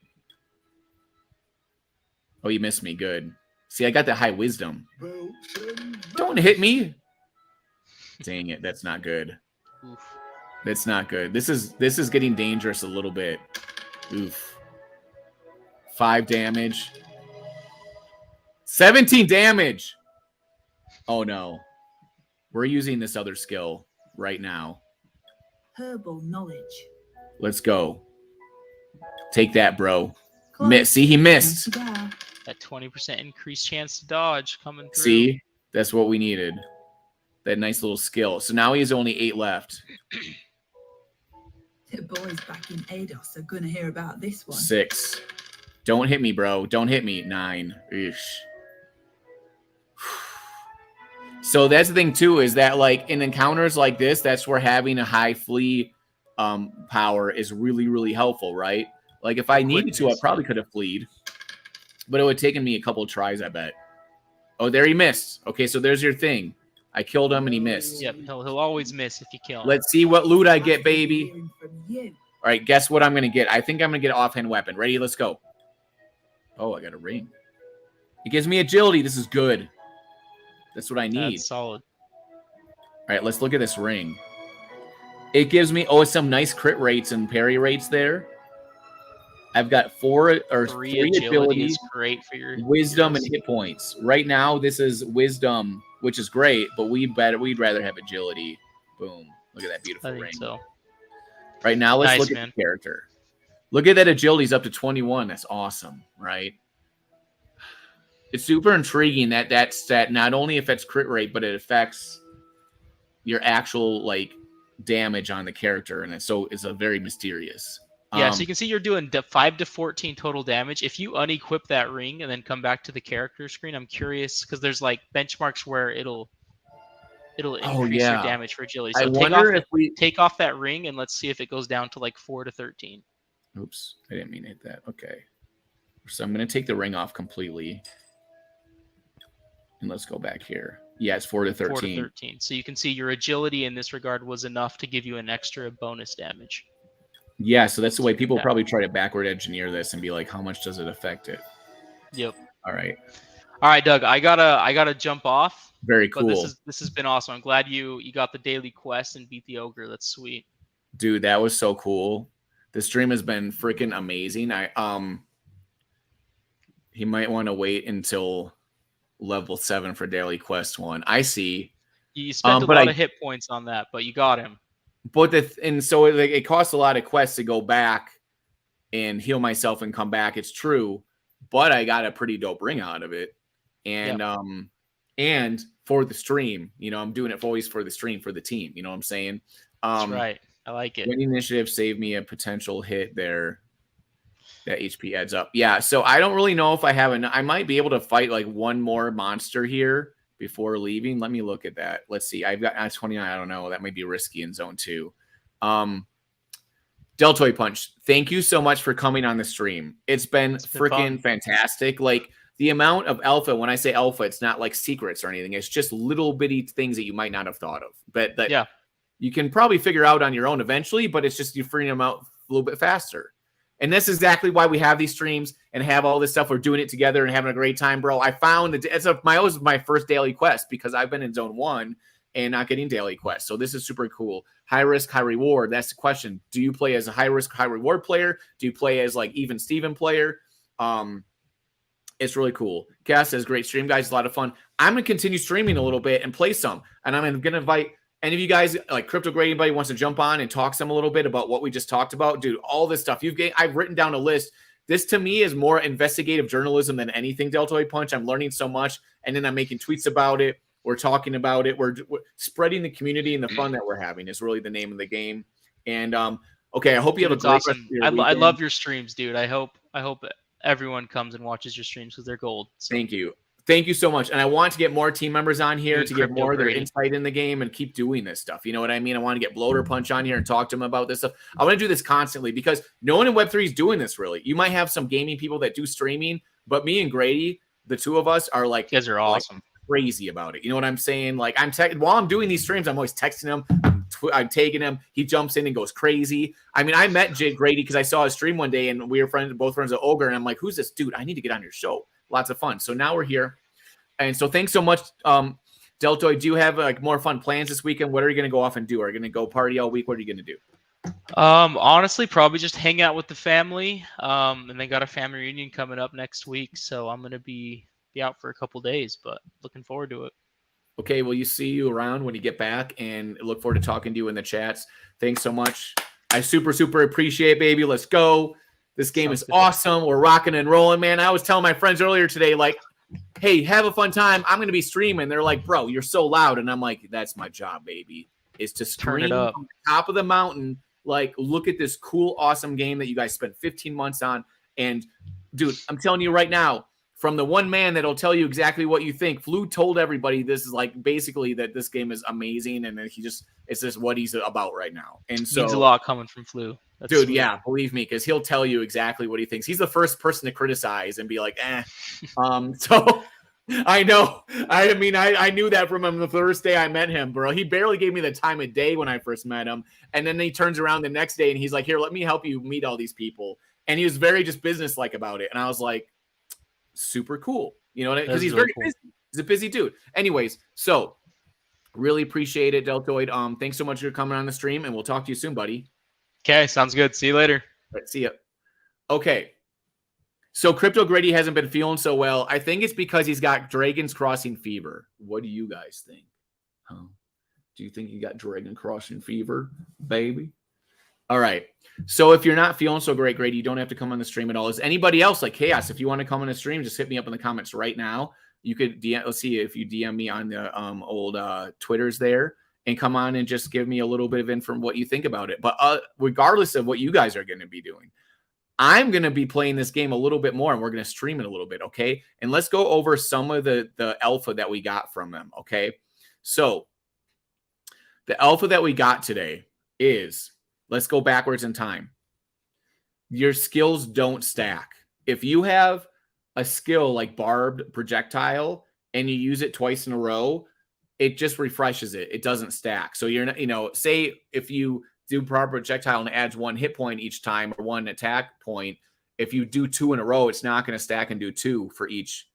Oh, you missed me. Good. See, I got the high wisdom. Don't hit me. Dang it. That's not good. Oof. That's not good. This is getting dangerous a little bit. Oof. 5 damage. 17 damage. Oh, no. We're using this other skill right now. Herbal knowledge. Let's go. Take that, bro. See, he missed. That 20% increased chance to dodge coming through. See, that's what we needed. That nice little skill. So now he has only 8 left. The boys back in Eidos are going to hear about this one. 6. Don't hit me, bro. Don't hit me. 9. Ish. So that's the thing too, is that like in encounters like this, that's where having a high flee power is really, really helpful, right? Like if I needed to, I probably could have fleed, but it would have taken me a couple of tries, I bet. Oh, there he missed. Okay, so there's your thing. I killed him and he missed. Yep, he'll always miss if you kill him. Let's see what loot I get, baby. All right, guess what I'm going to get? I think I'm going to get an offhand weapon. Ready? Let's go. Oh, I got a ring. It gives me agility. This is good. That's what I need. That's solid. All right, let's look at this ring. It gives me, it's some nice crit rates and parry rates there. I've got 3 agility is great for your wisdom and hit points. Right now, this is wisdom, which is great, but we'd rather have agility. Boom. Look at that beautiful ring. So. Right now, let's look at the character. Look at that agility's up to 21. That's awesome, right? It's super intriguing that stat not only affects crit rate, but it affects your actual like damage on the character, and it's a very mysterious. Yeah, so you can see you're doing 5 to 14 total damage. If you unequip that ring and then come back to the character screen, I'm curious because there's like benchmarks where it'll increase your damage for agility. So take off that ring and let's see if it goes down to like 4 to 13. Oops, I didn't mean to hit that. Okay, so I'm gonna take the ring off completely, and let's go back here. Yeah, it's 4 to 13. 4 to 13. So you can see your agility in this regard was enough to give you an extra bonus damage. Yeah, so that's the way people probably try to backward engineer this and be like, how much does it affect it? Yep. All right, Doug. I gotta jump off. Very cool. But this has been awesome. I'm glad you got the daily quest and beat the ogre. That's sweet. Dude, that was so cool. The stream has been freaking amazing. He might want to wait until level 7 for daily quest 1. I see. You spent a lot of hit points on that, but you got him. But so it costs a lot of quests to go back and heal myself and come back. It's true, but I got a pretty dope ring out of it, and and for the stream, I'm doing it always for the stream for the team. You know what I'm saying? That's right. I like it. Winning initiative saved me a potential hit there. That HP adds up. Yeah, so I don't really know if I have I might be able to fight like one more monster here before leaving. Let me look at that. Let's see. I've got 29. I don't know. That might be risky in zone 2. Deltoidpunch, thank you so much for coming on the stream. It's been freaking fantastic. Like the amount of alpha, when I say alpha, it's not like secrets or anything. It's just little bitty things that you might not have thought of. But that you can probably figure out on your own eventually, but it's just you freeing them out a little bit faster. And that's exactly why we have these streams and have all this stuff. We're doing it together and having a great time, bro. I found that it was my first daily quest because I've been in zone 1 and not getting daily quests. So this is super cool. High risk, high reward. That's the question. Do you play as a high risk, high reward player? Do you play as like even Steven player? It's really cool. Cass says, great stream, guys. A lot of fun. I'm going to continue streaming a little bit and play some. And I'm going to invite any of you guys, like Crypto Grady, anybody wants to jump on and talk some a little bit about what we just talked about. Dude, all this stuff. I've written down a list. This to me is more investigative journalism than anything Deltoidpunch. I'm learning so much. And then I'm making tweets about it. We're talking about it. We're spreading the community and the fun that we're having is really the name of the game. And okay, I hope you have a great awesome. I love your streams, dude. I hope everyone comes and watches your streams because they're gold. So. Thank you. Thank you so much. And I want to get more team members on here to get more of their insight in the game and keep doing this stuff. You know what I mean? I want to get Bloaterpunch on here and talk to him about this stuff. I want to do this constantly because no one in Web3 is doing this really. You might have some gaming people that do streaming, but me and Grady, the two of us are like, you guys are awesome. Like, crazy about it. You know what I'm saying? Like while I'm doing these streams, I'm always texting him. I'm tagging him. He jumps in and goes crazy. I mean, I met Grady because I saw his stream one day and we were both friends with Ogre. And I'm like, who's this dude? I need to get on your show. Lots of fun. So now we're here. And so thanks so much, Deltoid. Do you have like more fun plans this weekend? What are you going to go off and do? Are you going to go party all week? What are you going to do? Honestly, probably just hang out with the family. And they got a family reunion coming up next week. So I'm going to be out for a couple days, but looking forward to it. Okay, well, see you around when you get back and look forward to talking to you in the chats. Thanks so much. I super, super appreciate it, baby. Let's go. This game is awesome. We're rocking and rolling, man. I was telling my friends earlier today, like, hey, have a fun time. I'm going to be streaming. They're like, bro, you're so loud. And I'm like, that's my job, baby, is to scream on the top of the mountain. Like, look at this cool, awesome game that you guys spent 15 months on. And dude, I'm telling you right now, from the one man that'll tell you exactly what you think, Flu told everybody this is like basically that this game is amazing and that it's just what he's about right now. And so means a lot coming from Flu. That's dude, sweet. yeah, believe me, because he'll tell you exactly what he thinks. He's the first person to criticize and be like, So I know. I mean, I knew that from him the first day I met him, bro. He barely gave me the time of day when I first met him. And then he turns around the next day and he's like, here, let me help you meet all these people. And he was very just businesslike about it. And I was like, super cool. You know, because he's really very busy. He's a busy dude. Anyways, so really appreciate it, Deltoid. Thanks so much for coming on the stream, and we'll talk to you soon, buddy. Okay, sounds good. See you later. All right, see ya. Okay. So Crypto Grady hasn't been feeling so well. I think it's because he's got Dragon's Crossing fever. What do you guys think? Huh? Do you think you got Dragon Crossing fever, baby? All right. So if you're not feeling so great, Grady, you don't have to come on the stream at all. Is anybody else like Chaos? If you want to come on the stream, just hit me up in the comments right now. You could DM, let's see if you DM me on the old Twitters there and come on and just give me a little bit of info from what you think about it. But regardless of what you guys are going to be doing, I'm going to be playing this game a little bit more and we're going to stream it a little bit. Okay. And let's go over some of the alpha that we got from them. Okay. So the alpha that we got today is, let's go backwards in time. Your skills don't stack. If you have a skill like barbed projectile and you use it twice in a row, it just refreshes it. It doesn't stack. So you're not, say if you do barbed projectile and it adds 1 hit point each time or 1 attack point, if you do 2 in a row, it's not going to stack and do 2 for each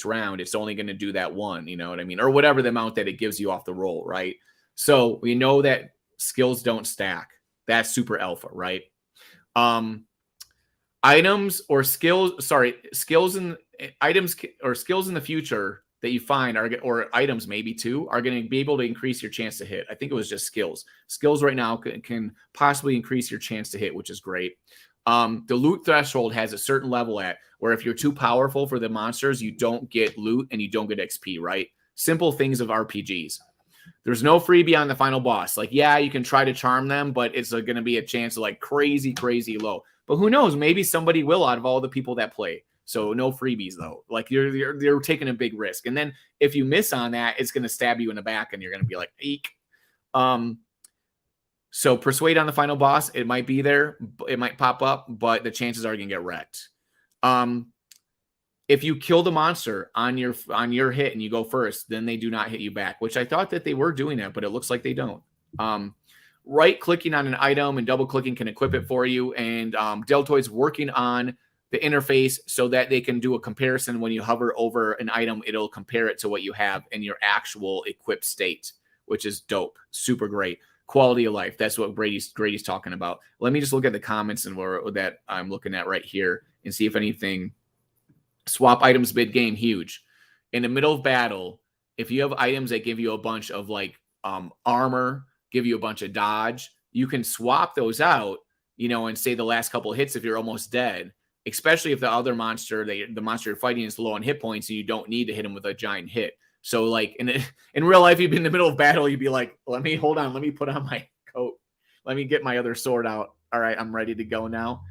round. It's only going to do that 1, you know what I mean? Or whatever the amount that it gives you off the roll, right? So we know that skills don't stack. That's super alpha, right? Items or skills, skills in items or skills in the future that you find or items maybe too, are going to be able to increase your chance to hit. I think it was just skills. Skills right now can possibly increase your chance to hit, which is great. The loot threshold has a certain level at where if you're too powerful for the monsters, you don't get loot and you don't get XP, right? Simple things of RPGs. There's no freebie on the final boss. Like, yeah, you can try to charm them, but it's going to be a chance of like crazy, crazy low. But who knows? Maybe somebody will out of all the people that play. So no freebies though. Like you're taking a big risk. And then if you miss on that, it's going to stab you in the back and you're going to be like, eek. So persuade on the final boss, it might be there. It might pop up, but the chances are going to get wrecked. If you kill the monster on your hit and you go first, then they do not hit you back, which I thought that they were doing that, but it looks like they don't. Right-clicking on an item and double-clicking can equip it for you, and Deltoid's working on the interface so that they can do a comparison. When you hover over an item, it'll compare it to what you have in your actual equipped state, which is dope. Super great. Quality of life. That's what Grady's talking about. Let me just look at the comments and that I'm looking at right here and see if anything. Swap items mid-game, huge. In the middle of battle, if you have items that give you a bunch of like armor, give you a bunch of dodge, you can swap those out, and say the last couple of hits if you're almost dead, especially if the other monster, the monster you're fighting is low on hit points and you don't need to hit him with a giant hit. So like in real life, you'd be in the middle of battle, you'd be like, let me put on my coat. Let me get my other sword out. All right, I'm ready to go now.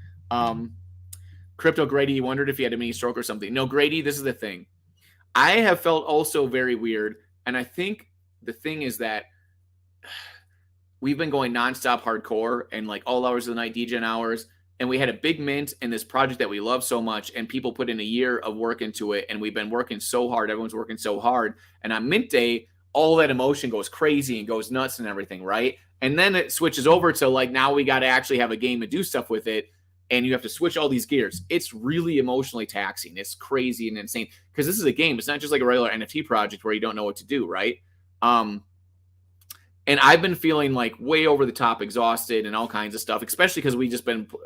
Crypto Grady wondered if he had a mini stroke or something. No, Grady, this is the thing. I have felt also very weird. And I think the thing is that we've been going nonstop hardcore and like all hours of the night, DGen hours. And we had a big mint in this project that we love so much. And people put in a year of work into it. And we've been working so hard. Everyone's working so hard. And on mint day, all that emotion goes crazy and goes nuts and everything, right? And then it switches over to like, now we got to actually have a game and do stuff with it. And you have to switch all these gears. It's really emotionally taxing. It's crazy and insane because this is a game. It's not just like a regular NFT project where you don't know what to do, right? And I've been feeling like way over the top exhausted and all kinds of stuff, especially because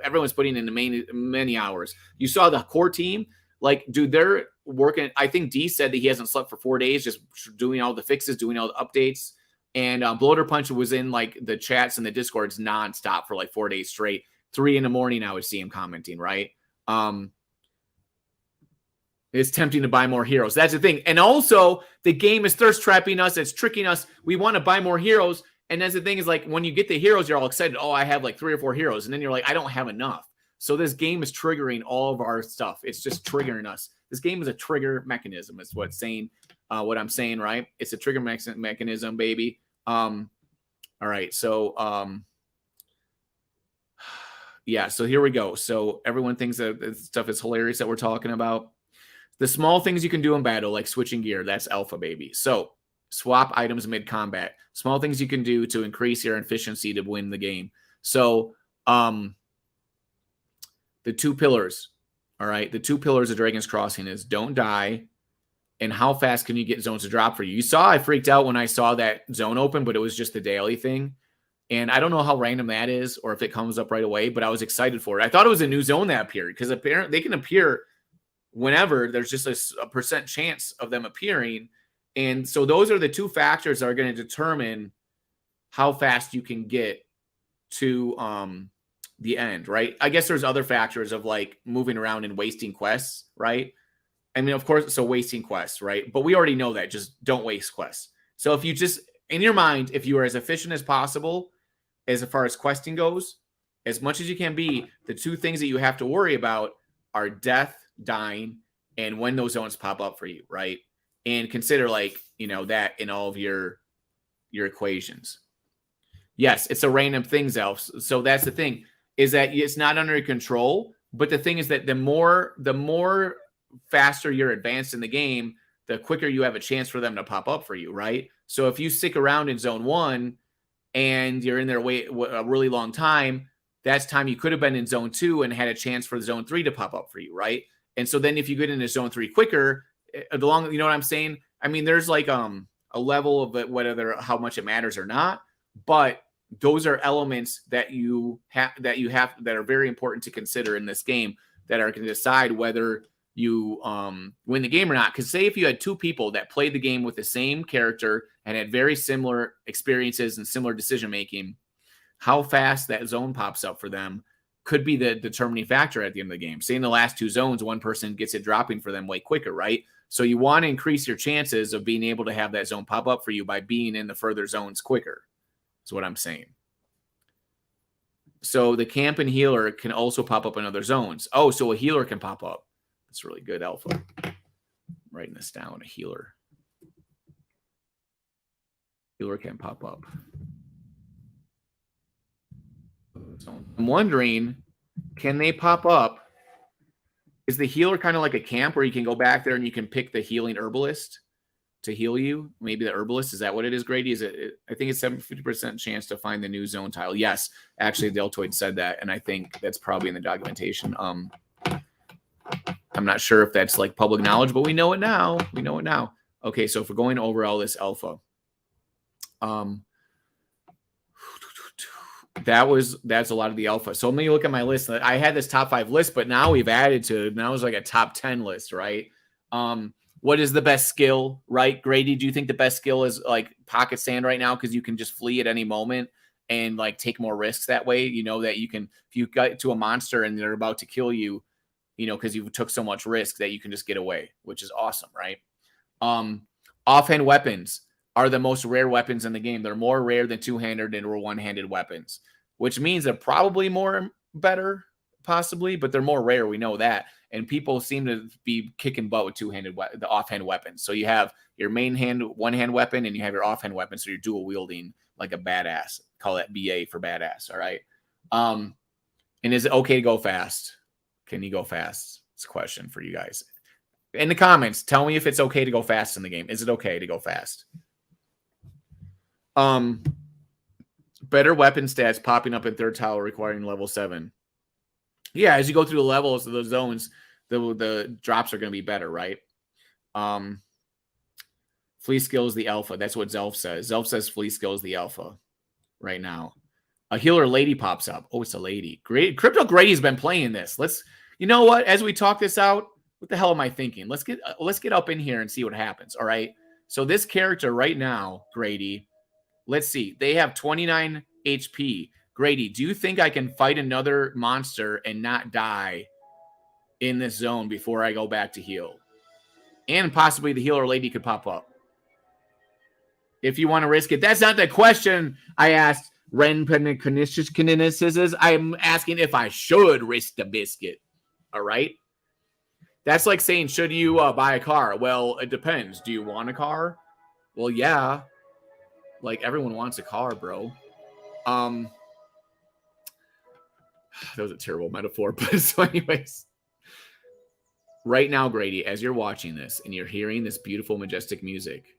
everyone's putting in many hours. You saw the core team, like, dude, they're working. I think D said that he hasn't slept for 4 days, just doing all the fixes, doing all the updates. And Deltoidpunch was in like the chats and the Discords nonstop for like 4 days straight. 3 a.m, I would see him commenting, right? It's tempting to buy more heroes. That's the thing. And also, the game is thirst trapping us. It's tricking us. We want to buy more heroes. And that's the thing is like when you get the heroes, you're all excited. Oh, I have like 3 or 4 heroes. And then you're like, I don't have enough. So this game is triggering all of our stuff. It's just triggering us. This game is a trigger mechanism. Is what I'm saying, right? It's a trigger mechanism, baby. All right. So, yeah. So here we go. So everyone thinks that this stuff is hilarious that we're talking about. The small things you can do in battle, like switching gear, that's alpha, baby. So swap items mid-combat. Small things you can do to increase your efficiency to win the game. So the 2 pillars, all right? The 2 pillars of Dragon's Crossing is don't die and how fast can you get zones to drop for you. You saw I freaked out when I saw that zone open, but it was just the daily thing. And I don't know how random that is or if it comes up right away, but I was excited for it. I thought it was a new zone that appeared because apparently they can appear whenever. There's just a percent chance of them appearing. And so those are the 2 factors that are going to determine how fast you can get to the end, right? I guess there's other factors of like moving around and wasting quests, right? I mean, of course, so wasting quests, right? But we already know that. Just don't waste quests. So if you just, in your mind, if you are as efficient as possible, as far as questing goes, as much as you can be, the 2 things that you have to worry about are death, dying, and when those zones pop up for you, right? And consider like, that in all of your equations. Yes, it's a random thing, Elf. So that's the thing, is that it's not under your control. But the thing is that the more faster you're advanced in the game, the quicker you have a chance for them to pop up for you, right? So if you stick around in zone 1 and you're in there a really long time, that's time you could have been in zone 2 and had a chance for zone 3 to pop up for you, right? And so then if you get into zone 3 quicker, you know what I'm saying? I mean, there's like a level of it, whether how much it matters or not, but those are elements that you have that are very important to consider in this game that are going to decide whether you win the game or not. Because say if you had 2 people that played the game with the same character and had very similar experiences and similar decision making, how fast that zone pops up for them could be the determining factor at the end of the game. Say in the last 2 zones, one person gets it dropping for them way quicker, right? So you want to increase your chances of being able to have that zone pop up for you by being in the further zones quicker. That's what I'm saying. So the camp and healer can also pop up in other zones. Oh, so a healer can pop up. That's really good, Alpha. I'm writing this down, a healer. Healer can pop up. So I'm wondering, can they pop up? Is the healer kind of like a camp where you can go back there and you can pick the healing herbalist to heal you? Maybe the herbalist, is that what it is, Grady? Is it? I think it's 50% chance to find the new zone tile. Yes, actually, Deltoid said that, and I think that's probably in the documentation. I'm not sure if that's like public knowledge, but we know it now. We know it now. Okay, so if we're going over all this alpha, that's a lot of the alpha. So let me look at my list. I had this top 5 list, but now we've added to, now it's like a top 10 list, right? What is the best skill, right? Grady, do you think the best skill is like pocket sand right now? Because you can just flee at any moment and like take more risks that way. You know that you can, if you get to a monster and they're about to kill you, because you took so much risk that you can just get away, which is awesome, right? Offhand weapons are the most rare weapons in the game. They're more rare than 2-handed and one-handed weapons, which means they're probably better, possibly, but they're more rare. We know that. And people seem to be kicking butt with the offhand weapons. So you have your main one-hand weapon, and you have your offhand weapon. So you're dual wielding like a badass. Call that BA for badass. All right. And is it okay to go fast? Can you go fast? It's a question for you guys. In the comments, tell me if it's okay to go fast in the game. Is it okay to go fast? Better weapon stats popping up in third tile requiring level 7. Yeah, as you go through the levels of those zones, the drops are going to be better, right? Flea skill is the alpha. That's what Zelf says. Zelf says flea skill is the alpha right now. A healer lady pops up. Oh, it's a lady. Great. Crypto Grady's been playing this. You know what? As we talk this out, what the hell am I thinking? Let's get up in here and see what happens. All right. So this character right now, Grady, let's see. They have 29 HP. Grady, do you think I can fight another monster and not die in this zone before I go back to heal? And possibly the healer lady could pop up. If you want to risk it. That's not the question I asked. Ren Penicious. I'm asking if I should risk the biscuit. All right. That's like saying, should you buy a car? Well, it depends. Do you want a car? Well, yeah. Like, everyone wants a car, bro. That was a terrible metaphor. But so anyways. Right now, Grady, as you're watching this and you're hearing this beautiful, majestic music,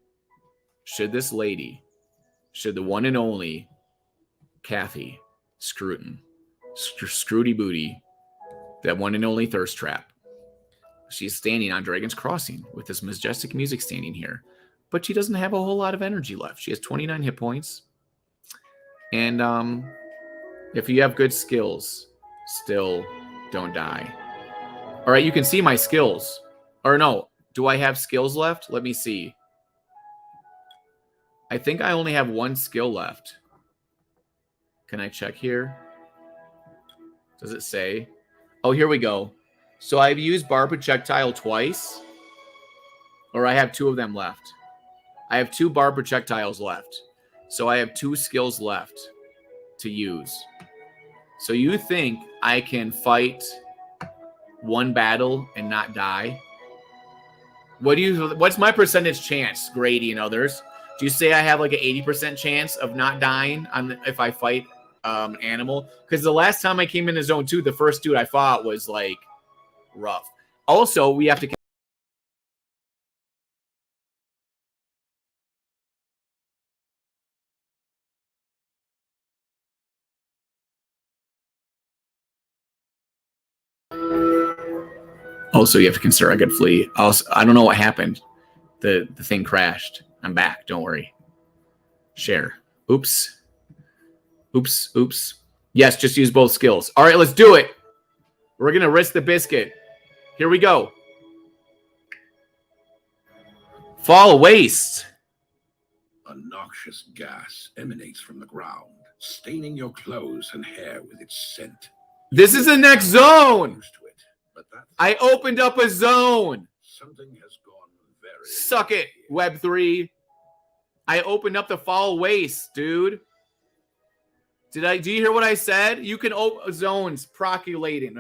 should this lady, should the one and only Kathy Scruton, Scrooty Booty, that one and only thirst trap, she's standing on Dragon's Crossing with this majestic music standing here, but she doesn't have a whole lot of energy left. She has 29 hit points. And if you have good skills, still don't die. All right, you can see my skills. Or no, do I have skills left? Let me see. I think I only have one skill left. Can I check here? Does it say? Oh, here we go. So I've used bar projectile twice. Or I have 2 of them left. I have 2 bar projectiles left. So I have 2 skills left to use. So you think I can fight one battle and not die? What's my percentage chance, Grady and others? Do you say I have like an 80% chance of not dying if I fight an animal? Because the last time I came into zone 2, the first dude I fought was like rough. Also, we have to. Also, you have to consider I could flee. Also, I don't know what happened. The thing crashed. I'm back. Don't worry. Share. Oops. Oops. Oops. Yes, just use both skills. All right, let's do it. We're going to risk the biscuit. Here we go. Fall waste. A noxious gas emanates from the ground, staining your clothes and hair with its scent. This is the next zone. Used to it, but I opened up a zone. something has gone very. Suck it, Web3. I opened up the fall waste, dude. Do you hear what I said? You can open zones propagating,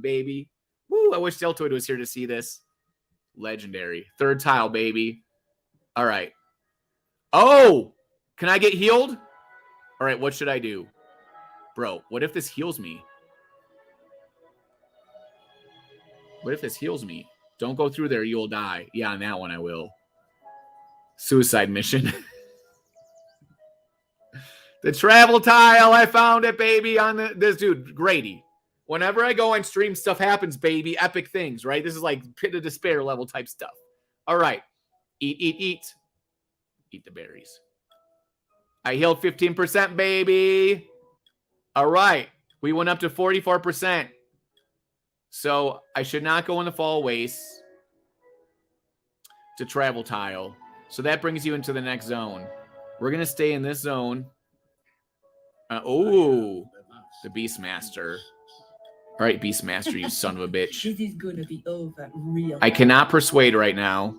baby. Woo, I wish Deltoid was here to see this. Legendary. 3rd tile, baby. All right. Oh, can I get healed? All right, what should I do? Bro, what if this heals me? What if this heals me? Don't go through there, you'll die. Yeah, on that one I will. Suicide mission. The travel tile, I found it, baby, on this dude, Grady. Whenever I go on stream, stuff happens, baby. Epic things, right? This is like pit of despair level type stuff. All right. Eat, eat, eat. Eat the berries. I healed 15%, baby. All right. We went up to 44%. So I should not go in the fall waste to travel tile. So that brings you into the next zone. We're going to stay in this zone. Oh, the Beastmaster. All right, Beastmaster, you son of a bitch. This is gonna be over real. I cannot persuade right now.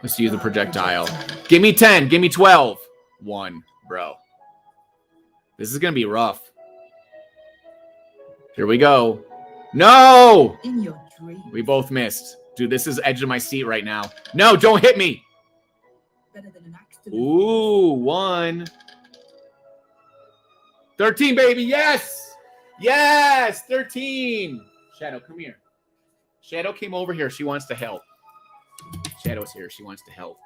Let's use the projectile. Give me 10. Give me 12. 1, bro. This is going to be rough. Here we go. No! In your dream. We both missed. Dude, this is edge of my seat right now. No, don't hit me. Better than an accident. Ooh, 1. 13, baby. Yes. Yes. 13. Shadow, come here. Shadow came over here. She wants to help. Shadow's here. She wants to help.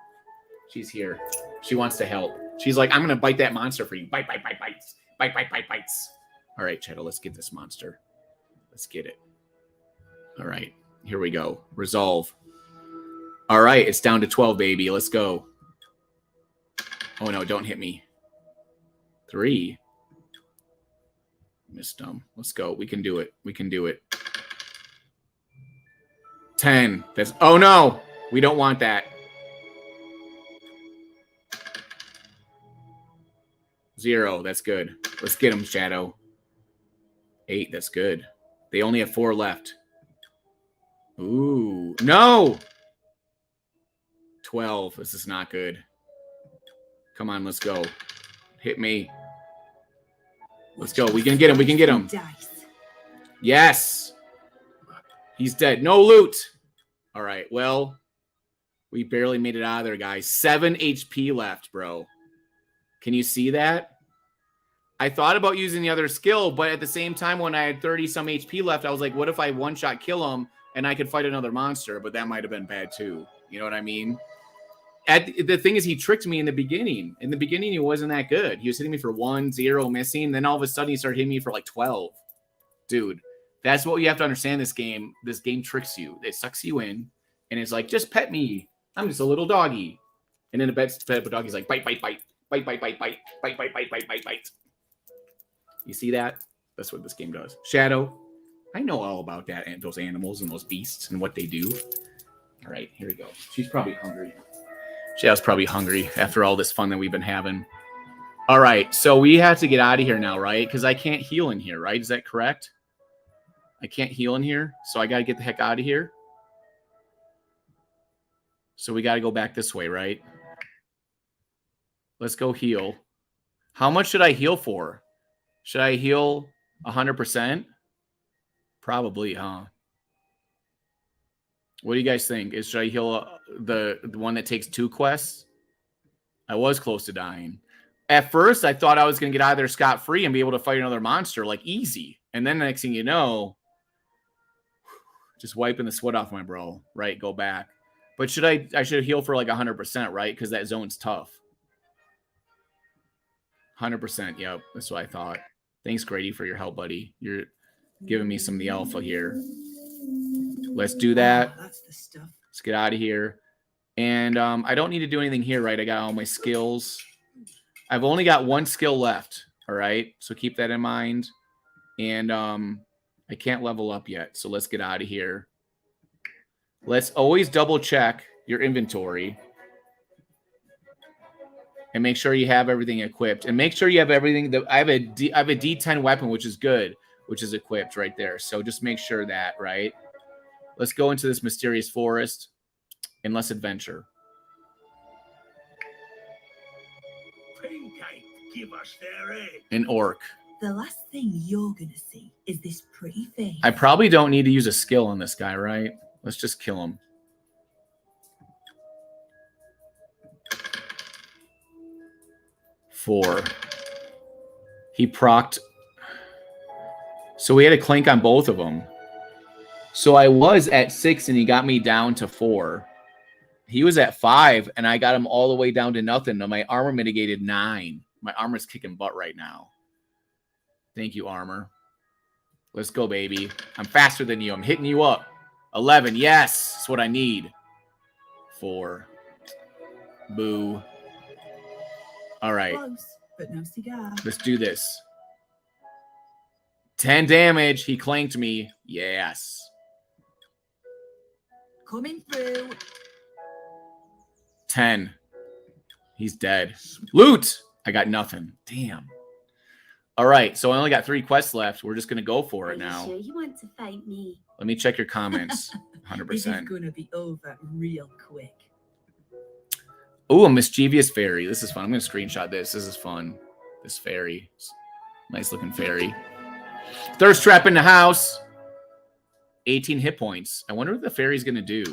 She's here. She wants to help. She's like, I'm going to bite that monster for you. Bite, bite, bite, bites. Bite, bite, bite, bites. All right, Shadow, let's get this monster. Let's get it. All right. Here we go. Resolve. All right. It's down to 12, baby. Let's go. Oh, no. Don't hit me. 3. Missed them. Let's go. We can do it. We can do it. 10. That's. Oh, no. We don't want that. 0. That's good. Let's get them, Shadow. 8. That's good. They only have 4 left. Ooh. No! 12. This is not good. Come on, let's go. Hit me. Let's go. We can get him. We can get him. Yes. He's dead. No loot. All right. Well, we barely made it out of there, guys. 7 HP left, bro. Can you see that? I thought about using the other skill, but at the same time, when I had 30 some HP left, I was like, what if I one-shot kill him and I could fight another monster? But that might have been bad too. You know what I mean? The thing is, he tricked me in the beginning. In the beginning, he wasn't that good. He was hitting me for 1, 0, missing. Then all of a sudden, he started hitting me for like 12. Dude, that's what you have to understand this game. This game tricks you. It sucks you in. And it's like, just pet me. I'm just a little doggy. And then the doggy's like, bite, bite, bite. Bite, bite, bite, bite. Bite, bite, bite, bite, bite, bite. You see that? That's what this game does. Shadow. I know all about that and those animals and those beasts and what they do. All right, here we go. She's probably hungry. Shadow's probably hungry after all this fun that we've been having. All right, so we have to get out of here now, right? Because I can't heal in here, right? Is that correct? I can't heal in here, so I got to get the heck out of here. So we got to go back this way, right? Let's go heal. How much should I heal for? Should I heal 100%? Probably, huh? What do you guys think? Should I heal the one that takes 2 quests? I was close to dying. At first, I thought I was going to get out of there scot-free and be able to fight another monster, like easy. And then the next thing you know, just wiping the sweat off my brow, right? Go back. But I should heal for like 100%, right? Because that zone's tough. 100%, yep. That's what I thought. Thanks, Grady, for your help, buddy. You're giving me some of the alpha here. Let's do that. That's the stuff. Let's get out of here. And I don't need to do anything here, right? I got all my skills. I've only got 1 skill left, all right? So keep that in mind. And I can't level up yet, so let's get out of here. Let's always double check your inventory. And make sure you have everything equipped. And make sure you have everything. I have a D10 weapon, which is good, which is equipped right there. So just make sure that, right? Let's go into this mysterious forest and let's adventure. An orc. The last thing you're gonna see is this pretty face. I probably don't need to use a skill on this guy, right? Let's just kill him. Four. He procced. So we had a clank on both of them. So I was at 6 and he got me down to 4. He was at 5 and I got him all the way down to nothing. Now my armor mitigated 9. My armor's kicking butt right now. Thank you, armor. Let's go, baby. I'm faster than you. I'm hitting you up. 11. Yes. That's what I need. 4. Boo. All right. Close, but no cigar. Let's do this. 10 damage. He clanked me. Yes. Coming through. 10. He's dead. Loot. I got nothing. Damn. All right. So I only got 3 quests left. We're just going to go for it now. Sure you want to fight me? Let me check your comments. 100%. This is going to be over real quick. Oh, a mischievous fairy. This is fun. I'm going to screenshot this. This is fun. This fairy. Nice looking fairy. Thirst trap in the house. 18 hit points. I wonder what the fairy's going to do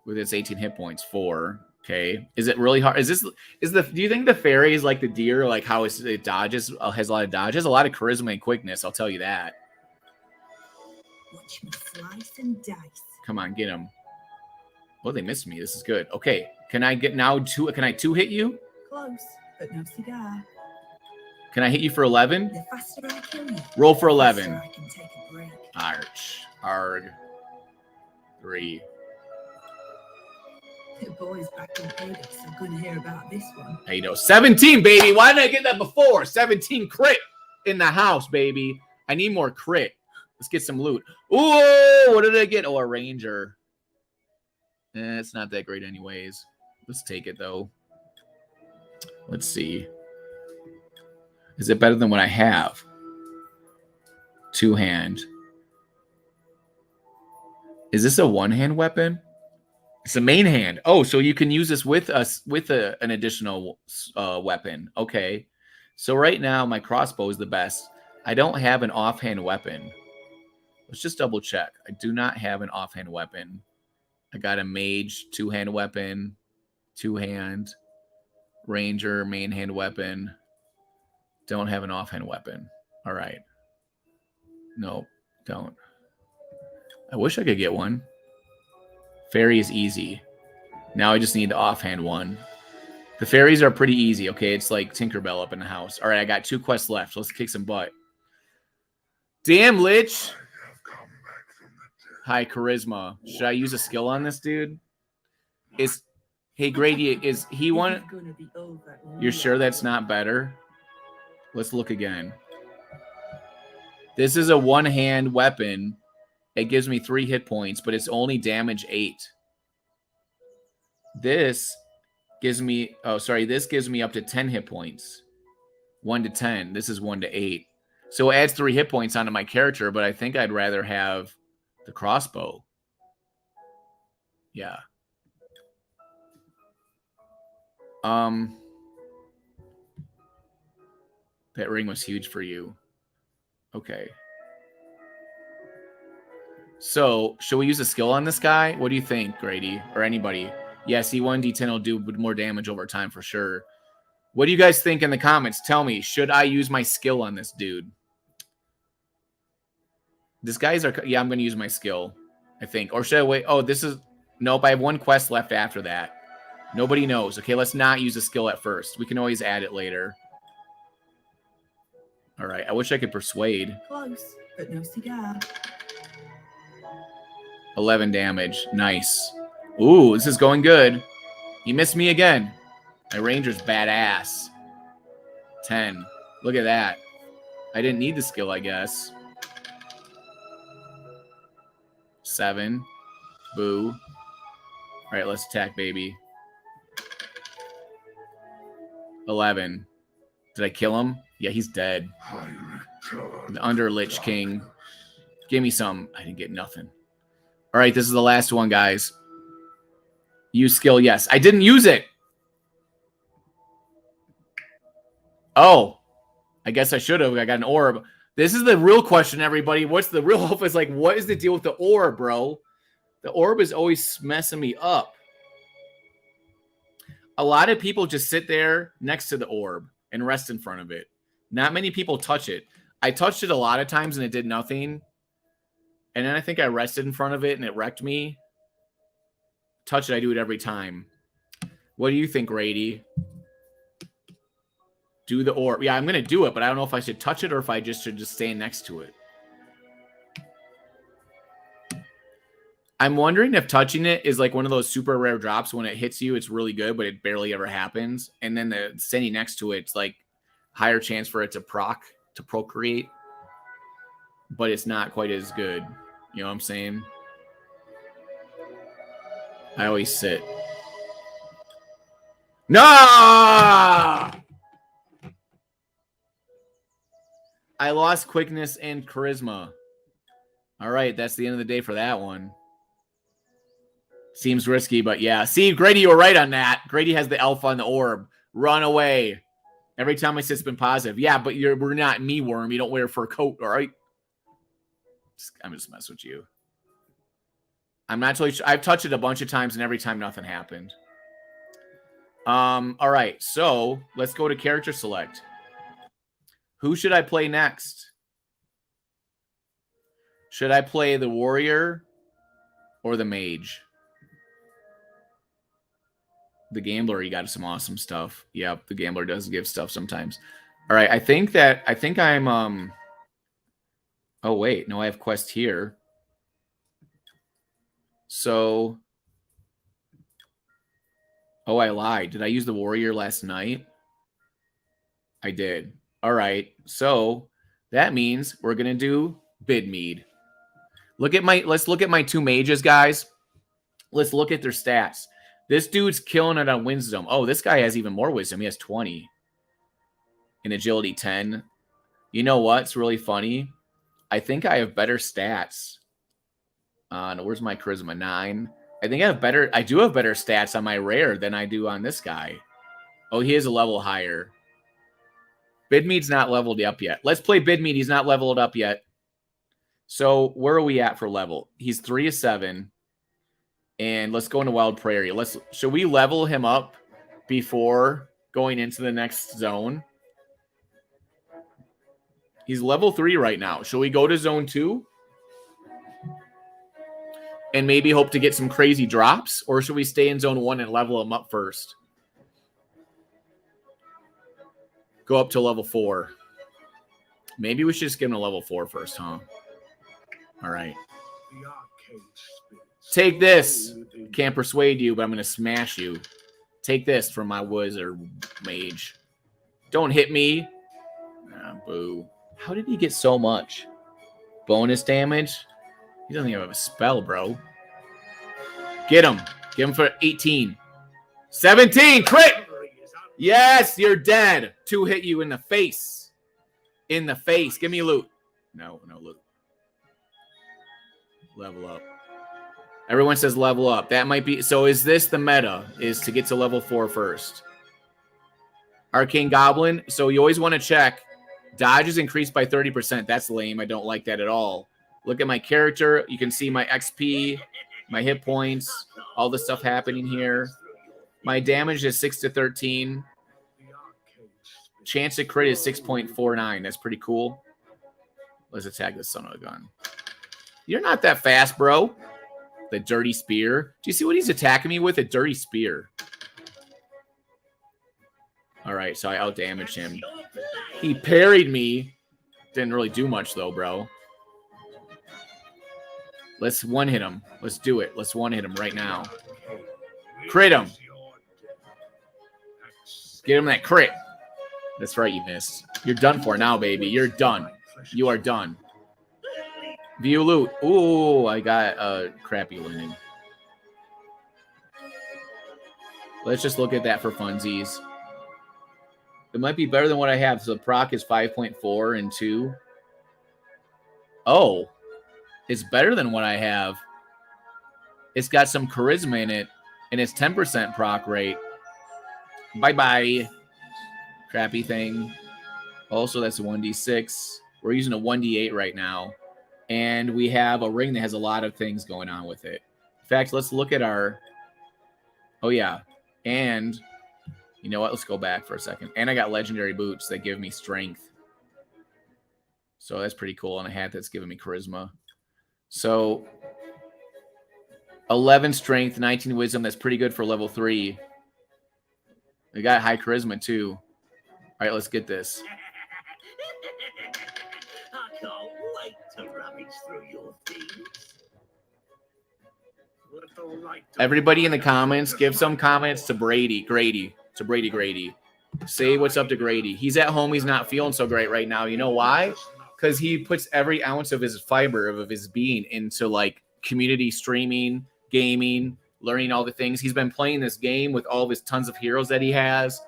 with its 18 hit points. 4. Okay. Is it really hard? Do you think the fairy is like the deer, like how it dodges, has a lot of dodges, a lot of charisma and quickness? I'll tell you that. Watch me slice and dice. Come on, get him. Oh, they missed me. This is good. Okay. Can I get now 2? Can I 2 hit you? Close, but no cigar. Can I hit you for 11? The faster I kill you, Roll for the 11. faster I can take a break. Arch. Arg. 3. The boys back on payday, so gonna hear about this one. Hey, no. 17, baby. Why didn't I get that before? 17 crit in the house, baby. I need more crit. Let's get some loot. Ooh, what did I get? Oh, a ranger. It's not that great anyways. Let's take it, though. Let's see. Is it better than what I have? 2-hand. Is this a 1-hand weapon? It's a main hand. Oh, so you can use this with us with an additional weapon. Okay. So right now my crossbow is the best. I don't have an offhand weapon. Let's just double check. I do not have an offhand weapon. I got a mage two-hand weapon, two-hand, ranger main hand weapon. Don't have an offhand weapon. All right. No, don't. I wish I could get one. Fairy is easy. Now I just need the offhand one. The fairies are pretty easy, okay? It's like Tinkerbell up in the house. All right, I got 2 quests left. Let's kick some butt. Damn, Lich. Hi, Charisma. Should I use a skill on this dude? Hey, Grady, is he one? You're sure that's not better? Let's look again. This is a one-hand weapon. It gives me 3 hit points, but it's only damage 8. This gives me, this gives me up to 10 hit points. 1 to 10. This is 1 to 8. So it adds 3 hit points onto my character, but I think I'd rather have the crossbow. Yeah. That ring was huge for you. Okay. So, should we use a skill on this guy? What do you think, Grady? Or anybody? Yeah, C1, D10 will do more damage over time for sure. What do you guys think in the comments? Tell me, should I use my skill on this dude? This guy's yeah, I'm going to use my skill, I think. Or should I wait? Oh, this is... Nope, I have 1 quest left after that. Nobody knows. Okay, let's not use a skill at first. We can always add it later. All right, I wish I could persuade. Close, but no cigar. 11 damage. Nice. Ooh, this is going good. He missed me again. My ranger's badass. 10. Look at that. I didn't need the skill, I guess. 7. Boo. All right, let's attack, baby. 11. Did I kill him? Yeah, he's dead. The Under Lich King. Give me some. I didn't get nothing. All right, this is the last one, guys. Use skill, yes. I didn't use it. Oh, I guess I should have. I got an orb. This is the real question, everybody. What's the real hope? Is like, what is the deal with the orb, bro? The orb is always messing me up. A lot of people just sit there next to the orb and rest in front of it. Not many people touch it. I touched it a lot of times and it did nothing. And then I think I rested in front of it and it wrecked me. Touch it, I do it every time. What do you think, Grady? Do the orb. Yeah, I'm going to do it, but I don't know if I should touch it or if I just should just stand next to it. I'm wondering if touching it is like one of those super rare drops. When it hits you, it's really good, but it barely ever happens. And then the standing next to it's like higher chance for it to procreate, but it's not quite as good. You know what I'm saying? I always sit. No! I lost quickness and charisma. All right, that's the end of the day for that one. Seems risky, but yeah. See, Grady, you were right on that. Grady has the alpha on the orb. Run away. Every time I say it's been positive. Yeah, but we're not me worm. You don't wear a fur coat, all right? I'm just messing with you. I'm not totally sure. I've touched it a bunch of times, and every time nothing happened. All right, so let's go to character select. Who should I play next? Should I play the warrior or the mage? The gambler, you got some awesome stuff. Yep, the gambler does give stuff sometimes. All right, I think I'm oh wait, no, I have quest here. So oh, I lied. Did I use the warrior last night? I did. All right. So that means we're going to do bid mead. Let's look at my 2 mages, guys. Let's look at their stats. This dude's killing it on wisdom. Oh, this guy has even more wisdom. He has 20. And agility 10. You know what's really funny? I think I have better stats. Where's my charisma? 9. I think I do have better stats on my rare than I do on this guy. Oh, he is a level higher. Bidmead's not leveled up yet. Let's play Bidmead. He's not leveled up yet. So where are we at for level? He's 3 of 7. And let's go into Wild Prairie. Should we level him up before going into the next zone? He's level 3 right now. Should we go to zone 2? And maybe hope to get some crazy drops? Or should we stay in zone 1 and level him up first? Go up to level 4. Maybe we should just give him a level 4 first, huh? All right. Take this. Can't persuade you, but I'm going to smash you. Take this from my wizard mage. Don't hit me. Ah, boo. How did he get so much? Bonus damage? He doesn't even have a spell, bro. Get him. Get him for 18. 17. Crit! Yes, you're dead. 2 hit you in the face. In the face. Give me loot. No loot. Level up. Everyone says level up. That might be... So is this the meta? Is to get to level 4 first. Arcane Goblin. So you always want to check. Dodge is increased by 30%. That's lame. I don't like that at all. Look at my character. You can see my XP, my hit points, all the stuff happening here. My damage is 6 to 13. Chance to crit is 6.49. That's pretty cool. Let's attack this son of a gun. You're not that fast, bro. The dirty spear. Do you see what he's attacking me with? A dirty spear. All right, so I outdamaged him. He parried me. Didn't really do much, though, bro. Let's one-hit him. Let's do it. Let's one-hit him right now. Crit him. Get him that crit. That's right, you missed. You're done for now, baby. You're done. You are done. View loot. Ooh, I got a crappy linen. Let's just look at that for funsies. It might be better than what I have. So the proc is 5.4 and 2. Oh, it's better than what I have. It's got some charisma in it, and it's 10% proc rate. Bye-bye. Crappy thing. Also, that's a 1d6. We're using a 1d8 right now. And we have a ring that has a lot of things going on with it. In fact, let's look at our... Oh, yeah. And... You know what? Let's go back for a second. And I got legendary boots that give me strength. So that's pretty cool. And a hat that's giving me charisma. So 11 strength, 19 wisdom. That's pretty good for level 3. We got high charisma too. All right, let's get this. I can't wait to rummage through your things. Everybody in the comments, give some comments to Grady. To Grady. Say what's up to Grady. He's at home. He's not feeling so great right now. You know why? Because he puts every ounce of his fiber, of his being, into like community streaming, gaming, learning all the things. He's been playing this game with all of his tons of heroes that he has.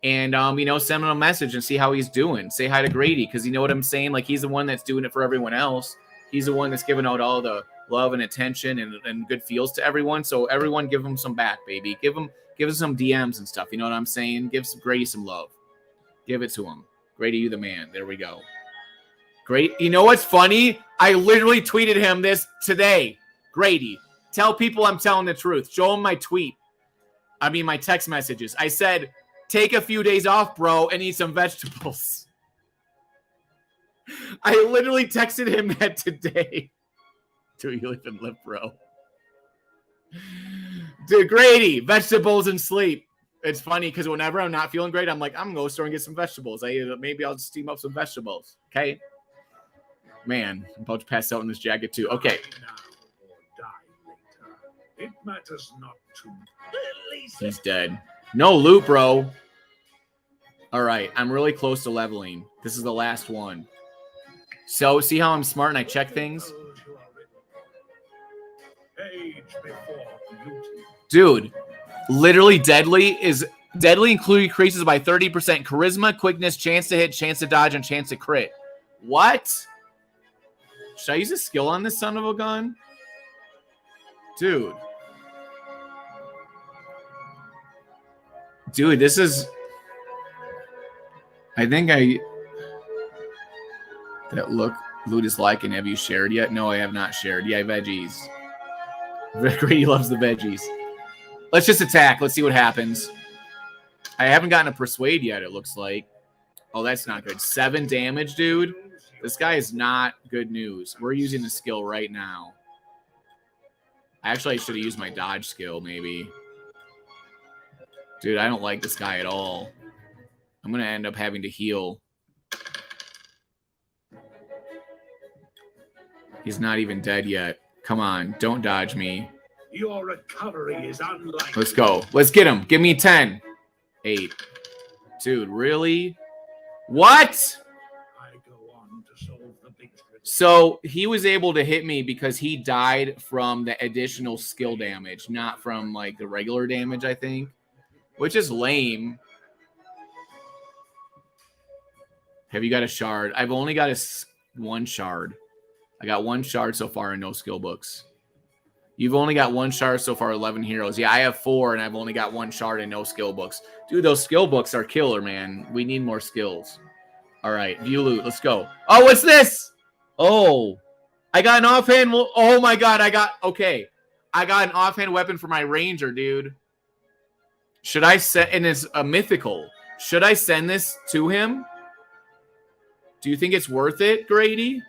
And, send him a message and see how he's doing. Say hi to Grady, because you know what I'm saying? Like, he's the one that's doing it for everyone else. He's the one that's giving out all the love and attention and good feels to everyone. So everyone give him some back, baby. Give him some DMs and stuff. You know what I'm saying? Give Grady some love. Give it to him. Grady, you the man. There we go. Great. You know what's funny? I literally tweeted him this today. Grady, tell people I'm telling the truth. Show him my tweet. I mean, my text messages. I said, take a few days off, bro, and eat some vegetables. I literally texted him that today. Do you even live, bro? Dude, Grady, vegetables and sleep. It's funny because whenever I'm not feeling great, I'm like, I'm going to go to the store and get some vegetables. Maybe I'll just steam up some vegetables. Okay? Man, I'm about to pass out in this jacket too. Okay. It matters not to. He's dead. No loot, bro. All right. I'm really close to leveling. This is the last one. So, see how I'm smart and I check things? Dude, literally deadly increases by 30% charisma, quickness, chance to hit, chance to dodge, and chance to crit. What? Should I use a skill on this son of a gun? Dude. Dude, this is... I think that look Loot is liking. Have you shared yet? No, I have not shared. Yeah, veggies. Grady loves the veggies. Let's just attack. Let's see what happens. I haven't gotten a persuade yet, it looks like. Oh, that's not good. 7 damage, dude. This guy is not good news. We're using the skill right now. Actually, I should have used my dodge skill, maybe. Dude, I don't like this guy at all. I'm going to end up having to heal. He's not even dead yet. Come on, don't dodge me. Your recovery is unlikely. Let's go. Let's get him. Give me 10. 8. Dude, really? What? I go on to solve the big problem. So he was able to hit me because he died from the additional skill damage, not from like the regular damage, I think, which is lame. Have you got a shard? I've only got one shard. I got 1 shard so far and no skill books. You've only got 1 shard so far, 11 heroes. Yeah, I have 4 and I've only got 1 shard and no skill books. Dude, those skill books are killer, man. We need more skills. All right, view loot. Let's go. Oh, what's this? Oh, I got an offhand. Oh my God, okay. I got an offhand weapon for my ranger, dude. Should I set, and it's a mythical. Should I send this to him? Do you think it's worth it, Grady?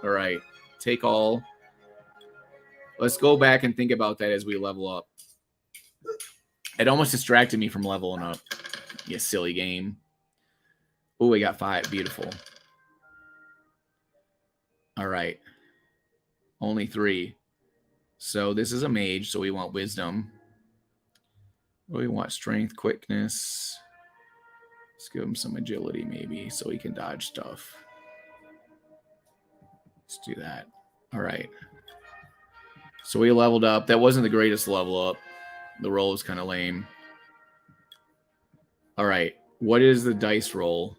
All right, take all. Let's go back and think about that as we level up. It almost distracted me from leveling up. You silly game. Oh, we got 5. Beautiful. All right. Only 3. So this is a mage, so we want wisdom. We want strength, quickness. Let's give him some agility maybe so he can dodge stuff. Let's do that. All right. So we leveled up. That wasn't the greatest level up. The roll was kind of lame. All right. What is the dice roll?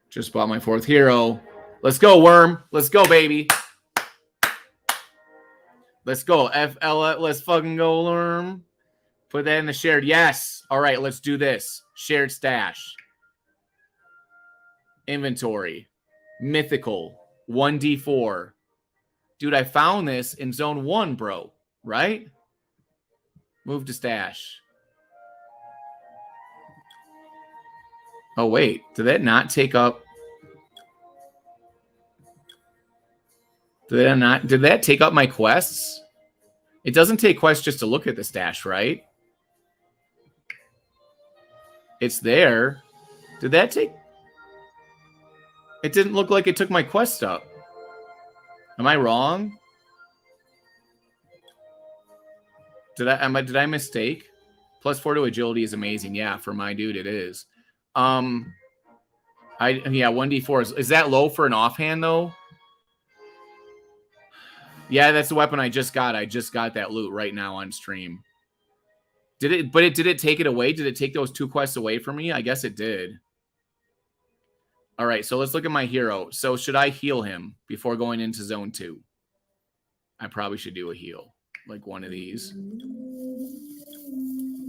Just bought my 4th hero. Let's go, Worm. Let's go, baby. Let's go. FL. Let's fucking go, Worm. Put that in the shared. Yes. All right. Let's do this. Shared stash. Inventory. Mythical. 1d4. Dude, I found this in zone 1, bro. Right? Move to stash. Oh, wait. Did that not take up? Did that take up my quests? It doesn't take quests just to look at the stash, right? It's there. Did that take? It didn't look like it took my quest up. Am I wrong? Did I mistake? +4 to agility is amazing. Yeah, for my dude, it is. Yeah, 1d4 is that low for an offhand though? Yeah, that's the weapon I just got. I just got that loot right now on stream. Did it take it away? Did it take those 2 quests away from me? I guess it did. All right, so let's look at my hero. So should I heal him before going into zone 2? I probably should do a heal, like one of these.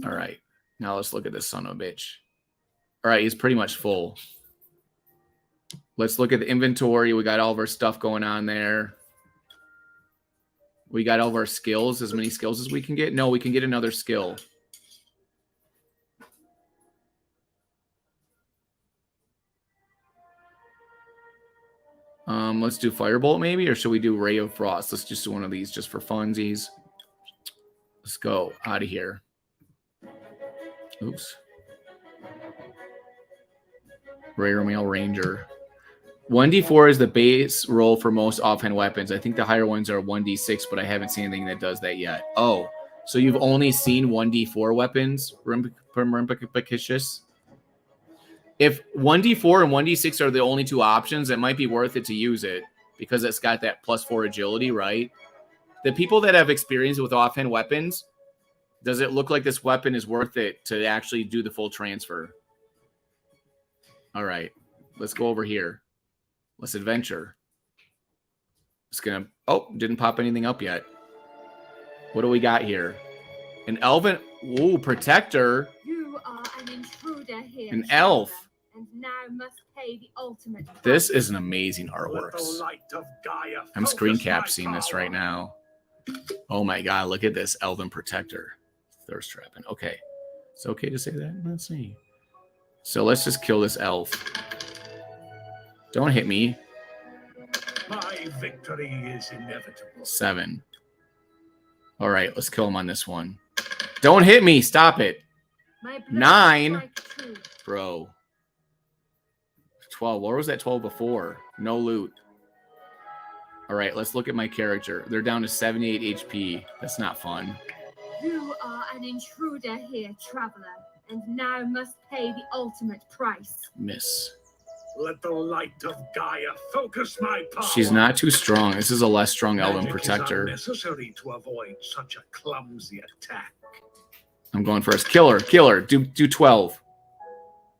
All right, now let's look at this son of a bitch. All right, he's pretty much full. Let's look at the inventory. We got all of our stuff going on there. We got all of our skills, as many skills as we can get. No, we can get another skill. Let's do Firebolt maybe, or should we do Ray of Frost? Let's just do one of these just for funsies. Let's go out of here. Oops. Rare Mail Ranger. 1d4 is the base roll for most offhand weapons. I think the higher ones are 1d6, but I haven't seen anything that does that yet. Oh, so you've only seen 1d4 weapons, Rimpicicious? If 1d4 and 1d6 are the only 2 options, it might be worth it to use it because it's got that +4 agility, right? The people that have experience with offhand weapons, does it look like this weapon is worth it to actually do the full transfer? All right, let's go over here. Let's adventure. It's gonna. Oh, didn't pop anything up yet. What do we got here? An elven. Ooh, protector. You are an intruder here. An elf. And now must pay the ultimate price. This is an amazing artworks. I'm screen capturing this right now. Oh my god, look at this elven protector. Thirst trapping. Okay. It's okay to say that? Let's see. So let's just kill this elf. Don't hit me. My victory is inevitable. 7. All right, let's kill him on this one. Don't hit me. Stop it. 9. Bro. 12. Where was that 12 before? No loot. All right, let's look at my character. They're down to 78 HP. That's not fun. You are an intruder here, traveler, and now must pay the ultimate price. Miss. Let the light of Gaia focus my power. She's not too strong. This is a less strong elven protector. It is unnecessary to avoid such a clumsy attack. I'm going first. Kill her. Kill her. Do 12.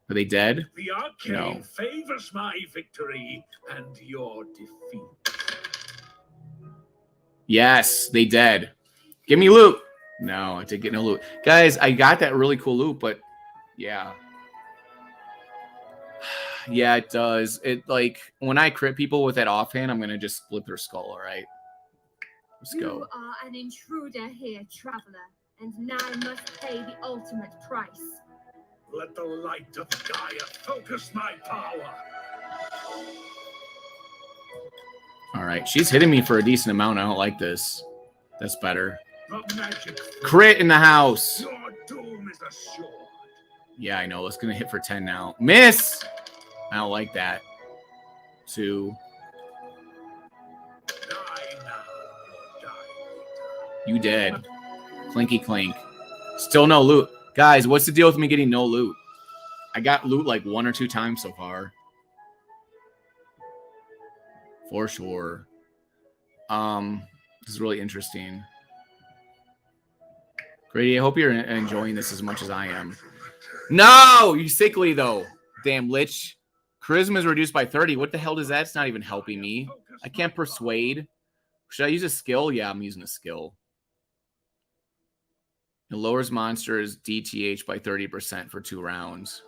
Are they dead? The arcane No. favors my victory and your defeat. Yes, they dead. Give me loot. No, I did get no loot. Guys, I got that really cool loot, but yeah. Yeah, it does. It like when I crit people with that offhand, I'm gonna just split their skull, all right? Let's go. You are an intruder here, traveler, and now must pay the ultimate price. Let the light of Gaia focus my power. All right, she's hitting me for a decent amount. I don't like this. That's better. The magic Crit in the house. Your doom is assured. Yeah, I know. It's gonna hit for 10 now. Miss. I don't like that. 2. Die now, or die later. You dead. Clinky clink. Still no loot. Guys, what's the deal with me getting no loot? I got loot like 1 or 2 times so far. For sure. This is really interesting. Grady, I hope you're enjoying this as much as I am. No! You sickly, though. Damn lich. Charisma is reduced by 30. What the hell does that? It's not even helping me. I can't persuade. Should I use a skill? Yeah, I'm using a skill. It lowers monsters DTH by 30% for 2 rounds.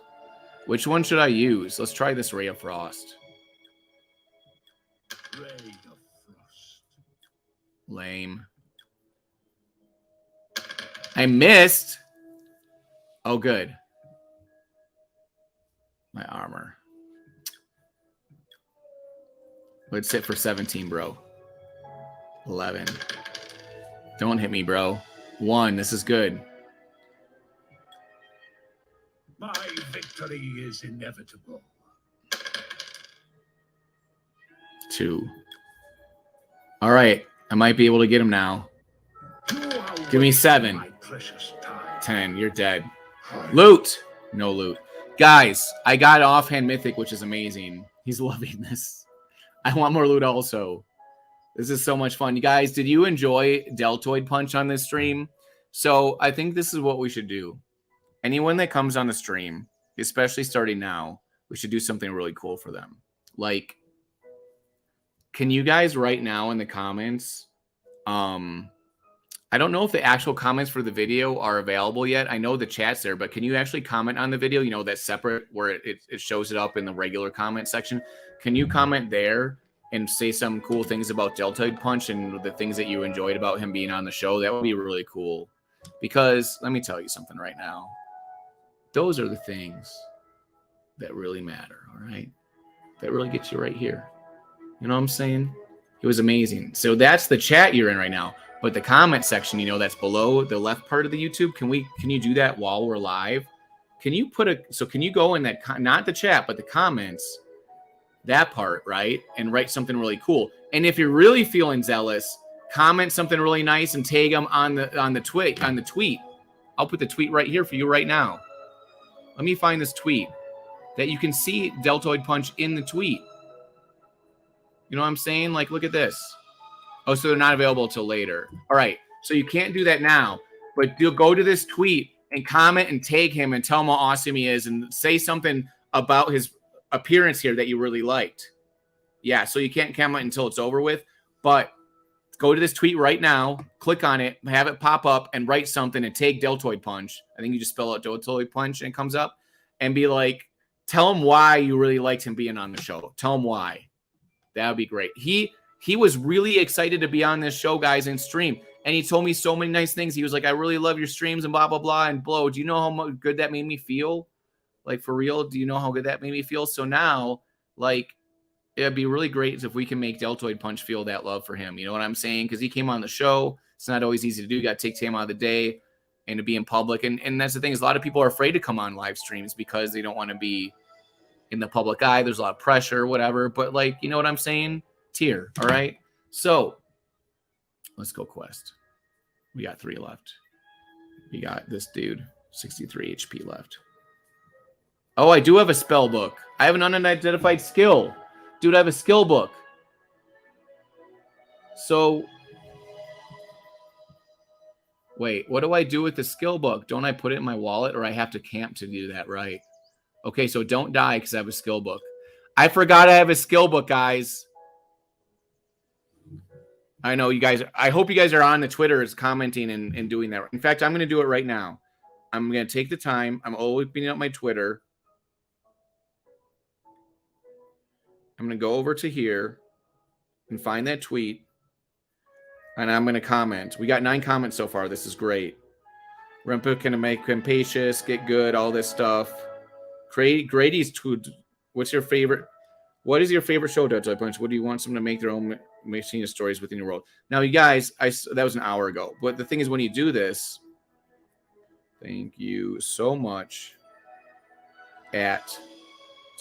Which one should I use? Let's try this Ray of Frost. Ray of Frost. Lame. I missed. Oh, good. My armor. Let's hit for 17, bro. 11. Don't hit me, bro. 1. This is good. My victory is inevitable. 2. All right. I might be able to get him now. Give me 7. My precious time. 10. You're dead. Loot. No loot. Guys, I got offhand mythic, which is amazing. He's loving this. I want more loot also. This is so much fun. You guys, did you enjoy Deltoidpunch on this stream? So I think this is what we should do. Anyone that comes on the stream, especially starting now, we should do something really cool for them. Like, can you guys right now in the comments, I don't know if the actual comments for the video are available yet. I know the chat's there, but can you actually comment on the video? You know, that's separate where it shows it up in the regular comment section. Can you comment there and say some cool things about Deltoidpunch and the things that you enjoyed about him being on the show? That would be really cool. Because let me tell you something right now. Those are the things that really matter, all right? That really gets you right here. You know what I'm saying? It was amazing. So that's the chat you're in right now. But the comment section, you know, that's below the left part of the YouTube. Can you do that while we're live? Can you can you go in that, not the chat, but the comments, that part, right? And write something really cool. And if you're really feeling zealous, comment something really nice and tag them on the tweet. I'll put the tweet right here for you right now. Let me find this tweet that you can see Deltoidpunch in the tweet. You know what I'm saying? Like, look at this. Oh, so they're not available till later. All right. So you can't do that now, but you'll go to this tweet and comment and tag him and tell him how awesome he is and say something about his appearance here that you really liked. Yeah. So you can't comment until it's over with, but Go to this tweet right now, click on it, have it pop up, and write something and take Deltoidpunch. I think you just spell out Deltoidpunch and it comes up, and be like, tell him why you really liked him being on the show. Tell him why. That would be great. He was really excited to be on this show, guys, and stream. And he told me so many nice things. He was like, I really love your streams and blah, blah, blah. And Blow, do you know how good that made me feel? Like, for real, do you know how good that made me feel? So now, like, it'd be really great if we can make Deltoidpunch feel that love for him. You know what I'm saying? Because he came on the show. It's not always easy to do. You got to take time out of the day and to be in public. And that's the thing is a lot of people are afraid to come on live streams because they don't want to be in the public eye. There's a lot of pressure, whatever. But, like, you know what I'm saying? Tier, all right? So, let's go quest. We got 3 left. We got this dude, 63 HP left. Oh, I do have a spell book. I have an unidentified skill. Dude, I have a skill book. So, wait, what do I do with the skill book? Don't I put it in my wallet, or I have to camp to do that, right? Okay, so don't die because I have a skill book. I forgot I have a skill book, guys. I know you guys. I hope you guys are on the Twitters commenting and doing that. In fact, I'm going to do it right now. I'm going to take the time. I'm opening up my Twitter. I'm going to go over to here and find that tweet. And I'm going to comment. We got 9 comments so far. This is great. Rempa can make Campacious, get good, all this stuff. Grady's tweet. What's your favorite? What is your favorite show, Deltoidpunch? What do you want someone to make their own machine stories within your world? Now, you guys, that was an hour ago. But the thing is, when you do this, thank you so much at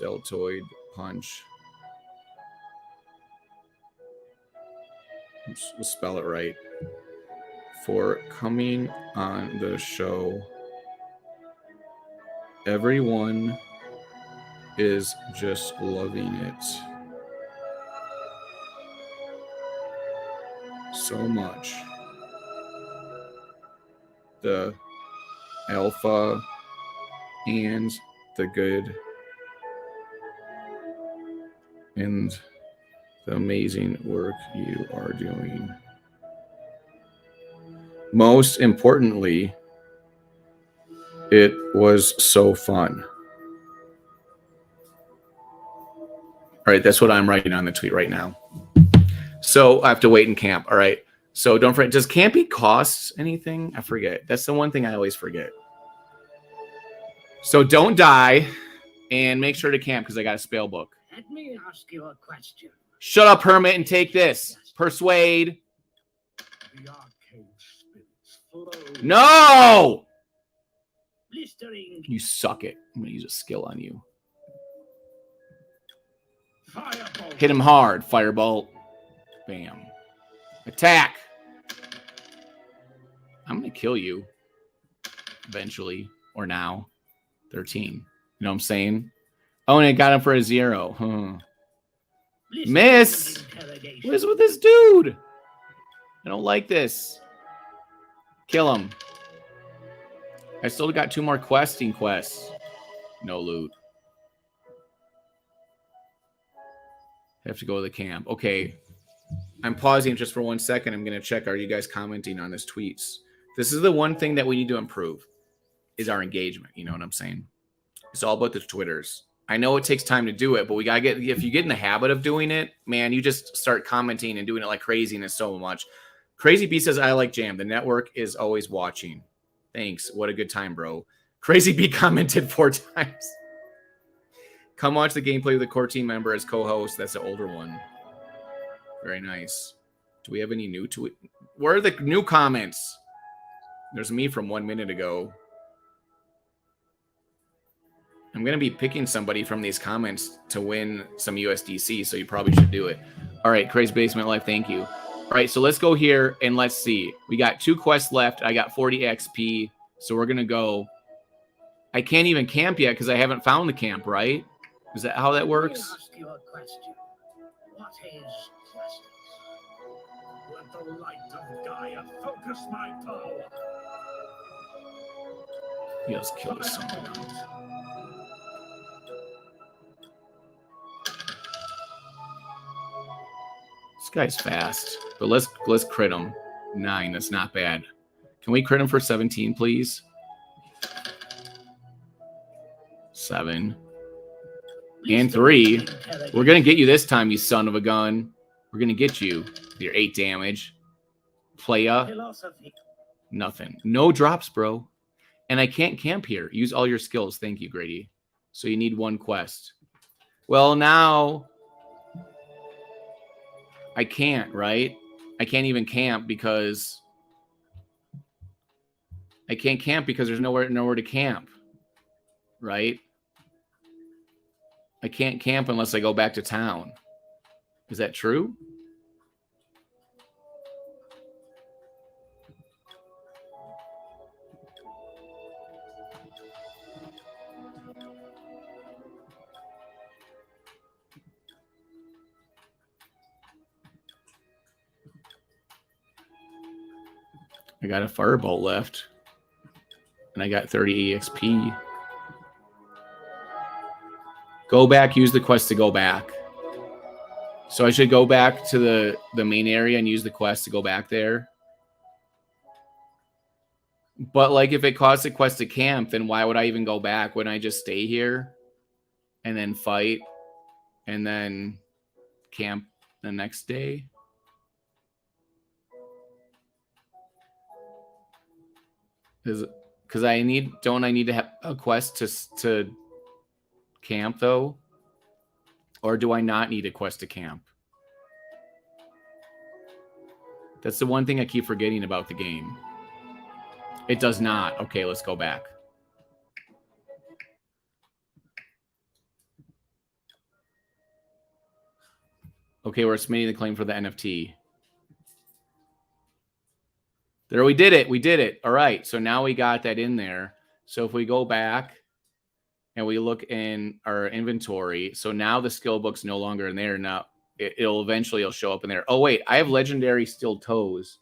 Deltoidpunch. We'll spell it right. For coming on the show. Everyone is just loving it so much. The alpha and the good and the amazing work you are doing. Most importantly, it was so fun. All right, that's what I'm writing on the tweet right now. So I have to wait in camp. All right. So don't forget, does camping cost anything? I forget. That's the one thing I always forget. So don't die and make sure to camp because I got a spell book. Let me ask you a question. Shut up, Hermit, and take this. Persuade. The arcade spirits flow. No! Blistering. You suck it. I'm going to use a skill on you. Firebolt. Hit him hard. Firebolt. Bam. Attack. I'm going to kill you. Eventually. Or now. 13. You know what I'm saying? Oh, and I got him for a 0. Huh. Miss! What is with this dude? I don't like this. Kill him. I still got 2 more questing quests. No loot. Have to go to the camp. Okay. I'm pausing just for 1 second. I'm going to check. Are you guys commenting on this tweets? This is the one thing that we need to improve is our engagement. You know what I'm saying? It's all about the Twitters. I know it takes time to do it, but we got to get, if you get in the habit of doing it, man, you just start commenting and doing it like crazy and it's so much. Crazy B says, I like Jam. The network is always watching. Thanks. What a good time, bro. Crazy B commented 4 times. Come watch the gameplay with a core team member as co-host. That's the older one. Very nice. Do we have any new to it? Where are the new comments? There's me from 1 minute ago. I'm going to be picking somebody from these comments to win some USDC, so you probably should do it. All right, Crazy Basement Life, thank you. All right, so let's go here and let's see. We got 2 quests left. I got 40 XP, so we're going to go. I can't even camp yet because I haven't found the camp, right? Is that how that works? Let me ask you a question. What is justice? Let the light of Gaia focus my power. Let's kill this son. This guy's fast. But let's crit him. 9. That's not bad. Can we crit him for 17, please? 7. And 3. We're going to get you this time, you son of a gun. We're going to get you. Your 8 damage. Playa. Nothing. No drops, bro. And I can't camp here. Use all your skills. Thank you, Grady. So you need 1 quest. Well, now I can't, right? I can't even camp because I can't camp because there's nowhere to camp, right? I can't camp unless I go back to town. Is that true? I got a firebolt left. And I got 30 EXP. Go back, use the quest to go back. So I should go back to the main area and use the quest to go back there. But like if it costs a quest to camp, then why would I even go back? Wouldn't I just stay here and then fight and then camp the next day? Because I need, don't I need to have a quest to camp though? Or do I not need a quest to camp? That's the one thing I keep forgetting about the game. It does not. Okay, let's go back. Okay, we're submitting the claim for the NFT. There, we did it. We did it. All right. So now we got that in there. So if we go back and we look in our inventory, so now the skill book's no longer in there. Now it'll eventually show up in there. Oh, wait. I have legendary steel toes.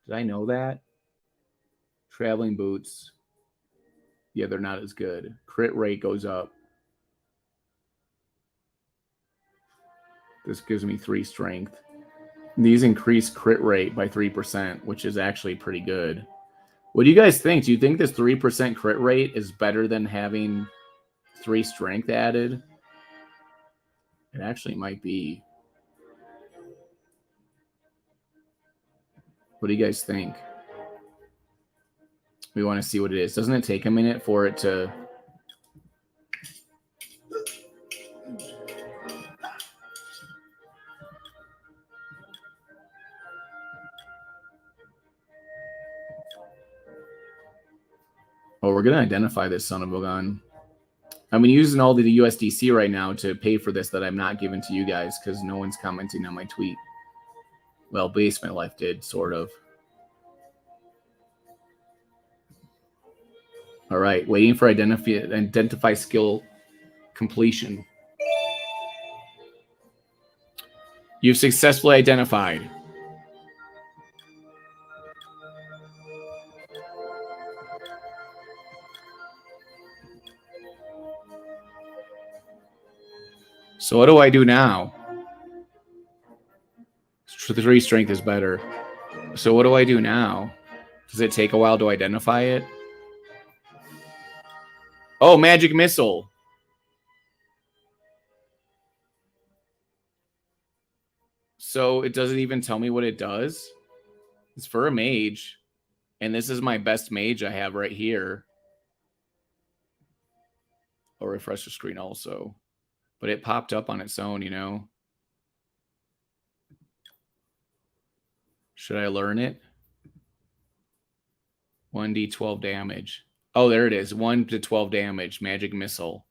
Did I know that? Traveling boots. Yeah, they're not as good. Crit rate goes up. This gives me 3 strength. These increase crit rate by 3%, which is actually pretty good. What do you guys think? Do you think this 3% crit rate is better than having 3 strength added? It actually might be. What do you guys think? We want to see what it is. Doesn't it take a minute for it to... Oh, we're going to identify this son of a gun. I'm using all the USDC right now to pay for this that I'm not giving to you guys because no one's commenting on my tweet. Well, Basement Life did, sort of. All right, waiting for identify skill completion. You've successfully identified. So what do I do now? 3 strength is better. So what do I do now? Does it take a while to identify it? Oh, magic missile. So it doesn't even tell me what it does. It's for a mage. And this is my best mage I have right here. I'll refresh the screen also. But it popped up on its own, you know. Should I learn it? 1d12 damage. Oh, there it is. 1 to 12 damage. Magic missile.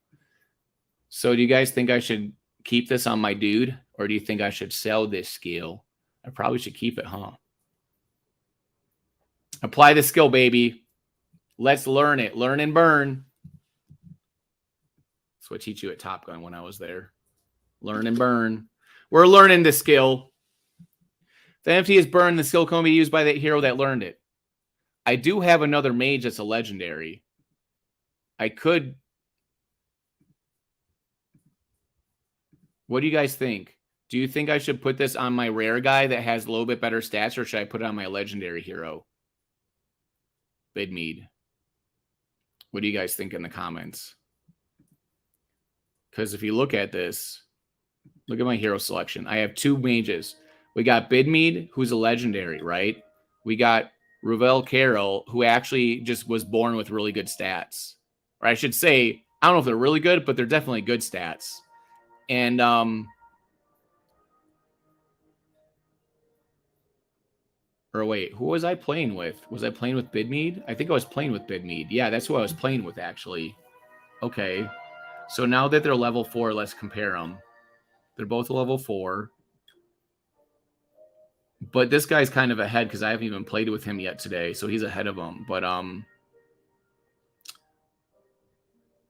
So do you guys think I should keep this on my dude? Or do you think I should sell this skill? I probably should keep it, huh? Apply the skill, baby. Let's learn it. Learn and burn. That's what I teach you at Top Gun when I was there. Learn and burn. We're learning the skill. The NFT is burned. The skill can be used by the hero that learned it. I do have another mage that's a legendary. I could. What do you guys think? Do you think I should put this on my rare guy that has a little bit better stats, or should I put it on my legendary hero? Bidmead. What do you guys think in the comments? Because if you look at this, look at my hero selection. I have 2 mages. We got Bidmead, who's a legendary, right? We got Ravel Carroll, who actually just was born with really good stats. Or I should say, I don't know if they're really good, but they're definitely good stats. And or wait, who was I playing with? Was I playing with Bidmead? I think I was playing with Bidmead. Yeah, that's who I was playing with, actually. Okay. So now that they're level 4, let's compare them. They're both level 4. But this guy's kind of ahead because I haven't even played with him yet today, so he's ahead of him. But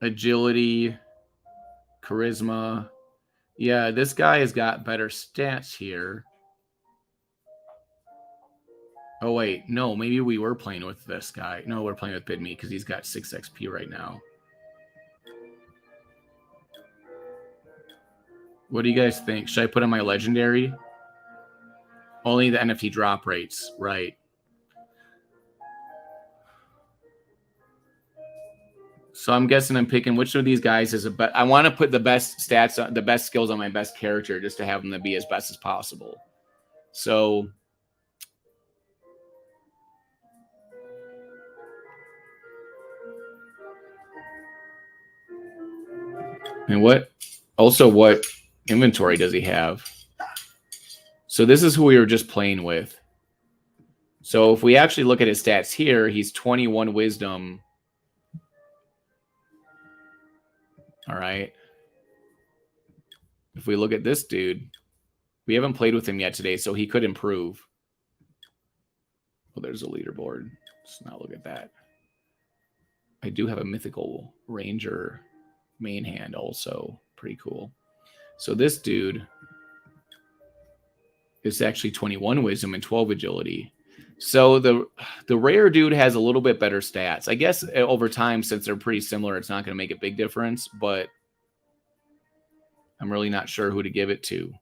agility, charisma. Yeah, this guy has got better stats here. Oh, wait. No, maybe we were playing with this guy. No, we're playing with Bidmead because he's got 6 XP right now. What do you guys think? Should I put in my legendary? Only the NFT drop rates, right? So I'm guessing I'm picking which of these guys is a bet. I want to put the best stats, the best skills on my best character, just to have them to be as best as possible. So and what inventory does he have? So this is who we were just playing with. So if we actually look at his stats here, he's 21 wisdom. All right. If we look at this dude, we haven't played with him yet today, so he could improve. Well, there's a leaderboard. Let's not look at that. I do have a mythical ranger main hand also. Pretty cool. So this dude is actually 21 wisdom and 12 agility. So the rare dude has a little bit better stats. I guess over time, since they're pretty similar, it's not going to make a big difference, but I'm really not sure who to give it to.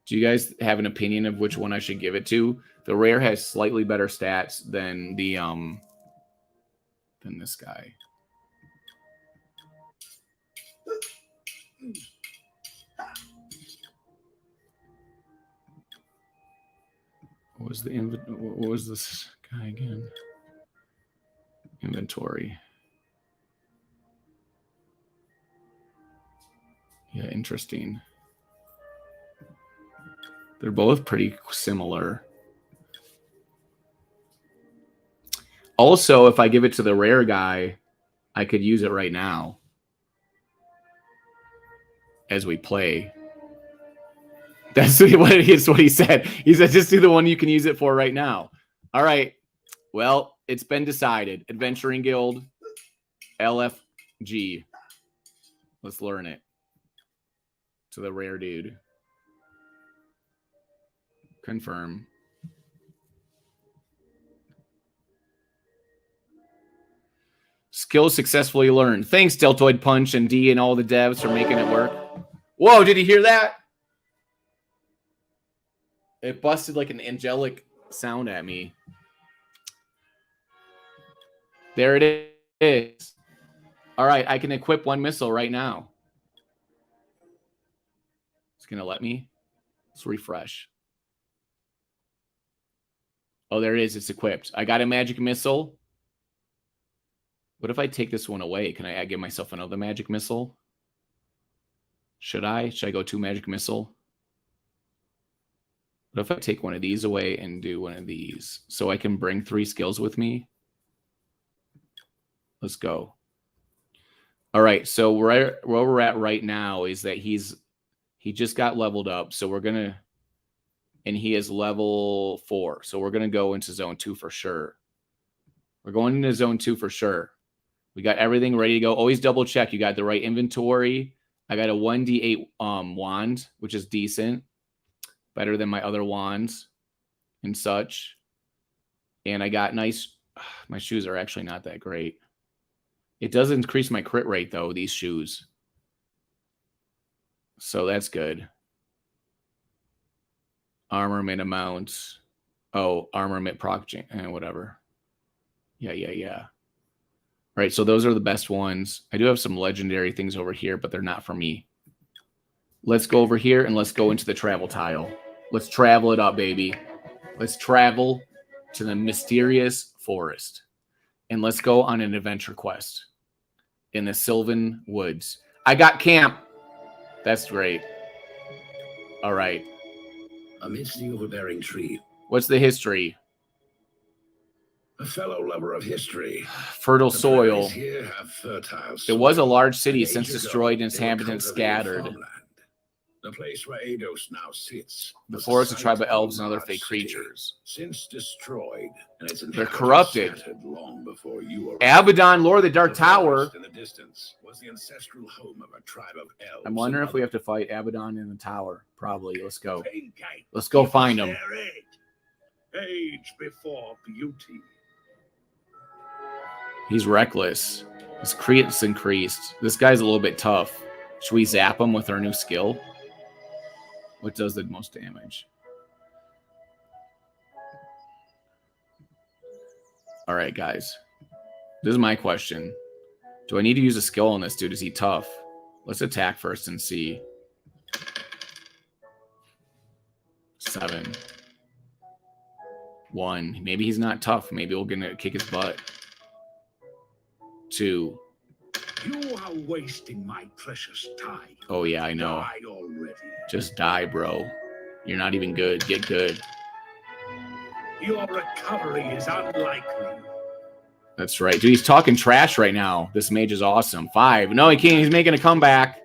Do you guys have an opinion of which one I should give it to? The rare has slightly better stats than the than this guy. What was this guy again? Inventory. Yeah, interesting. They're both pretty similar. Also, if I give it to the rare guy, I could use it right now as we play. That's what he said. He said, just do the one you can use it for right now. All right. Well, it's been decided. Adventuring Guild, LFG. Let's learn it. To the rare dude. Confirm. Skills successfully learned. Thanks, Deltoidpunch and D and all the devs for making it work. Whoa, did you hear that? It busted like an angelic sound at me. There it is. All right, I can equip 1 missile right now. It's going to let me. Let's refresh. Oh, there it is. It's equipped. I got a magic missile. What if I take this one away? Can I give myself another magic missile? Should I? Should I go 2 magic missile? What if I take one of these away and do one of these? So I can bring 3 skills with me? Let's go. All right, so where we're at right now is that he just got leveled up. So we're going to, and he is level 4. So we're going to go into zone 2 for sure. We're going into zone 2 for sure. We got everything ready to go. Always double check. You got the right inventory. I got a 1d8 wand, which is decent. Better than my other wands and such. And I got nice, my shoes are actually not that great. It does increase my crit rate though, these shoes. So that's good. Armament amount. Oh, armament proc, whatever. Yeah. All right, so those are the best ones. I do have some legendary things over here, but they're not for me. Let's go over here and let's go into the travel tile. Let's travel it up, baby. Let's travel to the mysterious forest. And let's go on an adventure quest in the Sylvan Woods. I got camp. That's great. All right. Amidst the overbearing tree. What's the history? A fellow lover of history. Fertile The soil. prairies here have fertile It was a soil. large city An since age ago, destroyed and its they were inhabitants cultivating scattered. farmland. The place where Eidos now sits. The was forest, a site tribe of of a elves and other large fake city, creatures. Since destroyed, and its They're inhabitants corrupted. scattered long before you arrived. Abaddon, Lord of the Dark The Tower. forest in the distance was the ancestral home of a tribe of elves. I'm wondering and if we have other to fight Abaddon in the tower. Probably. Let's go. Pancake. Let's go find him. Age before beauty. He's reckless. His crit's increased. This guy's a little bit tough. Should we zap him with our new skill? What does the most damage? All right, guys. This is my question. Do I need to use a skill on this dude? Is he tough? Let's attack first and see. 7. 1. Maybe he's not tough. Maybe we're gonna kick his butt. 2. You are wasting my precious time. Oh yeah, I know. Died already. Just die, bro. You're not even good. Get good. Your recovery is unlikely. That's right. Dude, he's talking trash right now. This mage is awesome. 5. No, he can't. He's making a comeback.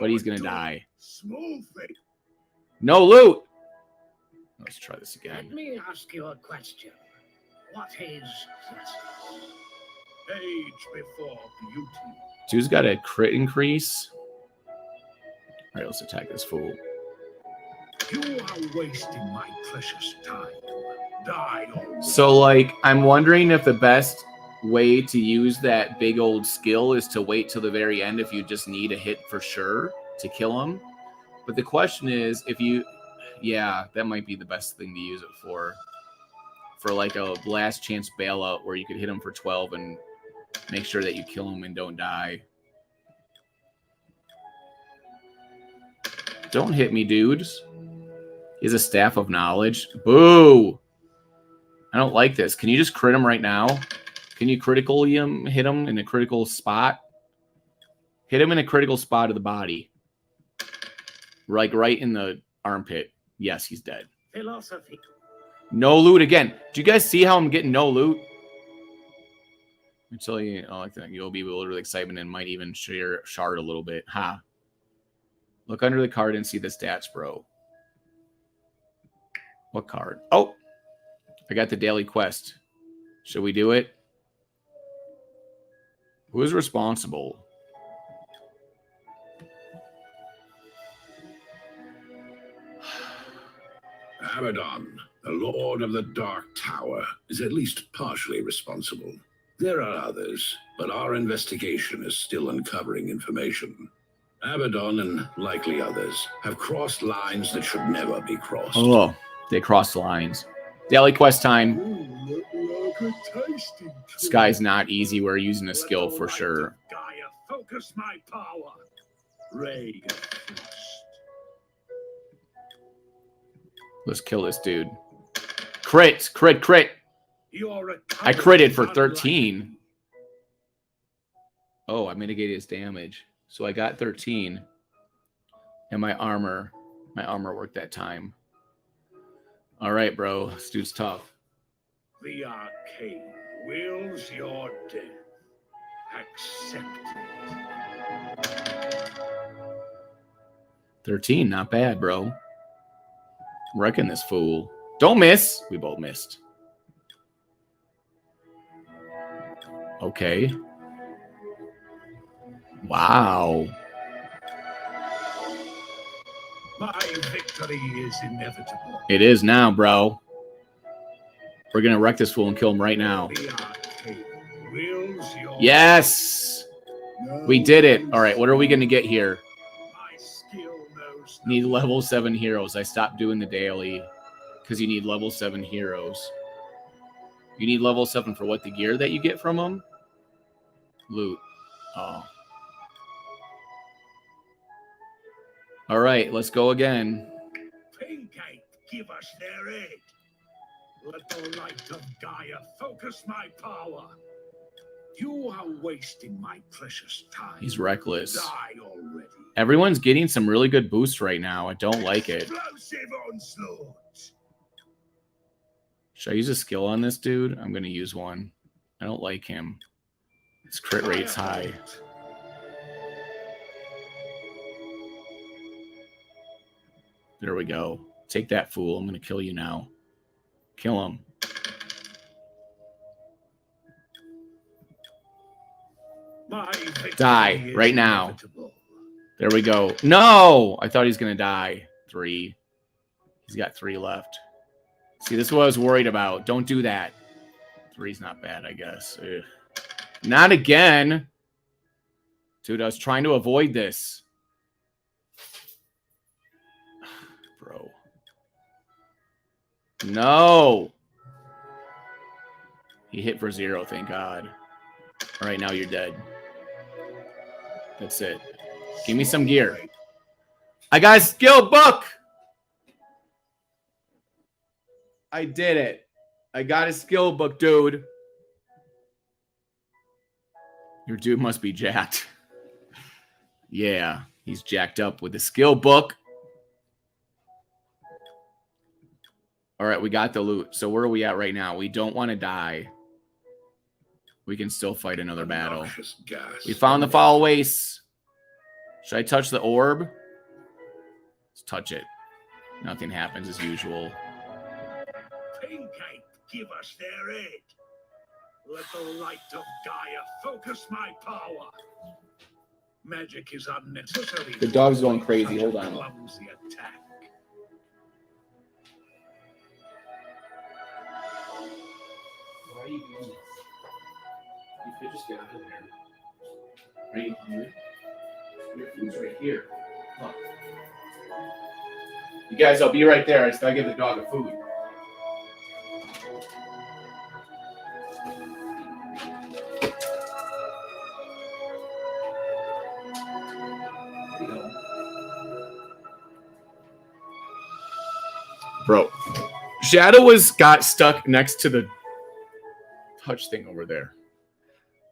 But he's going to die. Smoothly. No loot. Let's try this again. Let me ask you a question. What is justice? Age before beauty. Dude's got a crit increase. All right, let's attack this fool. You are wasting my precious time. Die already. So, like, I'm wondering if the best way to use that big old skill is to wait till the very end if you just need a hit for sure to kill him. But the question is, if you... Yeah, that might be the best thing to use it for. For, like, a last chance bailout where you could hit him for 12 and make sure that you kill him and don't die. Don't hit me, dudes. He has a staff of knowledge. Boo! I don't like this. Can you just crit him right now? Can you critically hit him in a critical spot? Hit him in a critical spot of the body. Like right in the armpit. Yes, he's dead. Philosophy. No loot again. Do you guys see how I'm getting no loot? Until you, oh, I think you'll be bewildered with excitement and might even shard a little bit. Ha. Look under the card and see the stats, bro. What card? Oh, I got the daily quest. Should we do it? Who is responsible? Abaddon, the Lord of the Dark Tower, is at least partially responsible. There are others, but our investigation is still uncovering information. Abaddon and likely others have crossed lines that should never be crossed. Oh, they crossed lines. Daily quest time. Ooh, look like a tasty This guy's not easy. We're using a skill for sure. Gaia, focus my power. Ray of Frost. Let's kill this dude. Crit, crit, crit. I critted for 13. Oh, I mitigated his damage. So I got 13. And my armor worked that time. All right, bro. This dude's tough. The arcane wills your death. Accept it. 13, not bad, bro. Wrecking this fool. Don't miss. We both missed. Okay. Wow. My victory is inevitable. It is now, bro. We're going to wreck this fool and kill him right now. The arcane wills your Yes. We did it. All right, what are we going to get here? My skill knows heroes. Need level 7 heroes. I stopped doing the daily because you need level 7 heroes. You need level 7 for what? The gear that you get from them? Loot. Oh. All right, let's go again. Pinkate, give us their aid. Let the light of Gaia focus my power. You are wasting my precious time. He's reckless. Die already. Everyone's getting some really good boosts right now. I don't like it. Explosive onslaught. Should I use a skill on this dude? I'm going to use one. I don't like him. His crit rate's high. There we go. Take that, fool. I'm going to kill you now. Kill him. Die right now. There we go. No! I thought he was going to die. 3. He's got 3 left. See, this is what I was worried about. Don't do that. 3's not bad, I guess. Ugh. Not again. Dude, I was trying to avoid this. Bro. No. He hit for 0, thank God. All right, now you're dead. That's it. Give me some gear. I got a skill book. I did it. I got a skill book, dude. Your dude must be jacked. Yeah, he's jacked up with the skill book. All right, we got the loot. So where are we at right now? We don't want to die. We can still fight another battle. We found the foul waste. Should I touch the orb? Let's touch it. Nothing happens as usual. Pinkate, give us their aid. Let the light of Gaia focus my power. Magic is unnecessary. The dog's going crazy. Hold on. Clumsy attack. Why are you doing this? You could just get out of there. Are you hungry? Your food's right here. Look. You guys, I'll be right there. I just gotta give the dog a food. Bro, Shadow got stuck next to the touch thing over there.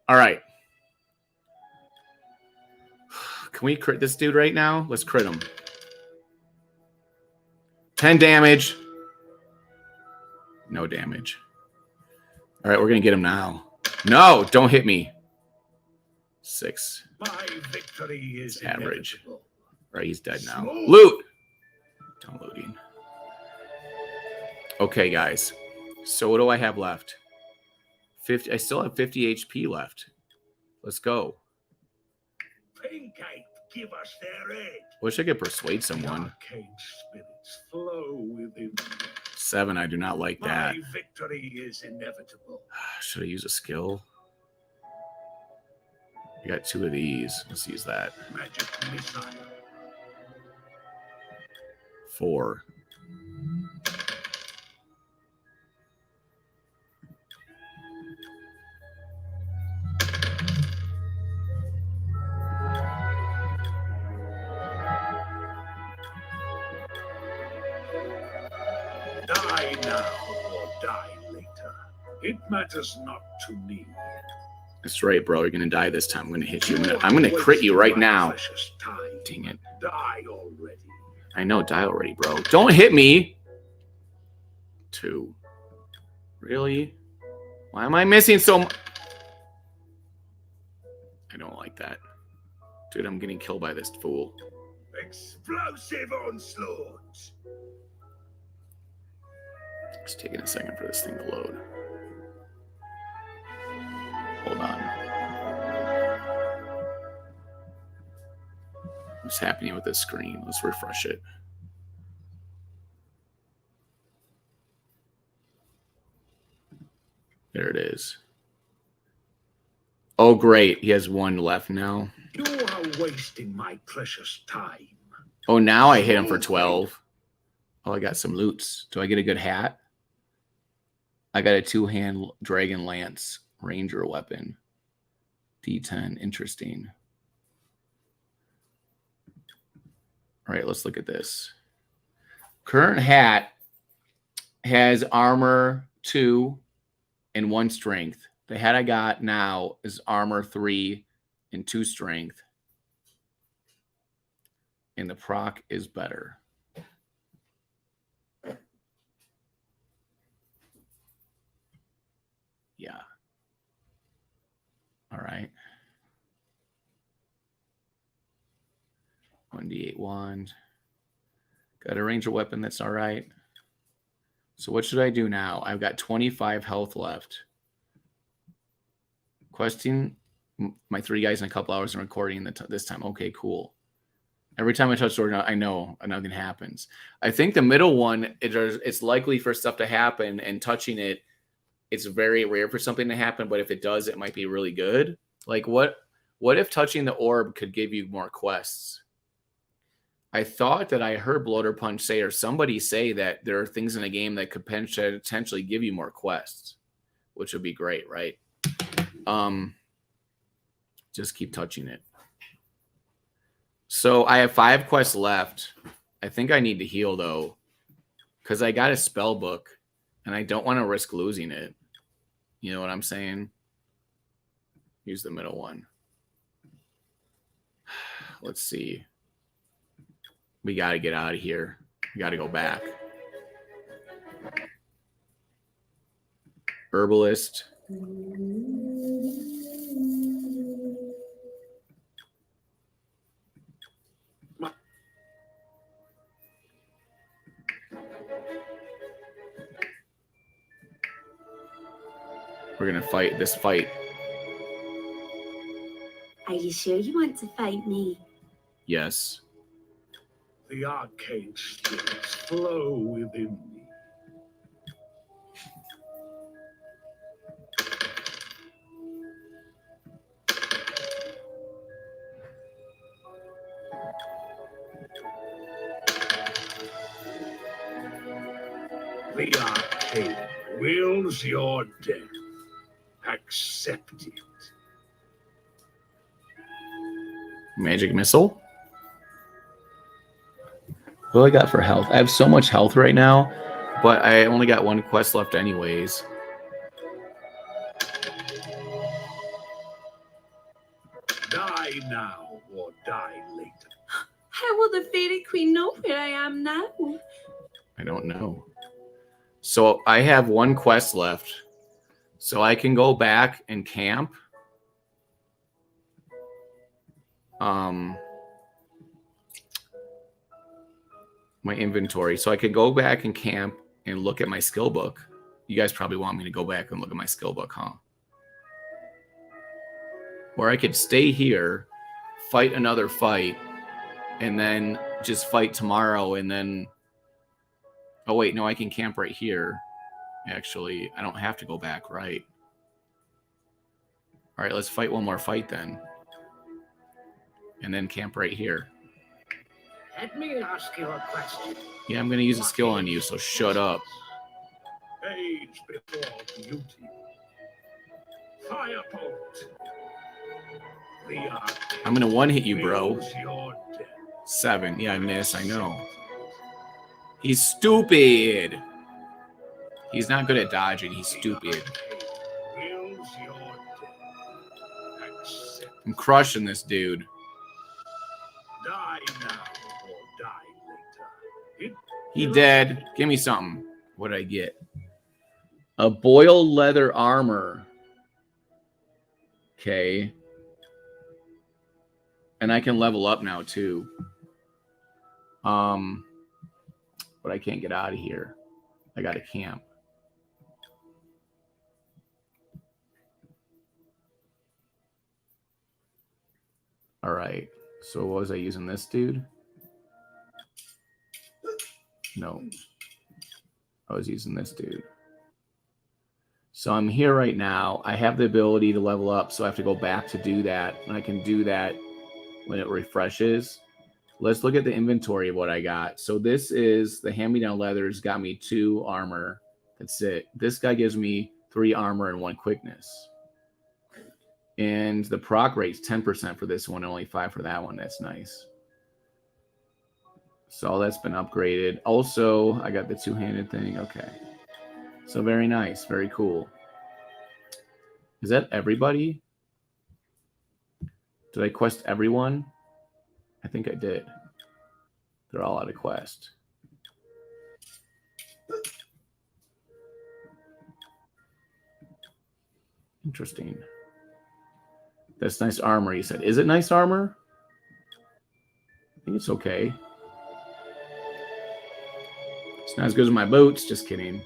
All right. Can we crit this dude right now? Let's crit him. 10 damage. No damage. All right, we're going to get him now. No, don't hit me. 6. My victory is average. inevitable. All right, he's dead now. Smooth. Loot. Downloading. Okay, guys. So what do I have left? 50. I still have 50 HP left. Let's go. Pinkate, give us their aid. Wish I could persuade someone. Arcane spirits flow within. 7. I do not like that. My victory is inevitable. Should I use a skill? I got 2 of these. Let's use that. Magic missile. 4. Die now or die later. It matters not to me. That's right, bro. You're gonna die this time. I'm gonna hit you. I'm gonna crit you right now. Dang it. Die already. I know, die already, bro. Don't hit me. 2. Really? Why am I missing so much? I don't like that. Dude, I'm getting killed by this fool. Explosive onslaught. It's taking a second for this thing to load. Hold on. What's happening with this screen? Let's refresh it. There it is. Oh, great. He has 1 left now. You are wasting my precious time. Oh, now I hit him for 12. Oh, I got some loots. Do I get a good hat? I got a 2-hand Dragon Lance Ranger weapon. D10. Interesting. All right, let's look at this. Current hat has armor 2 and 1 strength. The hat I got now is armor 3 and 2 strength. And the proc is better. Yeah. All right. 1d8 wand. Got a ranger weapon. That's all right. So what should I do now? I've got 25 health left. Questing my 3 guys in a couple hours and recording this time. Okay, cool. Every time I touch sword, I know nothing happens. I think the middle one, it's likely for stuff to happen, and touching it, it's very rare for something to happen, but if it does, it might be really good. Like what if touching the orb could give you more quests? I thought that I heard Deltoidpunch say, or somebody say, that there are things in the game that could potentially give you more quests, which would be great, right? Just keep touching it. So I have 5 quests left. I think I need to heal, though, because I got a spell book, and I don't want to risk losing it. You know what I'm saying? Use the middle one. Let's see. We got to get out of here. We got to go back. Herbalist. We're going to fight this fight. Are you sure you want to fight me? Yes. The arcane streams flow within me. The arcane wills your death. Accept it. Magic missile. What do I got for health? I have so much health right now, but I only got 1 quest left anyways. Die now or die later. How will the Fairy Queen know where I am now? I don't know. So I have 1 quest left. So I can go back and camp. My inventory. So I could go back and camp and look at my skill book. You guys probably want me to go back and look at my skill book, huh? Or I could stay here, fight another fight, and then just fight tomorrow, and then... Oh, wait, no, I can camp right here. Actually, I don't have to go back, right? All right, let's fight one more fight then. And then camp right here. Let me ask you a question. Yeah, I'm going to use a skill on you, so shut up. Age before beauty. Firebolt. I'm going to one-hit you, bro. Wills your death. 7. Yeah, I miss, I know. He's stupid. He's not good at dodging. He's stupid. Wills your death. Accept. I'm crushing this dude. Die now or die later. He dead. Give me something. What did I get? A boiled leather armor. Okay. And I can level up now too. But I can't get out of here. I got to camp. All right. So what was I using this dude? No. I was using this dude. So I'm here right now. I have the ability to level up, so I have to go back to do that. And I can do that when it refreshes. Let's look at the inventory of what I got. So this is the hand-me-down leathers. Got me 2 armor. That's it. This guy gives me 3 armor and 1 quickness. And the proc rate's 10% for this one, only 5 for that one. That's nice. So all that's been upgraded. Also, I got the 2-handed thing. Okay. So very nice. Very cool. Is that everybody? Did I quest everyone? I think I did. They're all out of quest. Interesting. That's nice armor, you said. Is it nice armor? I think it's okay. It's not as good as my boots. Just kidding.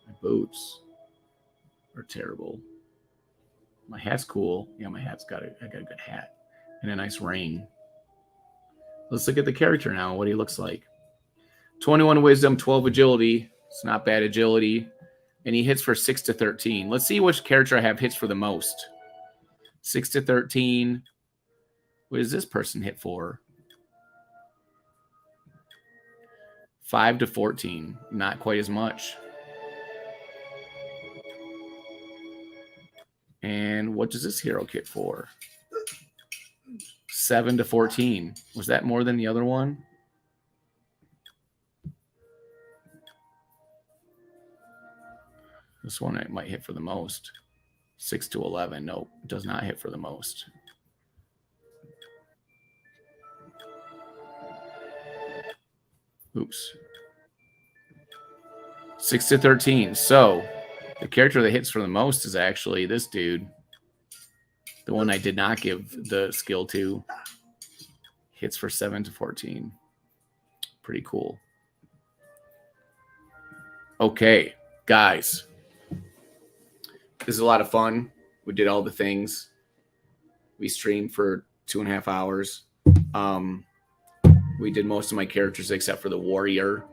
My boots are terrible. My hat's cool. Yeah, my hat's got I got a good hat. And a nice ring. Let's look at the character now, what he looks like. 21 wisdom, 12 agility. It's not bad agility. And he hits for 6 to 13. Let's see which character I have hits for the most. 6 to 13. What does this person hit for? 5 to 14. Not quite as much. And what does this hero kit for? 7 to 14. Was that more than the other one? This one it might hit for the most. 6 to 11. Nope, does not hit for the most. Oops. 6 to 13. So the character that hits for the most is actually this dude. The one I did not give the skill to. Hits for 7 to 14. Pretty cool. Okay, guys. This is a lot of fun. We did all the things. We streamed for 2.5 hours. We did most of my characters except for the warrior.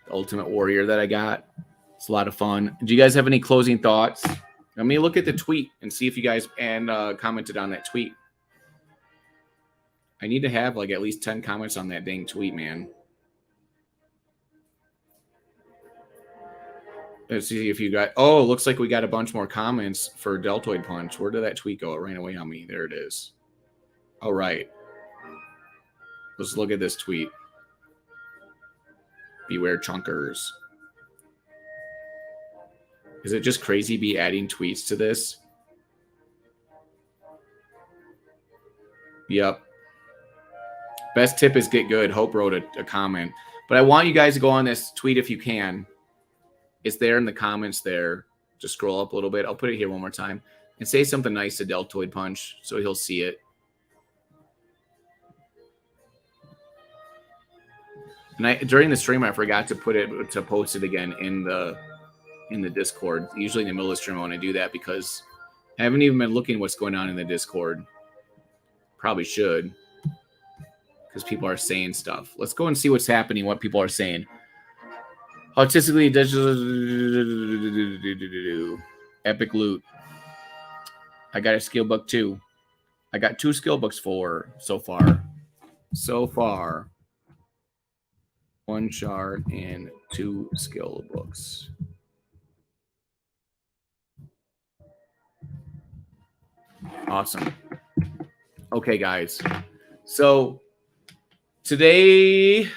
The ultimate warrior that I got. It's a lot of fun. Do you guys have any closing thoughts? Let me look at the tweet and see if you guys commented on that tweet. I need to have like at least 10 comments on that dang tweet, man. Let's see if you got... Oh, looks like we got a bunch more comments for Deltoidpunch. Where did that tweet go? It ran away on me. There it is. All right. Let's look at this tweet. Beware chunkers. Is it just crazy be adding tweets to this? Yep. Best tip is get good. Hope wrote a comment. But I want you guys to go on this tweet if you can. It's there in the comments there. Just scroll up a little bit. I'll put it here one more time. And say something nice to Deltoidpunch so he'll see it. And during the stream, I forgot to post it again in the Discord. Usually in the middle of the stream, I want to do that because I haven't even been looking at what's going on in the Discord. Probably should. Because people are saying stuff. Let's go and see what's happening, what people are saying. Autistically, epic loot. I got a skill book too. I got 2 skill books so far. So far. 1 shard and 2 skill books. Awesome. Okay, guys. So today,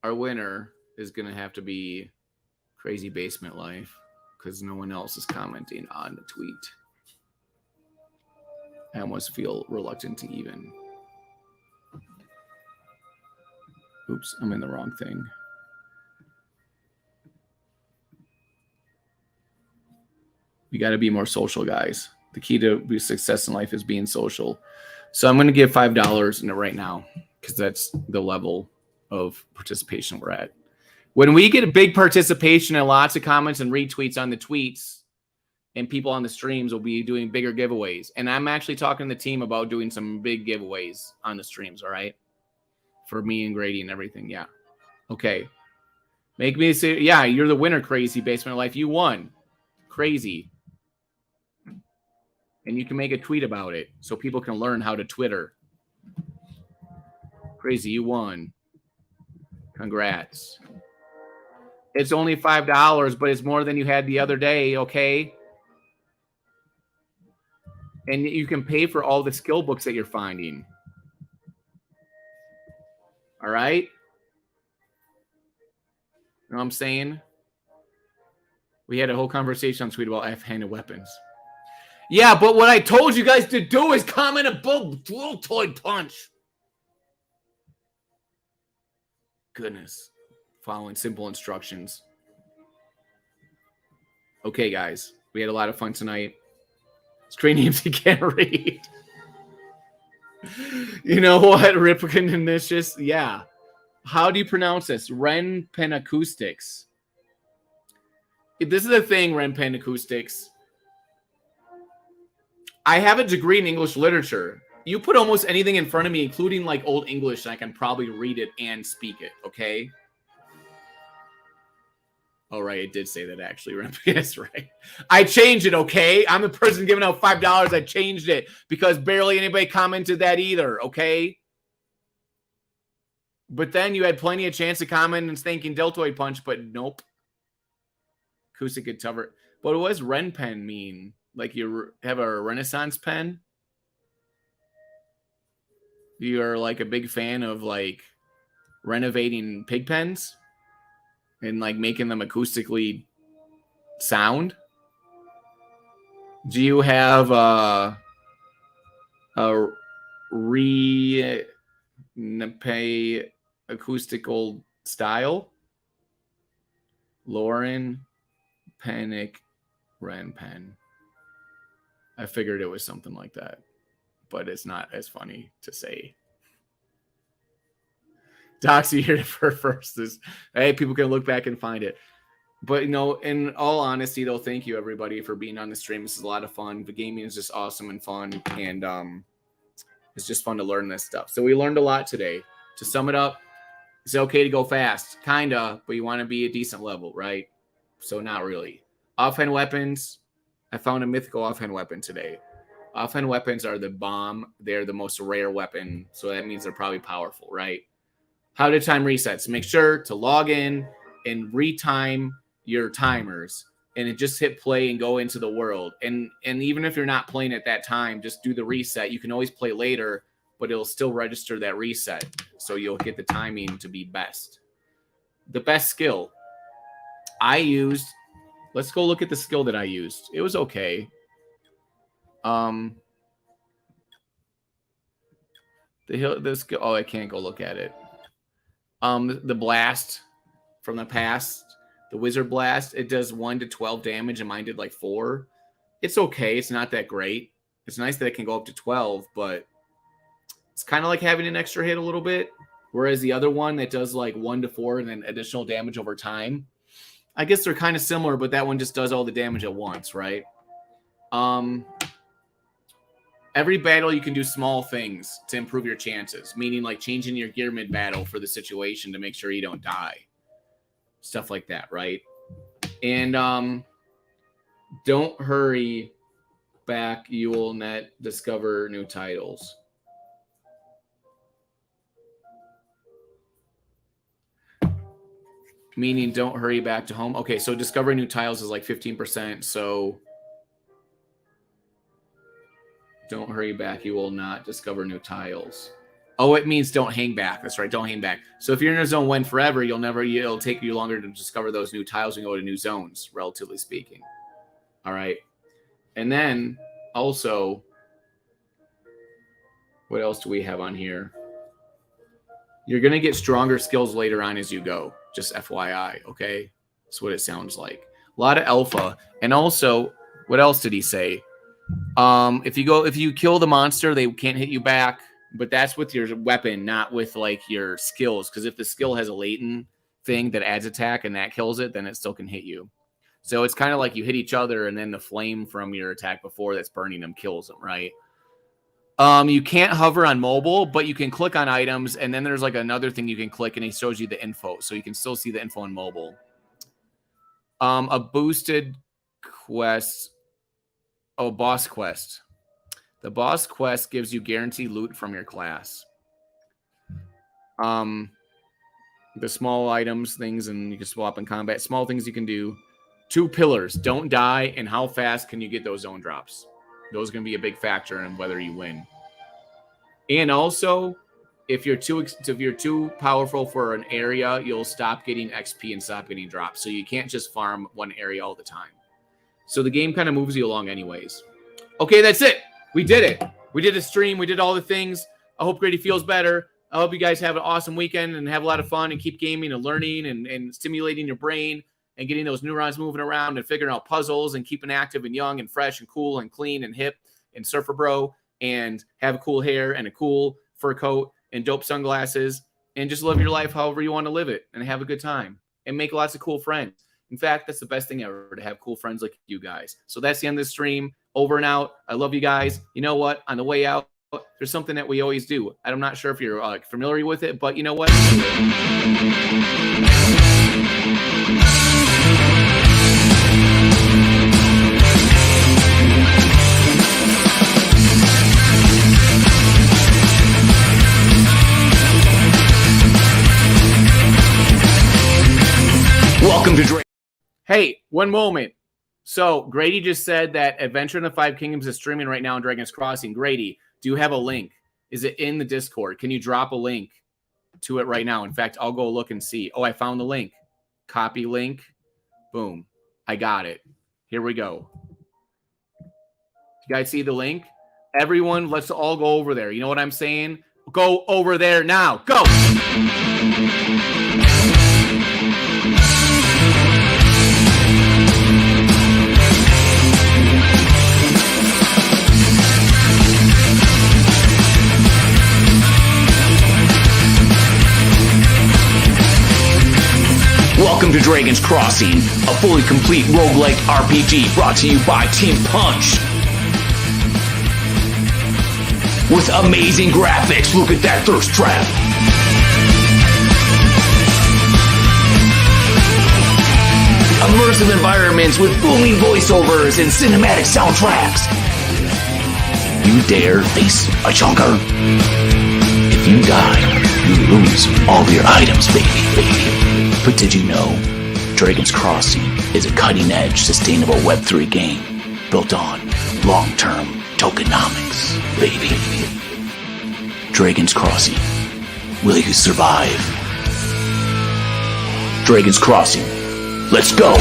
our winner is going to have to be Crazy Basement Life because no one else is commenting on the tweet. I almost feel reluctant to even. Oops, I'm in the wrong thing. We got to be more social, guys. The key to success in life is being social. So I'm going to give $5 in it right now because that's the level of participation we're at. When we get a big participation and lots of comments and retweets on the tweets and people on the streams will be doing bigger giveaways. And I'm actually talking to the team about doing some big giveaways on the streams, all right? For me and Grady and everything, yeah. Okay. Make me say, yeah, you're the winner, Crazy Basement Life. You won. Crazy. And you can make a tweet about it so people can learn how to Twitter. Crazy, you won. Congrats. It's only $5, but it's more than you had the other day, okay? And you can pay for all the skill books that you're finding. All right? You know what I'm saying? We had a whole conversation on Tweet about F-handed weapons. Yeah, but what I told you guys to do is comment above Deltoidpunch. Goodness. Following simple instructions. Okay, guys. We had a lot of fun tonight. Screen names you can't read. You know what? Ripcanicious. Yeah. How do you pronounce this? Ren Pen Acoustics. This is a thing, Ren Pen Acoustics. I have a degree in English literature. You put almost anything in front of me, including like Old English, and I can probably read it and speak it, okay? Oh, right. It did say that, actually. That's right. I changed it, okay? I'm the person giving out $5. I changed it because barely anybody commented that either, okay? But then you had plenty of chance to comment and thanking Deltoidpunch, but nope. Acoustic guitar. But what does Ren Pen mean? Like you have a Renaissance pen? You're like a big fan of like renovating pig pens and like making them acoustically sound? Do you have a Renape acoustical style? Lauren Panic Ren Pen. I figured it was something like that, but it's not as funny to say. Doxy here for first is, hey, people can look back and find it. But, you know, in all honesty, though, thank you, everybody, for being on the stream. This is a lot of fun. The gaming is just awesome and fun, and it's just fun to learn this stuff. So we learned a lot today. To sum it up, it's okay to go fast, kind of, but you want to be a decent level, right? So not really. Offhand weapons. I found a mythical offhand weapon today. Offhand weapons are the bomb. They're the most rare weapon, so that means they're probably powerful, right? How to time resets. Make sure to log in and retime your timers and just hit play and go into the world. And even if you're not playing at that time, just do the reset. You can always play later, but it'll still register that reset, so you'll get the timing to be best. The best skill I used. Let's go look at the skill that I used. It was okay. The skill. Oh, I can't go look at it. The blast from the past, the wizard blast. It does 1 to 12 damage, and mine did like 4. It's okay. It's not that great. It's nice that it can go up to 12, but it's kind of like having an extra hit a little bit. Whereas the other one that does like 1 to 4 and then additional damage over time. I guess they're kind of similar, but that one just does all the damage at once, right? Every battle you can do small things to improve your chances, meaning like changing your gear mid-battle for the situation to make sure you don't die. Stuff like that, right? And don't hurry back. You will not discover new titles. Meaning don't hurry back to home. Okay, so discovering new tiles is like 15%. So don't hurry back. You will not discover new tiles. Oh, it means don't hang back. That's right. Don't hang back. So if you're in a zone when forever, it'll take you longer to discover those new tiles and go to new zones, relatively speaking. All right. And then also, what else do we have on here? You're going to get stronger skills later on as you go. Just FYI, okay? That's what it sounds like. A lot of alpha. And also, what else did he say? If you kill the monster, they can't hit you back. But that's with your weapon, not with like your skills. Because if the skill has a latent thing that adds attack and that kills it, then it still can hit you. So it's kind of like you hit each other and then the flame from your attack before that's burning them kills them, right? You can't hover on mobile, but you can click on items, and then there's like another thing you can click, and it shows you the info, so you can still see the info on mobile. A boosted quest. Oh, boss quest. The boss quest gives you guaranteed loot from your class. The small items, things, and you can swap in combat. Small things you can do. 2 pillars, don't die, and how fast can you get those zone drops? Those are going to be a big factor in whether you win. And also, if you're too powerful for an area, you'll stop getting XP and stop getting drops. So you can't just farm one area all the time. So the game kind of moves you along anyways. Okay, that's it. We did it. We did a stream. We did all the things. I hope Grady feels better. I hope you guys have an awesome weekend and have a lot of fun and keep gaming and learning and stimulating your brain and getting those neurons moving around and figuring out puzzles and keeping active and young and fresh and cool and clean and hip and surfer bro and have cool hair and a cool fur coat and dope sunglasses and just live your life however you want to live it and have a good time and make lots of cool friends. In fact, that's the best thing ever, to have cool friends like you guys. So that's the end of the stream. Over and out. I love you guys. You know what? On the way out, there's something that we always do. I'm not sure if you're familiar with it, but you know what? Welcome to Drake. Hey, one moment. So Grady just said that Adventure in the Five Kingdoms is streaming right now on Dragon's Crossing. Grady, do you have a link? Is it in the Discord? Can you drop a link to it right now? In fact, I'll go look and see. Oh, I found the link. Copy link. Boom. I got it. Here we go. You guys see the link? Everyone, let's all go over there. You know what I'm saying? Go over there now. Go! Welcome to Dragon's Crossing, a fully complete roguelike RPG brought to you by Team Punch. With amazing graphics, look at that thirst trap. Immersive environments with booming voiceovers and cinematic soundtracks. You dare face a chunker? If you die, you lose all your items, baby. But did you know Dragon's Crossing is a cutting-edge, sustainable Web3 game built on long-term tokenomics, baby? Dragon's Crossing. Will you survive? Dragon's Crossing. Let's go!